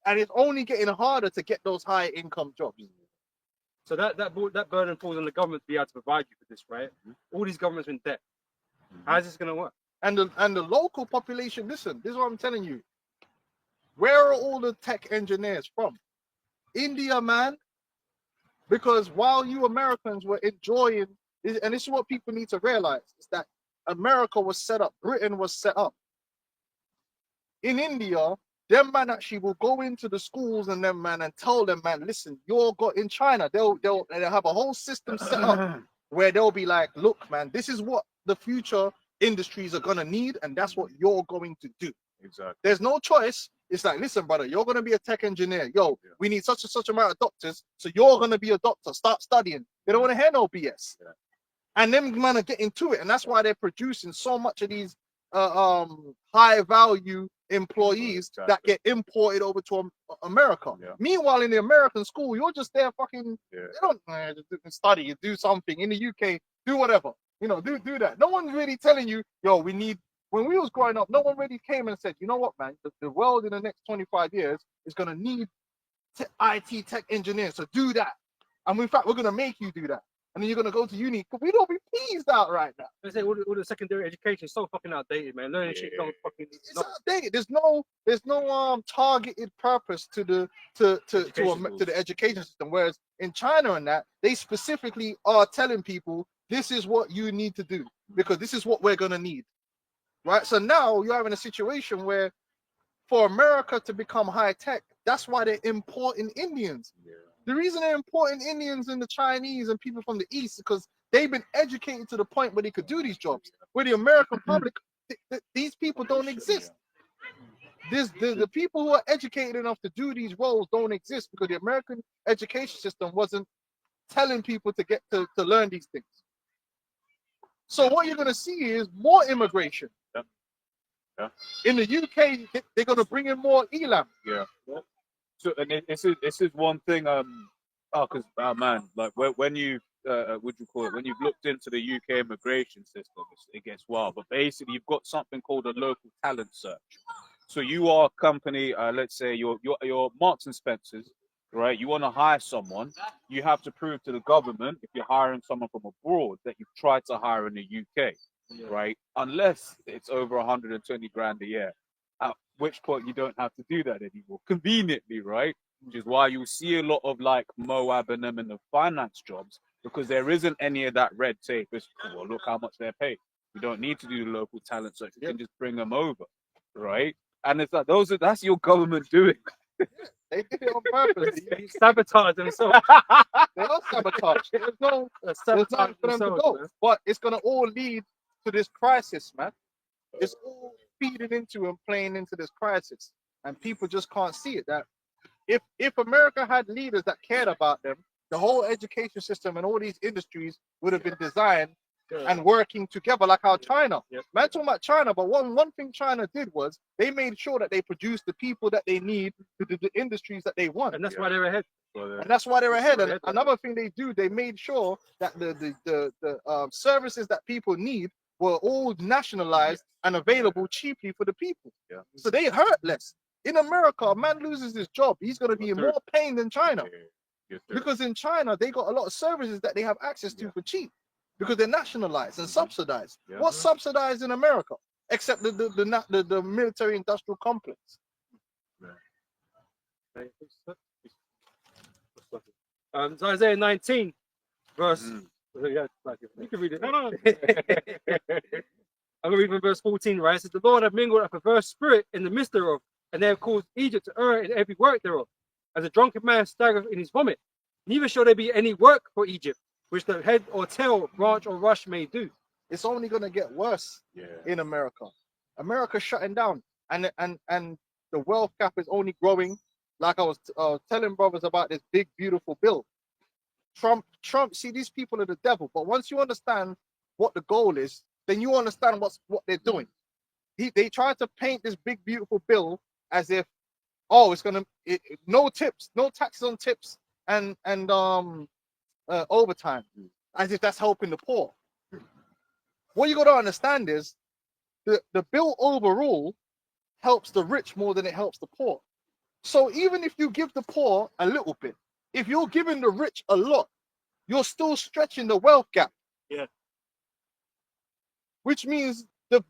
and it's only getting harder to get those high income jobs. So that burden falls on the government to be able to provide you with this, right? All these governments are in debt. How's this going to work? And the local population, listen, this is what I'm telling you. Where are all the tech engineers from? India, man. Because while you Americans were enjoying, and this is what people need to realize, is that America was set up, Britain was set up. In India, them man actually will go into the schools and them man and tell them, man, listen, you're got in China, they'll have a whole system set up where they'll be like, look, man, this is what the future industries are gonna need, and that's what you're going to do. Exactly. There's no choice. It's like, listen, brother, you're gonna be a tech engineer. Yo, we need such and such amount of doctors, so you're gonna be a doctor. Start studying. They don't want to hear no BS. Yeah. And them man are getting to it, and that's why they're producing so much of these high value employees that get imported over to America. Yeah. Meanwhile, in the American school, you're just there fucking. Yeah. You don't study. You do something in the UK. Do whatever. You know, do that. No one's really telling you, yo, we need. When we was growing up, no one really came and said, you know what, man, the world in the next 25 years is going to need IT tech engineers to do that. And in fact, we're going to make you do that. And then you're going to go to uni. But we don't be pleased out right now. They say all the secondary education is so fucking outdated, man. Learning shit don't fucking. It's outdated. There's no targeted purpose to the education system. Whereas in China and that, they specifically are telling people, this is what you need to do because this is what we're going to need. Right, so now you're having a situation where, for America to become high tech, that's why they're importing Indians. Yeah. The reason they're importing Indians and the Chinese and people from the East is because they've been educated to the point where they could do these jobs. Where the American public, these people don't exist. The people who are educated enough to do these roles don't exist because the American education system wasn't telling people to get to learn these things. So what you're gonna see is more immigration. Yeah. Yeah. In the UK, they're gonna bring in more Elam. Yeah. So, and this is one thing. Because man, like when you what do you call it? When you've looked into the UK immigration system, it gets wild. But basically, you've got something called a local talent search. So you are a company. Let's say you're Marks and Spencers, right? You want to hire someone. You have to prove to the government if you're hiring someone from abroad that you've tried to hire in the UK, right? Unless it's over 120 grand a year. At which point you don't have to do that anymore, conveniently, right? Which is why you see a lot of like Moab and them in the finance jobs, because there isn't any of that red tape. It's, well, look how much they're paid. You don't need to do the local talent search. You can just bring them over, right? And it's like that's your government doing. They did it on purpose. They sabotage themselves. They are sabotage. There's no Sabotage for them to themselves, go. man. But it's gonna all lead to this crisis, man. It's all feeding into and playing into this crisis, and people just can't see it. That if America had leaders that cared about them, the whole education system and all these industries would have been designed and working together, like how China. Yep. Man, talking about China, but one thing China did was they made sure that they produced the people that they need to do the industries that they want. And that's why they're ahead. And that's why they're ahead. And Ahead. another thing they do, they made sure that the services that people need were all nationalized and available cheaply for the people. Yeah. So they hurt less. In America, a man loses his job, he's going to be in more pain than China. Because in China, they got a lot of services that they have access to for cheap because they're nationalized and subsidized. Yeah. What's subsidized in America except the military industrial complex? So Isaiah 19, verse. Yeah, you can read it. No. I'm going to read from verse 14, right? It says, the Lord hath mingled a perverse spirit in the midst thereof, and they have caused Egypt to err in every work thereof, as a drunken man staggereth in his vomit. Neither shall there be any work for Egypt, which the head or tail, branch or rush may do. It's only going to get worse in America. America's shutting down, and the wealth gap is only growing. Like I was telling brothers about this big, beautiful bill. Trump, see, these people are the devil. But once you understand what the goal is, then you understand what they're doing. They try to paint this big, beautiful bill as if, oh, it's gonna no tips, no taxes on tips, and overtime, as if that's helping the poor. What you got to understand is the bill overall helps the rich more than it helps the poor. So even if you give the poor a little bit, if you're giving the rich a lot, you're still stretching the wealth gap. Yeah. Which means the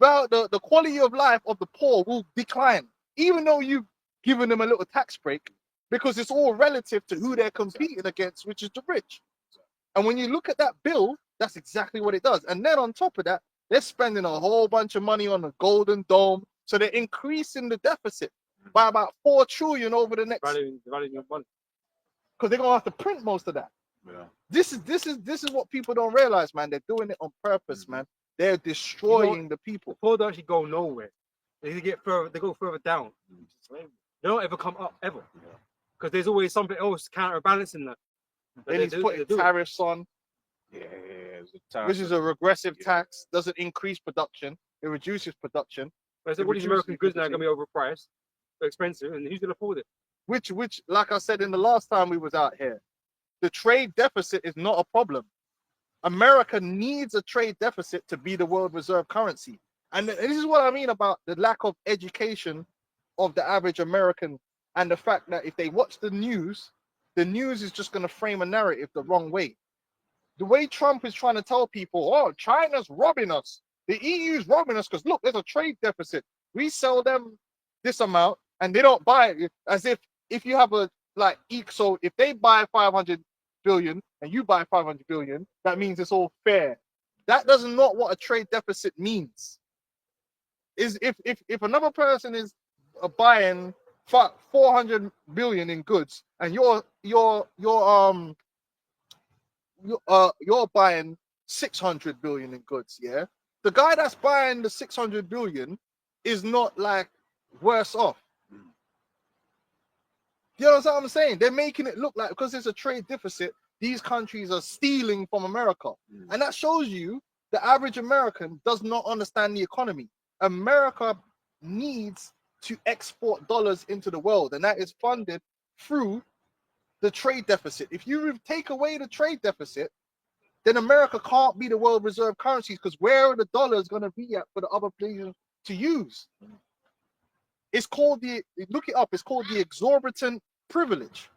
quality of life of the poor will decline, even though you've given them a little tax break, because it's all relative to who they're competing against, which is the rich. And when you look at that bill, that's exactly what it does. And then on top of that, they're spending a whole bunch of money on the Golden Dome. So they're increasing the deficit by about 4 trillion over the next, Value your money. because they're gonna have to print most of that. Yeah. This is what people don't realize, man. They're doing it on purpose, man. They're destroying the people. The poor don't actually go nowhere. They go further down. They don't ever come up ever. Because there's always something else counterbalancing that. Then he's putting tariffs on, which is a regressive tax. Doesn't increase production, it reduces production. But all these American goods now are going to be overpriced, they're expensive, and who's going to afford it? Which, like I said in the last time we was out here, the trade deficit is not a problem. America needs a trade deficit to be the world reserve currency. And this is what I mean about the lack of education of the average American, and the fact that if they watch the news is just going to frame a narrative the wrong way. The way Trump is trying to tell people, oh, China's robbing us. The EU's robbing us because, look, there's a trade deficit. We sell them this amount and they don't buy it. As if you have so if they buy 500 billion and you buy 500 billion, that means it's all fair. That does not what a trade deficit means. Is if another person is buying 400 billion in goods and you're buying 600 billion in goods, yeah, the guy that's buying the 600 billion is not like worse off. You know what I'm saying? They're making it look like because there's a trade deficit, these countries are stealing from America. And that shows you the average American does not understand the economy. America needs to export dollars into the world, and that is funded through the trade deficit. If you take away the trade deficit, then America can't be the world reserve currencies, because where are the dollars going to be at for the other players to use? It's called look it up, it's called the exorbitant privilege.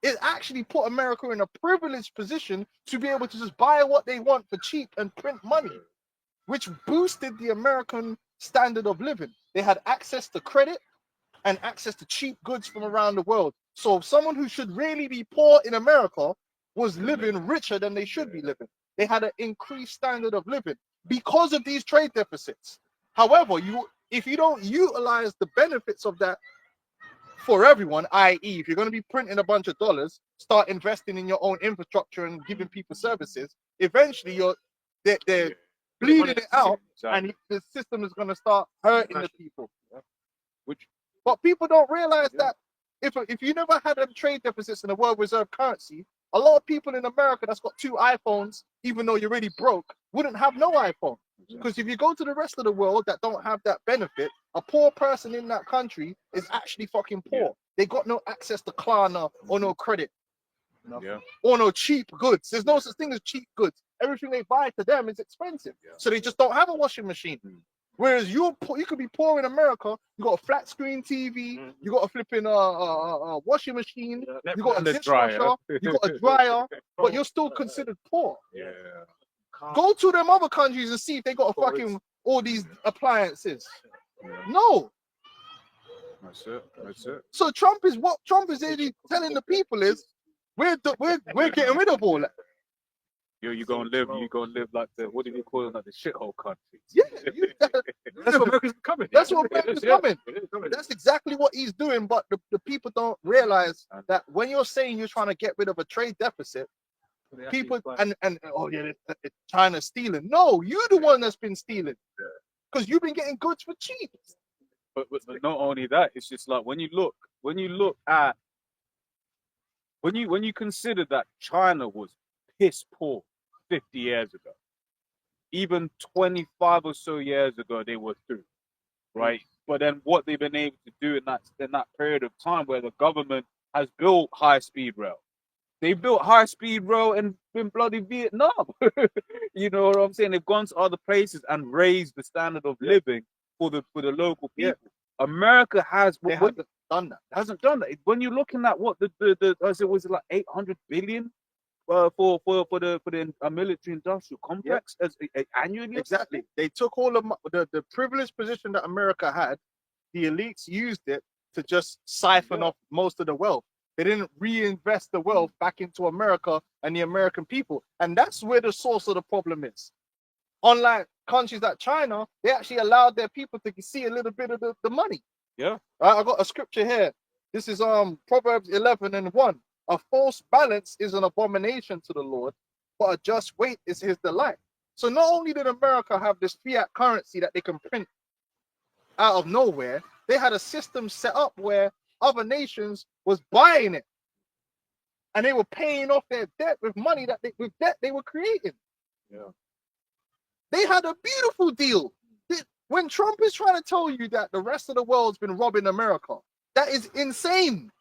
It actually put America in a privileged position to be able to just buy what they want for cheap and print money, which boosted the American standard of living. They had access to credit and access to cheap goods from around the world. So someone who should really be poor in America was living richer than they should be living. They had an increased standard of living because of these trade deficits. However, if you don't utilize the benefits of that for everyone, i.e., if you're going to be printing a bunch of dollars, start investing in your own infrastructure and giving people services, eventually they're bleeding it out, and the system is going to start hurting the people. But people don't realize that if you never had them trade deficits in the world reserve currency, a lot of people in America that's got 2 iPhones, even though you're already broke, wouldn't have no iPhone. Because if you go to the rest of the world that don't have that benefit, a poor person in that country is actually fucking poor. They got no access to Klarna or no credit. Or no cheap goods. There's no such thing as cheap goods. Everything they buy to them is expensive. So they just don't have a washing machine. Whereas you could be poor in America, you got a flat screen TV, you got a flipping washing machine, you got a dishwasher, you got a dryer, but you're still considered poor. Go to them other countries and see if they got a fucking all these appliances. No. That's it. So Trump is really telling the people is we're getting rid of all that. You're gonna live like the, what do you call it, like the shithole country. Yeah, That's what America's coming. That's what America's coming. That's exactly what he's doing. But the people don't realize that when you're saying you're trying to get rid of a trade deficit, people and oh yeah, China's stealing. No, you're the one that's been stealing because you've been getting goods for cheap. But not only that, it's just like when you look at when you consider that China was piss poor 50 years ago, even 25 or so years ago they were through, right? But then what they've been able to do in that period of time where the government has built high-speed rail. They built high-speed rail in bloody Vietnam. You know what I'm saying? They've gone to other places and raised the standard of living for the local people. America has hasn't done that. When you're looking at what was it like 800 billion for the military industrial complex as annually? Exactly. They took all of the privileged position that America had. The elites used it to just siphon off most of the wealth. They didn't reinvest the wealth back into America and the American people. And that's where the source of the problem is. Unlike countries like China, they actually allowed their people to see a little bit of the money. Yeah. I got a scripture here. This is Proverbs 11:1. A false balance is an abomination to the Lord, but a just weight is his delight. So not only did America have this fiat currency that they can print out of nowhere, they had a system set up where other nations was buying it, and they were paying off their debt with money that they were creating. Yeah. They had a beautiful deal. When Trump is trying to tell you that the rest of the world's been robbing America, that is insane.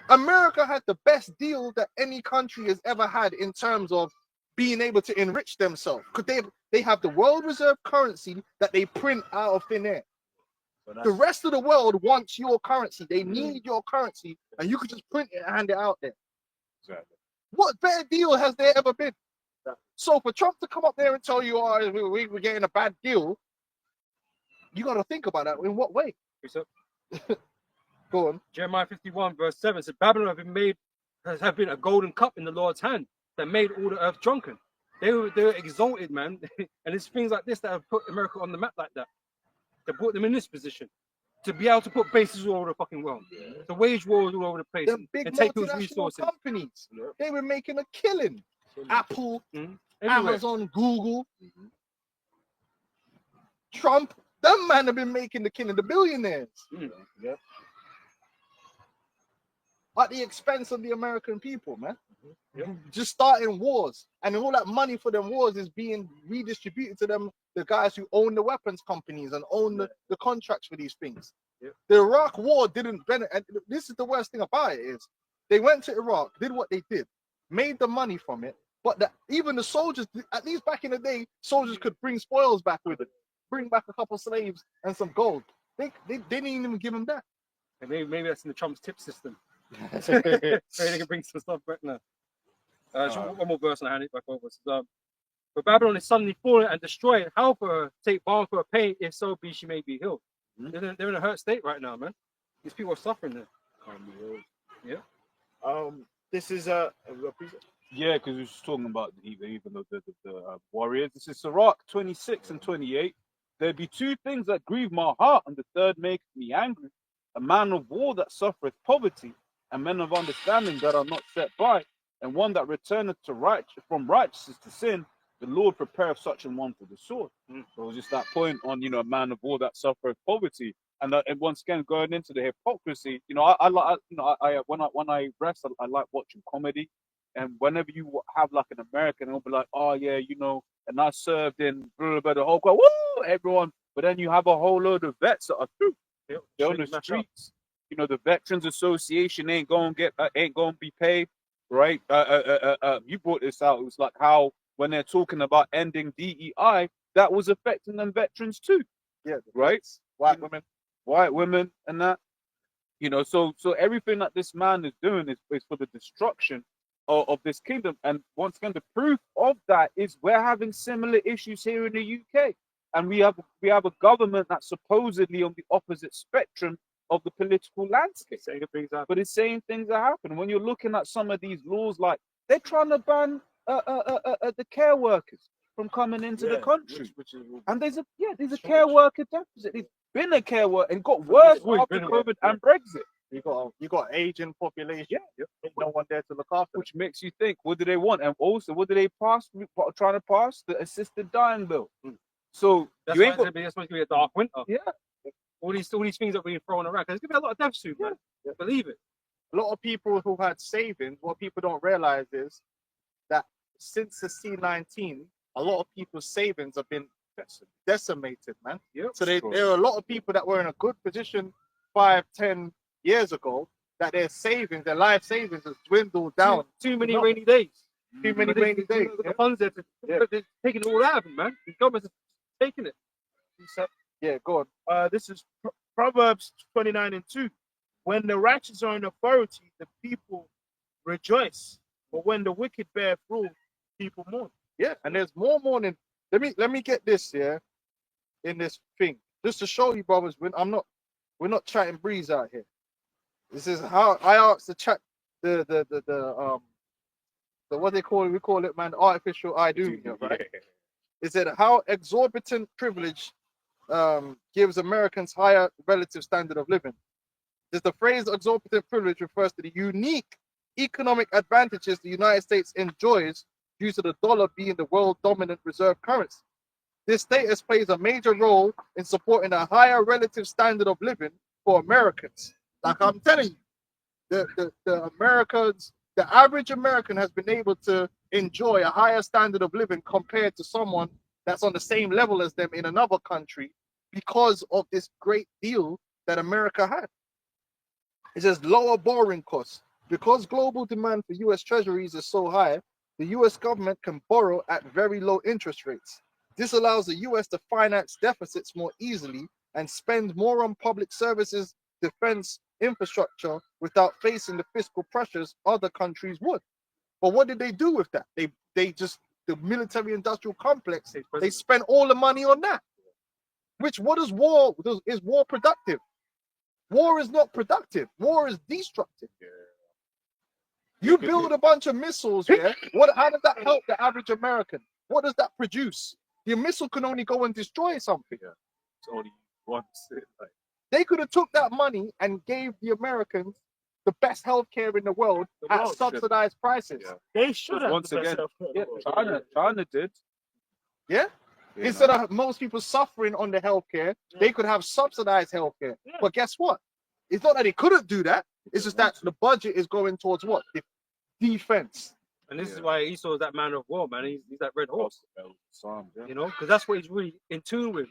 America had the best deal that any country has ever had in terms of being able to enrich themselves, because they have the world reserve currency that they print out of thin air. The rest of the world wants your currency. They need your currency, and you could just print it and hand it out there. Exactly. What better deal has there ever been? So for Trump to come up there and tell you, oh, we're getting a bad deal, you got to think about that. In what way? Go on. Jeremiah 51:7 says, Babylon have been a golden cup in the Lord's hand that made all the earth drunken. They were exalted, man. And it's things like this that have put America on the map like that. They put them in this position to be able to put bases all over the fucking world, to wage wars all over the place, The big and take those multinational resources. companies, they were making a killing. Apple, Everywhere. Amazon, Google, Trump, them man have been making the killing, the billionaires. At the expense of the American people, man. Just starting wars and all that money for them wars is being redistributed to them, the guys who own the weapons companies and own the contracts for these things. Yeah. The Iraq war didn't benefit, and this is the worst thing about it is they went to Iraq, did what they did, made the money from it, but even the soldiers, at least back in the day, soldiers could bring spoils back with it, bring back a couple slaves and some gold. They didn't even give them that. And maybe that's in the Trump's tip system. Maybe they can bring some stuff back now. Just one more verse and I hand it back over. It says, but Babylon is suddenly fallen and destroyed. How for her? Take balm for her pain, if so be she may be healed. They're in a hurt state right now, man. These people are suffering there. Yeah. This is Yeah, because we were just talking about even the warriors. This is Sirach 26 and 28. There be two things that grieve my heart, and the third maketh me angry. A man of war that suffereth poverty, and men of understanding that are not set by, and one that returneth from righteousness to sin. The Lord prepareth such an one for the sword. So it was just that point on, a man of war that suffereth poverty. And once again, going into the hypocrisy, I like, when I rest, I like watching comedy. And whenever you have like an American, it'll be like, oh yeah, and I served in blah, blah, the whole crowd, woo, everyone. But then you have a whole load of vets that are through. They're on the streets. The Veterans Association ain't gonna be paid, right? You brought this out. It was like how when they're talking about ending DEI, that was affecting them veterans too. Yeah, right. White women, and that. So everything that this man is doing is for the destruction of this kingdom. And once again, the proof of that is we're having similar issues here in the UK, and we have a government that's supposedly on the opposite spectrum of the political landscape. But it's saying things are happening. When you're looking at some of these laws, like they're trying to ban the care workers from coming into the country, and there's a care worker deficit. There's been a care worker and got worse after COVID and Brexit. You got aging population. No one there to look after. Which makes you think, what do they want? And also, what do they trying to pass? The assisted dying bill. So that's you ain't supposed to be a dark winter. Yeah. All these things that are being thrown around. There's gonna be a lot of deaths soon, man. Believe it. A lot of people who had savings, what people don't realize is that since the C-19, a lot of people's savings have been decimated, man. So there are a lot of people that were in a good position 5-10 years ago that their life savings has dwindled down. Too many rainy days. Too many rainy days. The funds they're taking it all out of them, man. The government's taking it. Yeah, go on. This is Proverbs 29 and 2. When the righteous are in authority, the people rejoice. But when the wicked bear rule, people mourn. Yeah, and there's more mourning. Let me get this in this thing. Just to show you, brothers, we're not chatting breeze out here. This is how I asked the chat the what they call it, we call it, man, artificial ID, right? It said how exorbitant privilege gives Americans higher relative standard of living. The phrase exorbitant privilege refers to the unique economic advantages the United States enjoys due to the dollar being the world dominant reserve currency. This status plays a major role in supporting a higher relative standard of living for Americans. Like I'm telling you, the average American has been able to enjoy a higher standard of living compared to someone that's on the same level as them in another country because of this great deal that America had. It says lower borrowing costs. Because global demand for U.S. treasuries is so high, the U.S. government can borrow at very low interest rates. This allows the U.S. to finance deficits more easily and spend more on public services, defense, infrastructure without facing the fiscal pressures other countries would. But what did they do with that? They just, the military-industrial complex, they spent all the money on that. What is war? Is war productive? War is not productive. War is destructive. You build a bunch of missiles here. How does that help the average American? What does that produce? Your missile can only go and destroy something. It's only once. They could have took that money and gave the Americans the best healthcare in the world at subsidized prices. They should have. Once again, China did. Yeah? Instead of most people suffering on the healthcare, they could have subsidized healthcare. But guess what? It's not that they couldn't do that. It's just that the budget is going towards what? Defense. And this is Yeah. why Esau's that man of war, man. He's that red horse, Psalms, yeah. you know, because that's what he's really in tune with.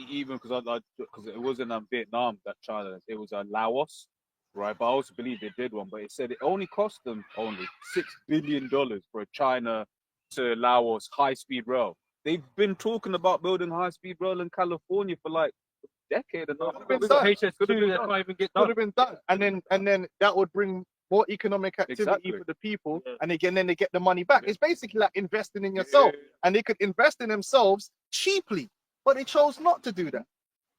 Even because because it wasn't Vietnam that China, it was Laos, right? But I also believe they did one, but it said it only cost them only $6 billion for China to Laos high-speed rail. They've been talking about building high-speed rail in California for like a decade and a half. been We've got done. HS2 that can't even get Could done. have been done, and then that would bring more economic activity Exactly. for the people, Yeah. and again, then they get the money back. It's basically like investing in yourself, and they could invest in themselves cheaply, but they chose not to do that.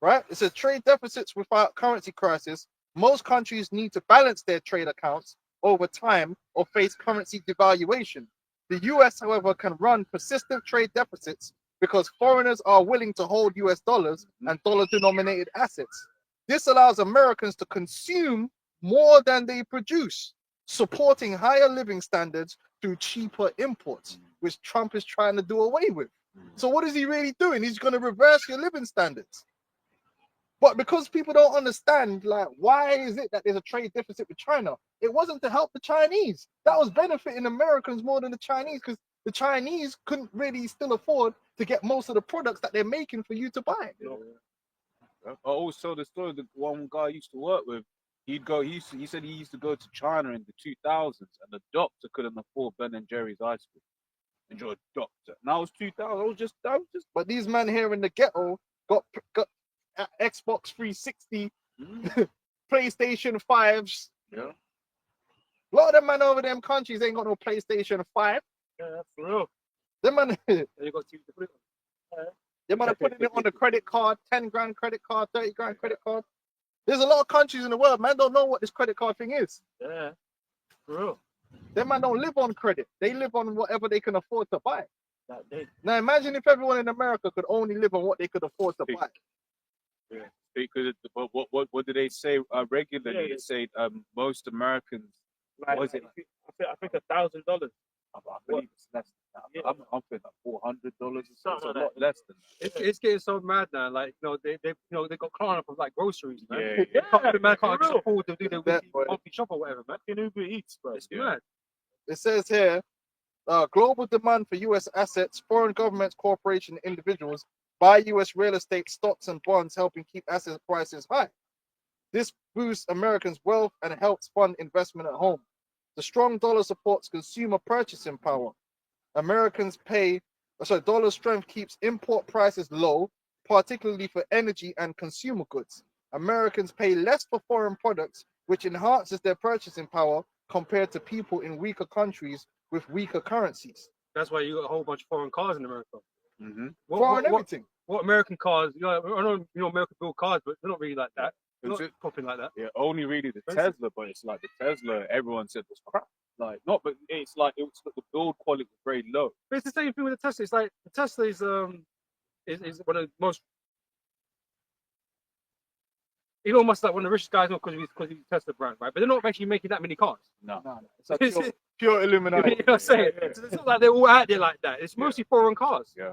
Right? It says trade deficits without currency crisis. Most countries need to balance their trade accounts over time or face currency devaluation. The US, however, can run persistent trade deficits because foreigners are willing to hold US dollars and dollar-denominated assets. This allows Americans to consume more than they produce, supporting higher living standards through cheaper imports, which Trump is trying to do away with. So what is he really doing? He's going to reverse your living standards. But because people don't understand, like, why is it that there's a trade deficit with China? It wasn't to help the Chinese. That was benefiting Americans more than the Chinese, because the Chinese couldn't really still afford to get most of the products that they're making for you to buy. I always tell the story. The one guy I used to work with, he said he used to go to China in the 2000s, and the doctor couldn't afford Ben and Jerry's ice cream. And you're a doctor. Now it's 2000. I was just. But these men here in the ghetto got Xbox 360, PlayStation 5s. Yeah. A lot of them man over them countries ain't got no PlayStation 5. Yeah, for real. Them man, And you got to put it on. they might have putting it on the credit card, 10 grand credit card, 30 grand credit card. There's a lot of countries in the world, man, don't know what this credit card thing is. Yeah, for real. Them man don't live on credit. They live on whatever they can afford to buy. That day. Now imagine if everyone in America could only live on what they could afford to buy. Because what do they say regularly? Yeah. They say most Americans. Like, What is it? I think $1,000. I believe it's less than that. Yeah. I'm thinking like $400. It's a Something like lot that. less than that. It's getting so mad now. Like, you know, they got Klarna for like groceries, man. Yeah, They can't, the man for can't just real. afford to do their That weekly boy. monthly shop or whatever, man. In Uber Eats, bro. It's Yeah. mad. It says here, global demand for U.S. assets, foreign governments, corporations, and individuals buy U.S. real estate, stocks, and bonds, helping keep asset prices high. This boosts Americans' wealth and helps fund investment at home. The strong dollar supports consumer purchasing power. Dollar strength keeps import prices low, particularly for energy and consumer goods. Americans pay less for foreign products, which enhances their purchasing power compared to people in weaker countries with weaker currencies. That's why you got a whole bunch of foreign cars in America. Mm-hmm. Foreign everything. What American cars? You know, I know, you know, American build cars, but they're not really like that. They're Is not it? popping like that. Yeah, only really the Expensive. Tesla, but it's like the Tesla everyone said was crap. Like not, but it's like it was the build quality was very low. But it's the same thing with the Tesla. It's like the Tesla is one of the most. Elon Musk is like one of the richest guys, not because he's Tesla brand, right? But they're not actually making that many cars. No. No, it's a pure You know Illuminati. what I'm saying? It's not like they're all out there like that. It's mostly foreign cars. Yeah.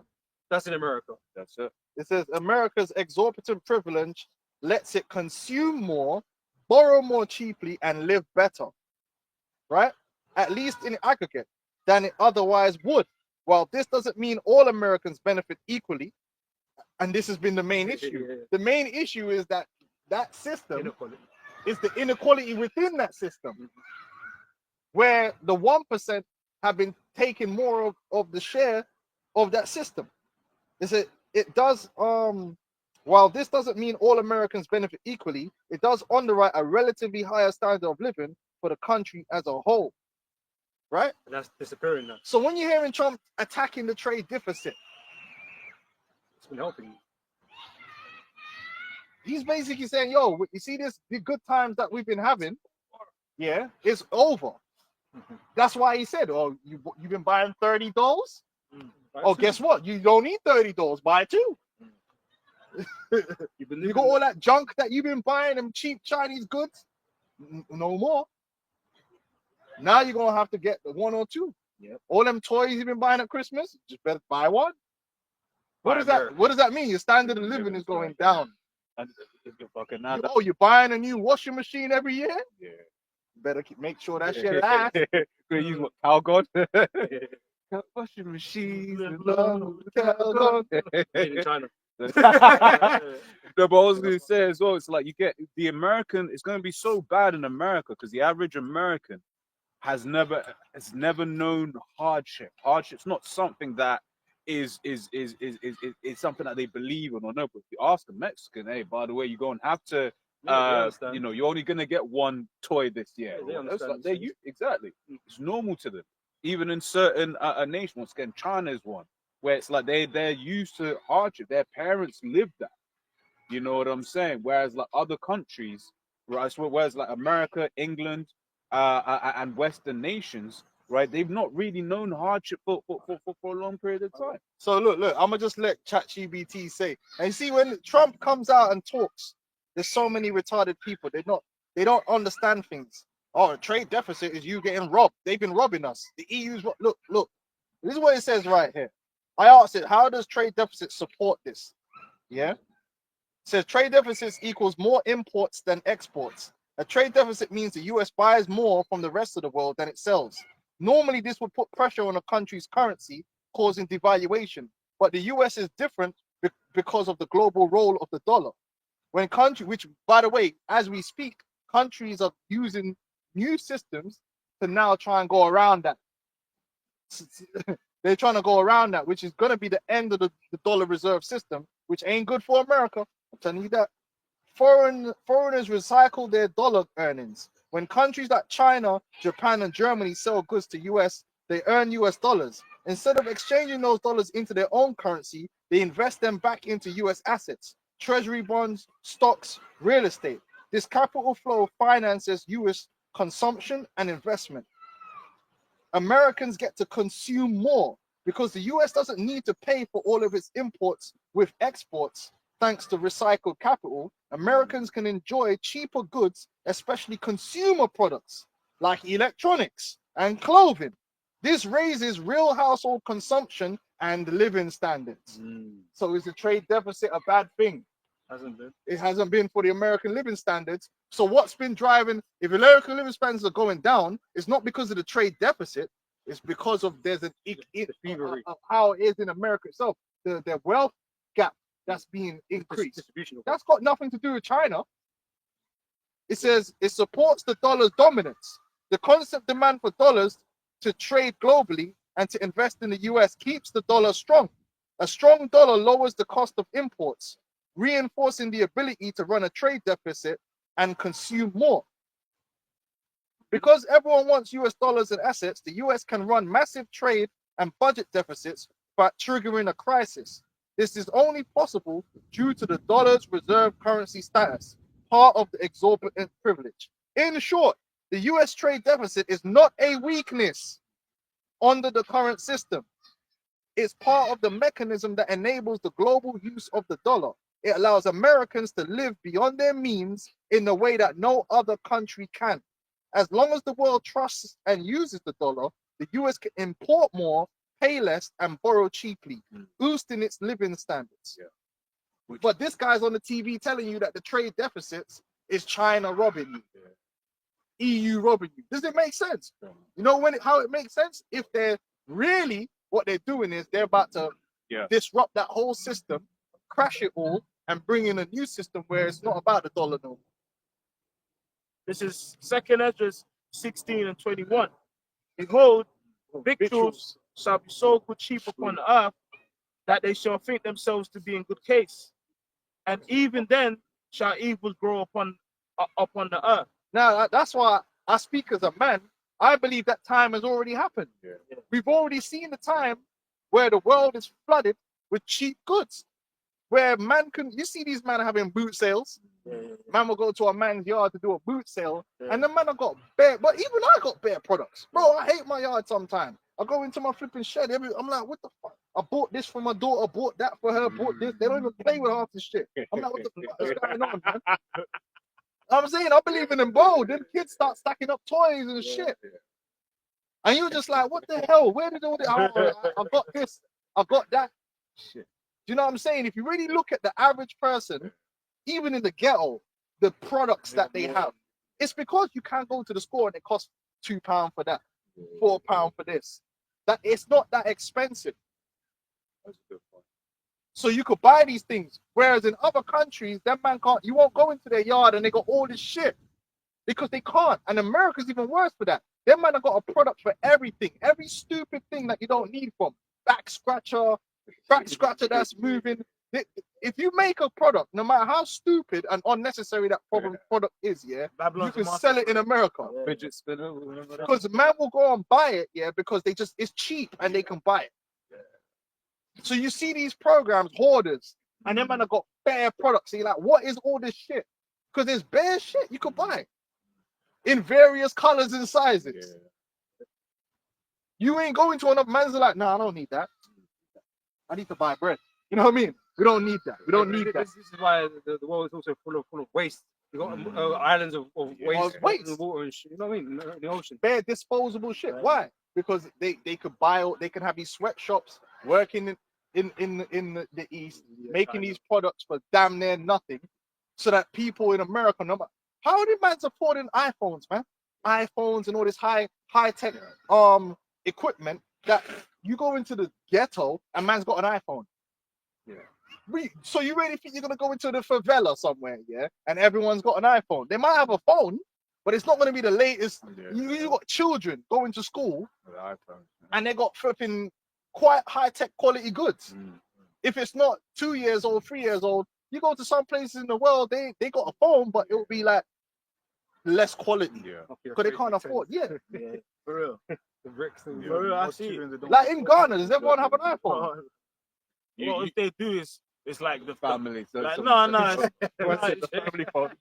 That's in America. That's it. It says America's exorbitant privilege lets it consume more, borrow more cheaply, and live better, right? At least in aggregate, than it otherwise would. While this doesn't mean all Americans benefit equally, and this has been the main issue. Yeah. The main issue is that system Inequality. is the inequality within that system, where the 1% have been taking more of the share of that system. It does while this doesn't mean all Americans benefit equally, it does underwrite a relatively higher standard of living for the country as a whole, right? And that's disappearing now. So when you're hearing Trump attacking the trade deficit, It's been helping you. he's basically saying, yo, you see this, the good times that we've been having, yeah, it's over. That's why he said, oh, you've been buying $30? Oh, guess what? You don't need $30. Buy two. You got all that junk that you've been buying, them cheap Chinese goods? No more. Now you're going to have to get the one or two. Yep. All them toys you've been buying at Christmas, just better buy one. What Buy does that American. What does that mean? Your standard of living is going down. And it's fucking now. You're buying a new washing machine every year? Yeah. Better make sure that shit lasts. Gonna use what, cow god? Washing machines in love with cow god. Made in China. No, but I was gonna say as well, it's like you get the American. It's gonna be so bad in America because the average American has never known hardship. Hardship's not something that is something that they believe in or no. But if you ask a Mexican, hey, by the way, you're gonna have to, you know, you're only gonna get one toy this year. Yeah, they That's understand like, these things. exactly. It's normal to them. Even in certain nations, once again, China is one where it's like they're used to hardship. Their parents lived that. You know what I'm saying? Whereas like other countries, right? Whereas like America, England, and Western nations, right? They've not really known hardship for a long period of time. So look, I'm gonna just let ChatGPT say. And you see, when Trump comes out and talks, there's so many retarded people. They don't understand things. Oh, trade deficit is you getting robbed. They've been robbing us. The EU's look. This is what it says right here. I asked it, how does trade deficit support this? Yeah. It says trade deficits equals more imports than exports. A trade deficit means the US buys more from the rest of the world than it sells. Normally, this would put pressure on a country's currency, causing devaluation. But the US is different because of the global role of the dollar. When which by the way, as we speak, countries are using new systems to now try and go around that. They're trying to go around that, which is going to be the end of the dollar reserve system, which ain't good for America. I'm telling you that. Foreigners recycle their dollar earnings. When countries like China, Japan, and Germany sell goods to US, they earn US dollars. Instead of exchanging those dollars into their own currency, they invest them back into US assets, treasury bonds, stocks, real estate. This capital flow finances US consumption and investment. Americans get to consume more because the US doesn't need to pay for all of its imports with exports. Thanks to recycled capital, Americans can enjoy cheaper goods, especially consumer products like electronics and clothing. This raises real household consumption and living standards. So is the trade deficit a bad thing? Hasn't been. It hasn't been for the American living standards. So what's been driving, if American living standards are going down, it's not because of the trade deficit, it's because of there's an of how it is in America itself. The wealth gap that's being increased. Distribution. That's got nothing to do with China. It says it supports the dollar's dominance. The constant demand for dollars to trade globally and to invest in the US keeps the dollar strong. A strong dollar lowers the cost of imports, reinforcing the ability to run a trade deficit and consume more. Because everyone wants US dollars and assets, the US can run massive trade and budget deficits by triggering a crisis. This is only possible due to the dollar's reserve currency status, part of the exorbitant privilege. In short, the US trade deficit is not a weakness under the current system. It's part of the mechanism that enables the global use of the dollar. It allows Americans to live beyond their means in a way that no other country can. As long as the world trusts and uses the dollar, the US can import more, pay less, and borrow cheaply, boosting its living standards. Yeah. But this guy's on the TV telling you that the trade deficits is China robbing you, EU robbing you. Does it make sense? You know how it makes sense? If they're really, what they're doing is they're about to disrupt that whole system, crash it all, and bring in a new system where it's not about the dollar no more. This is 2nd Ezra 16 and 21. Behold, victuals shall be so good cheap upon the earth that they shall think themselves to be in good case. And even then shall evil grow upon the earth. Now, that's why I speak as a man. I believe that time has already happened. We've already seen the time where the world is flooded with cheap goods. Where man can, you see these men having boot sales. Man will go to a man's yard to do a boot sale, and the man have got bare, but even I got bare products. Bro, I hate my yard sometimes. I go into my flipping shed, I'm like, what the fuck? I bought this for my daughter, bought that for her, bought this. They don't even play with half this shit. I'm like, what the fuck is going on, man? I'm saying, I believe in them, bro. Them kids start stacking up toys and shit. And you're just like, what the hell? Where did all this? I got this, I got that. Shit. Do you know what I'm saying? If you really look at the average person, even in the ghetto, the products that they have, It's because you can't go to the store and it costs £2 for that, £4 for this. That it's not that expensive. That's a good point. So you could buy these things. Whereas in other countries, that man can't, you won't go into their yard and they got all this shit. Because they can't. And America's even worse for that. Them man have got a product for everything. Every stupid thing that you don't need from. Back scratcher that's moving. If you make a product, no matter how stupid and unnecessary that product is, yeah, you Babylon's can a sell it in America. Fidget spinner, remember that? Because man will go and buy it, yeah, because it's cheap and they can buy it. So you see these programs, hoarders, and them man have got bare products. So you're like, what is all this shit? Because there's bare shit you could buy in various colors and sizes. You ain't going to another man's like, nah, I don't need that. I need to buy bread. You know what I mean? We don't need that. We don't need that. This is why the world is also full of waste. You got islands of waste, waste. in the water and shit. You know what I mean? In the ocean. Bare disposable shit. Why? Because they could buy, they can have these sweatshops working in the East, making these products for damn near nothing, so that people in America know. How are the man's affording iPhones, man? iPhones and all this high tech equipment that you go into the ghetto and man's got an iPhone. So you really think you're gonna go into the favela somewhere, yeah, and everyone's got an iPhone? They might have a phone, but it's not gonna be the latest. You got children going to school, and they got flipping quite high tech quality goods. If it's not 2 years old, 3 years old, you go to some places in the world, they got a phone, but it will be like less quality because they can't afford. Yeah, For real. The bricks and For real, I see. like in Ghana, does everyone have an iPhone? Well, if they do, it's like the Family. So Like, some- no, it's Family phone.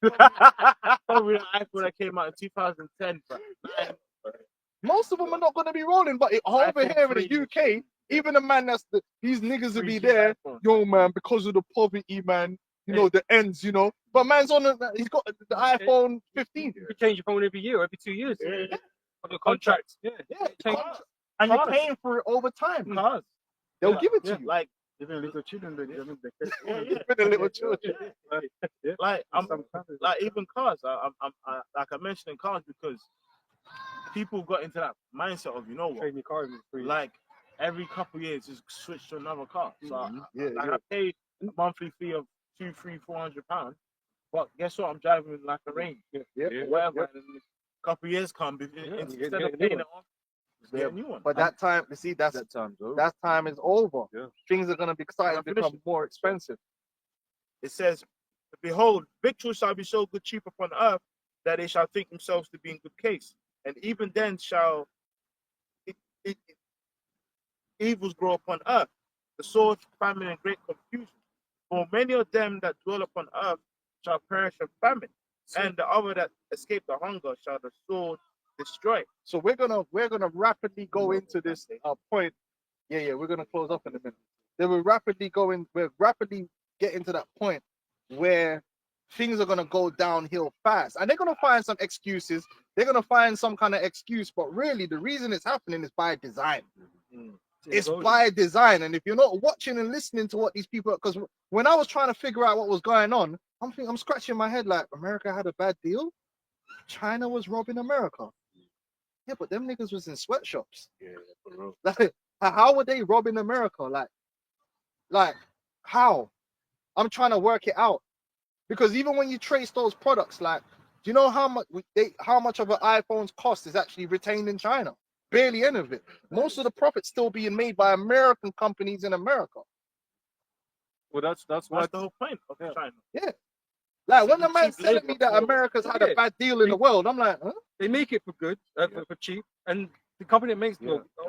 probably the iPhone that came out in 2010. But Most of them are not going to be rolling, but over iPhone here in 3. the UK, even a man these niggas will be there, yo man, because of the poverty, man, you know, the ends, you know. But man's he's got the iPhone 15. You change your phone every year, every 2 years. On your contract. Yeah. Change. And you're paying for it over time. cars, They'll give it to you. like, Even little children, they Even the little children. like, some countries. like even cars. I'm like I mentioned in cars because people got into that mindset of, you know what, Trading your car every 3 years. like every couple years just switch to another car. So Yeah, I pay a monthly fee of £200-300-400, but guess what? I'm driving like a Range, whatever. And a couple years come, instead get of a new paying one. it off, just get a new one. But that time, you see, that time's over. that time is over. Yeah. Things are gonna be starting to become more expensive. It says, "Behold, victuals shall be so good cheap upon earth that they shall think themselves to be in good case, and even then shall evils grow upon earth, the sword, famine, and great confusion. For many of them that dwell upon earth shall perish of famine, and the other that escape the hunger shall the sword destroy." So we're gonna rapidly go into this point. Yeah, we're gonna close up in a minute. Then we're rapidly getting to that point where things are gonna go downhill fast, and they're gonna find some excuses. They're gonna find some kind of excuse, but really the reason it's happening is by design. It's by design. And if you're not watching and listening to what these people, because when I was trying to figure out what was going on, I'm scratching my head like, America had a bad deal. China was robbing America. Yeah, but them niggas was in sweatshops. Like, how were they robbing America? Like how? I'm trying to work it out. Because even when you trace those products, like, do you know how much of an iPhone's cost is actually retained in China? Barely any of it. Most of the profits still being made by American companies in America. Well, that's why That's the whole point of China. Like when the Cheap man's telling labor me that for- America's had a bad deal in the world, I'm like, huh? They make it for good, for cheap, and the company that makes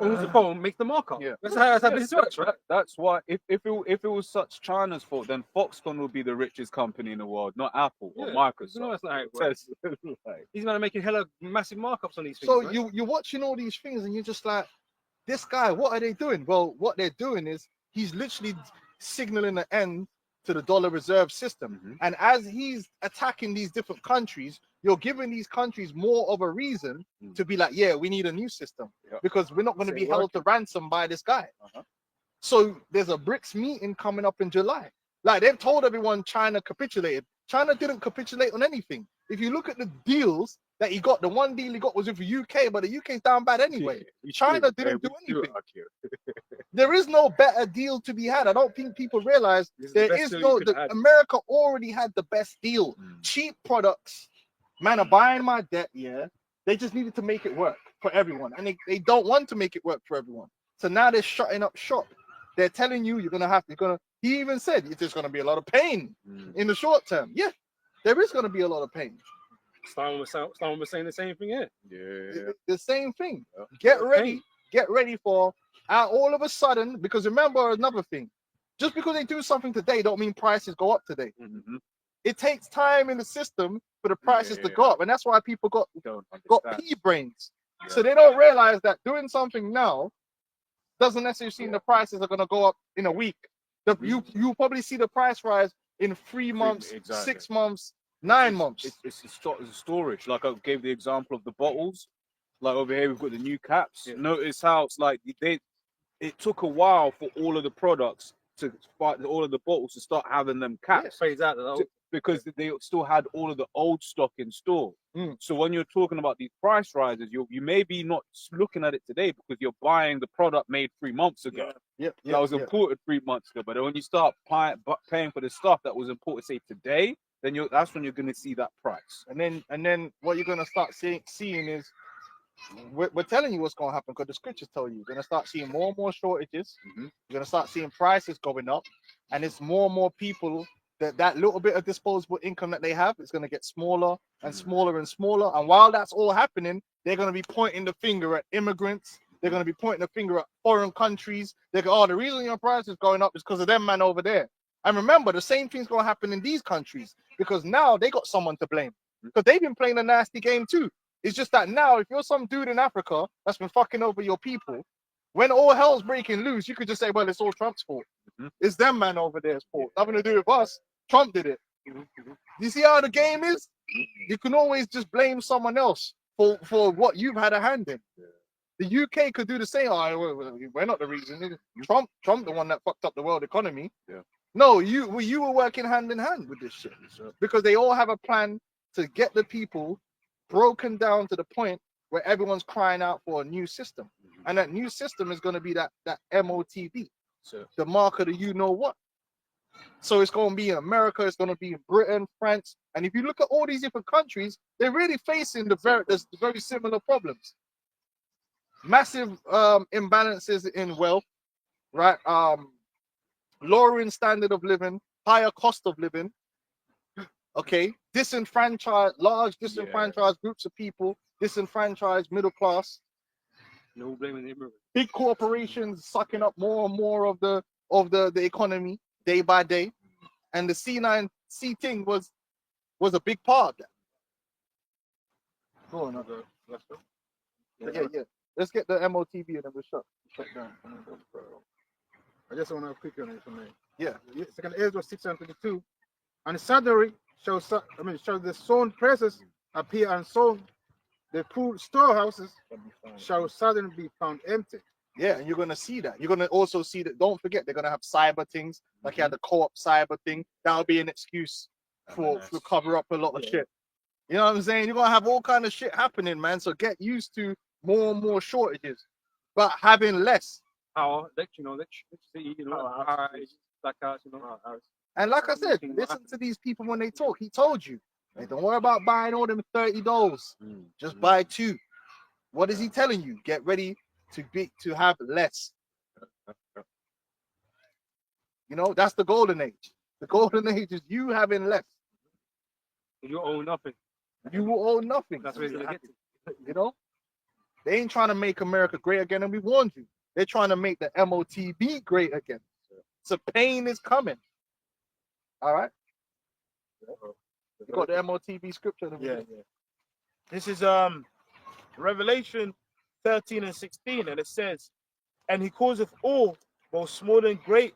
owns the phone makes the markup. Yeah. That's how business works, right? That's why if it was such China's fault, then Foxconn would be the richest company in the world, not Apple or Yeah. Microsoft. No, that's not how it works. Like, These men are making hella massive markups on these things. So right? you're watching all these things and you're just like, this guy, what are they doing? Well, what they're doing is he's literally signaling the end to the dollar reserve system. And as he's attacking these different countries, you're giving these countries more of a reason to be like, yeah, we need a new system because we're not going to be held to ransom by this guy. So there's a BRICS meeting coming up in July. Like they've told everyone China capitulated. China didn't capitulate on anything. if you look at the deals that he got, the one deal he got was with the UK, but the UK's down bad anyway. China didn't do anything. There is no better deal to be had. I don't think people realize This is the there best is deal no. you could have. America already had the best deal. Cheap products, man, are buying my debt. Yeah, they just needed to make it work for everyone, and they don't want to make it work for everyone. So now they're shutting up shop. They're telling you you're gonna. He even said there's gonna be a lot of pain in the short term. Yeah, there is gonna be a lot of pain. Stalin was saying the same thing here. Yeah. The same thing. Get ready for all of a sudden, because remember another thing, just because they do something today don't mean prices go up today. It takes time in the system for the prices to go up, and that's why people got pea brains. So they don't realize that doing something now doesn't necessarily mean the prices are going to go up in a week. You probably see the price rise in 3 months, 6 months, 9 months. It's storage. Like I gave the example of the bottles. Like over here, we've got the new caps. Yeah. Notice how it's like it took a while for all of the products to all of the bottles to start having them caps. Phase out though. Because they still had all of the old stock in store. So when you're talking about these price rises, you may be not looking at it today because you're buying the product made 3 months ago. That was imported 3 months ago. But when you start paying for the stuff that was imported, say today, then that's when you're going to see that price. And then what you're going to start seeing is, we're telling you what's going to happen because the scriptures tell you. You're going to start seeing more and more shortages. You're going to start seeing prices going up, and it's more and more people. That little bit of disposable income that they have is going to get smaller and smaller and smaller. And while that's all happening, they're going to be pointing the finger at immigrants. They're going to be pointing the finger at foreign countries. They go, oh, the reason your price is going up is because of them man over there. And remember, the same thing's going to happen in these countries because now they got someone to blame because they've been playing a nasty game too. It's just that now, if you're some dude in Africa that's been fucking over your people, when all hell's breaking loose, you could just say, well, it's all Trump's fault. It's them man over there's fault. Nothing to do with us. Trump did it. You see how the game is? You can always just blame someone else for what you've had a hand in. The UK could do the same. Oh, we're not the reason. Trump the one that fucked up the world economy. No, you were working hand in hand with this shit because they all have a plan to get the people broken down to the point where everyone's crying out for a new system, and that new system is going to be that MOTB, the mark of the you know what. So it's going to be in America, it's going to be in Britain, France, and if you look at all these different countries, they're really facing the very similar problems. Massive imbalances in wealth, right? Lowering standard of living, higher cost of living. Okay, large disenfranchised groups of people, disenfranchised middle class. No blaming the immigrants. Big corporations sucking up more and more of the economy day by day, and the C9C thing was a big part of that. Go on, let's go. Yeah. Let's get the MOTB and then we'll shut down. I just want to quick on it for me. Yeah. Second Ezra 6:22, and suddenly shall the sown presses appear unsown, the full storehouses shall suddenly be found empty. Yeah, and you're gonna see that. You're gonna also see that. Don't forget, they're gonna have cyber things, like you had the co-op cyber thing. That'll be an excuse to cover up a lot of shit. You know what I'm saying? You're gonna have all kind of shit happening, man. So get used to more and more shortages, but having less. Power, electricity, blackouts, And like I said, listen to these people when they talk. He told you, hey, don't worry about buying all them $30. Just buy 2. What is he telling you? Get ready to have less. You know, that's the golden age. The golden age is you having less. You own nothing. You will own nothing. That's where it's gonna get to. You know, they ain't trying to make America great again, and we warned you. They're trying to make the MOTB great again. So pain is coming. All right. You got the MOTB scripture. Yeah. This is Revelation 13:16, and it says, and he causeth all, both small and great,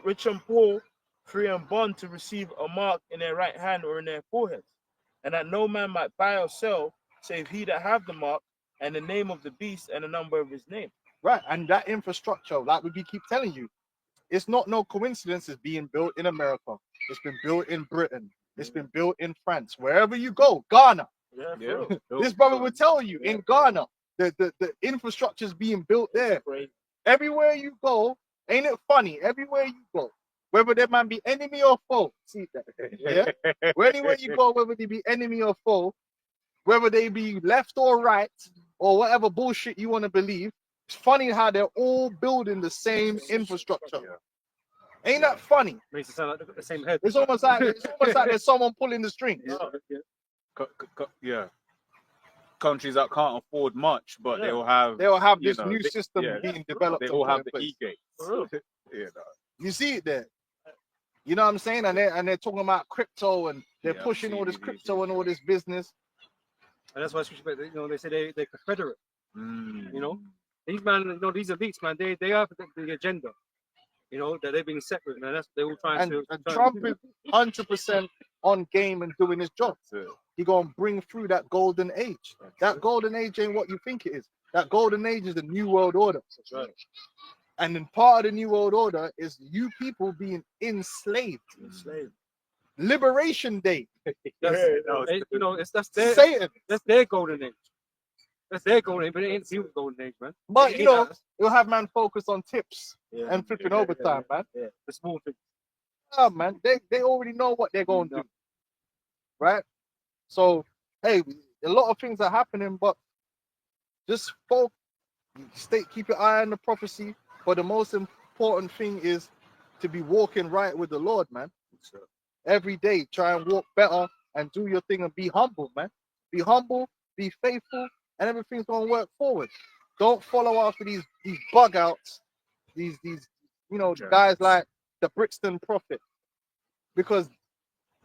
rich and poor, free and bond, to receive a mark in their right hand or in their foreheads, and that no man might buy or sell, save he that have the mark, and the name of the beast, and the number of his name. Right, and that infrastructure, like we keep telling you, it's not no coincidence it's being built in America. It's been built in Britain. It's been built in France. Wherever you go, Ghana. Yeah, Yeah. This brother will tell you in Ghana, the infrastructure is being built there. great. Everywhere you go, ain't it funny? Everywhere you go, whether there might be enemy or foe, see that? Yeah. Anywhere you go, whether they be enemy or foe, whether they be left or right, or whatever bullshit you want to believe, it's funny how they're all building the same infrastructure. Ain't that funny? Makes it sound like they've got the same head. It's almost like there's someone pulling the strings. Yeah. Countries that can't afford much, but Yeah. they'll have They'll have You this know, new they- system yeah, being developed. they and all put have in the place. e-gates. You know. You see it there. You know what I'm saying? And they're talking about crypto and they're Yeah, pushing all this CBDC. crypto and all this business. And that's why you know, they say they're Confederate. Mm. You know? These man, you know, these elites, man, they have the agenda. You know, that they've been separate, man. That's they all trying And, to. and Trump is 100% on game and doing his job. That's it. He gonna bring through that golden age. That golden age ain't what you think it is. That golden age is the new world order. That's right. And then part of the new world order is you people being enslaved. Liberation Day. That's, you know, that's their Satan. that's their golden age. That's their golden age, but it ain't the golden age, man. But It you know, ain't ours. you'll have man focus on tips and flipping overtime, man. The small things. Yeah, man. They already know what they're going to do. Right? So, hey, a lot of things are happening, but just keep your eye on the prophecy. But the most important thing is to be walking right with the Lord, man. Every day, try and walk better and do your thing and be humble, man. Be humble, be faithful, and everything's gonna work forward. Don't follow after these bug outs, these you know, guys like the Brixton Prophet, because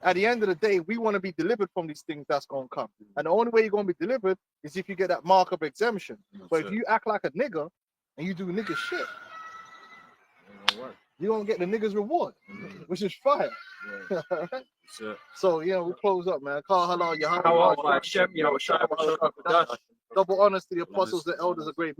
at the end of the day, we want to be delivered from these things that's gonna come, and the only way you're gonna be delivered is if you get that mark of exemption. But if you act like a nigger and you do nigger shit, you're gonna get the nigger's reward, which is fire. So yeah, we close up, man. Call halal, How are Hashem, you know, double honors to the apostles, the elders, a great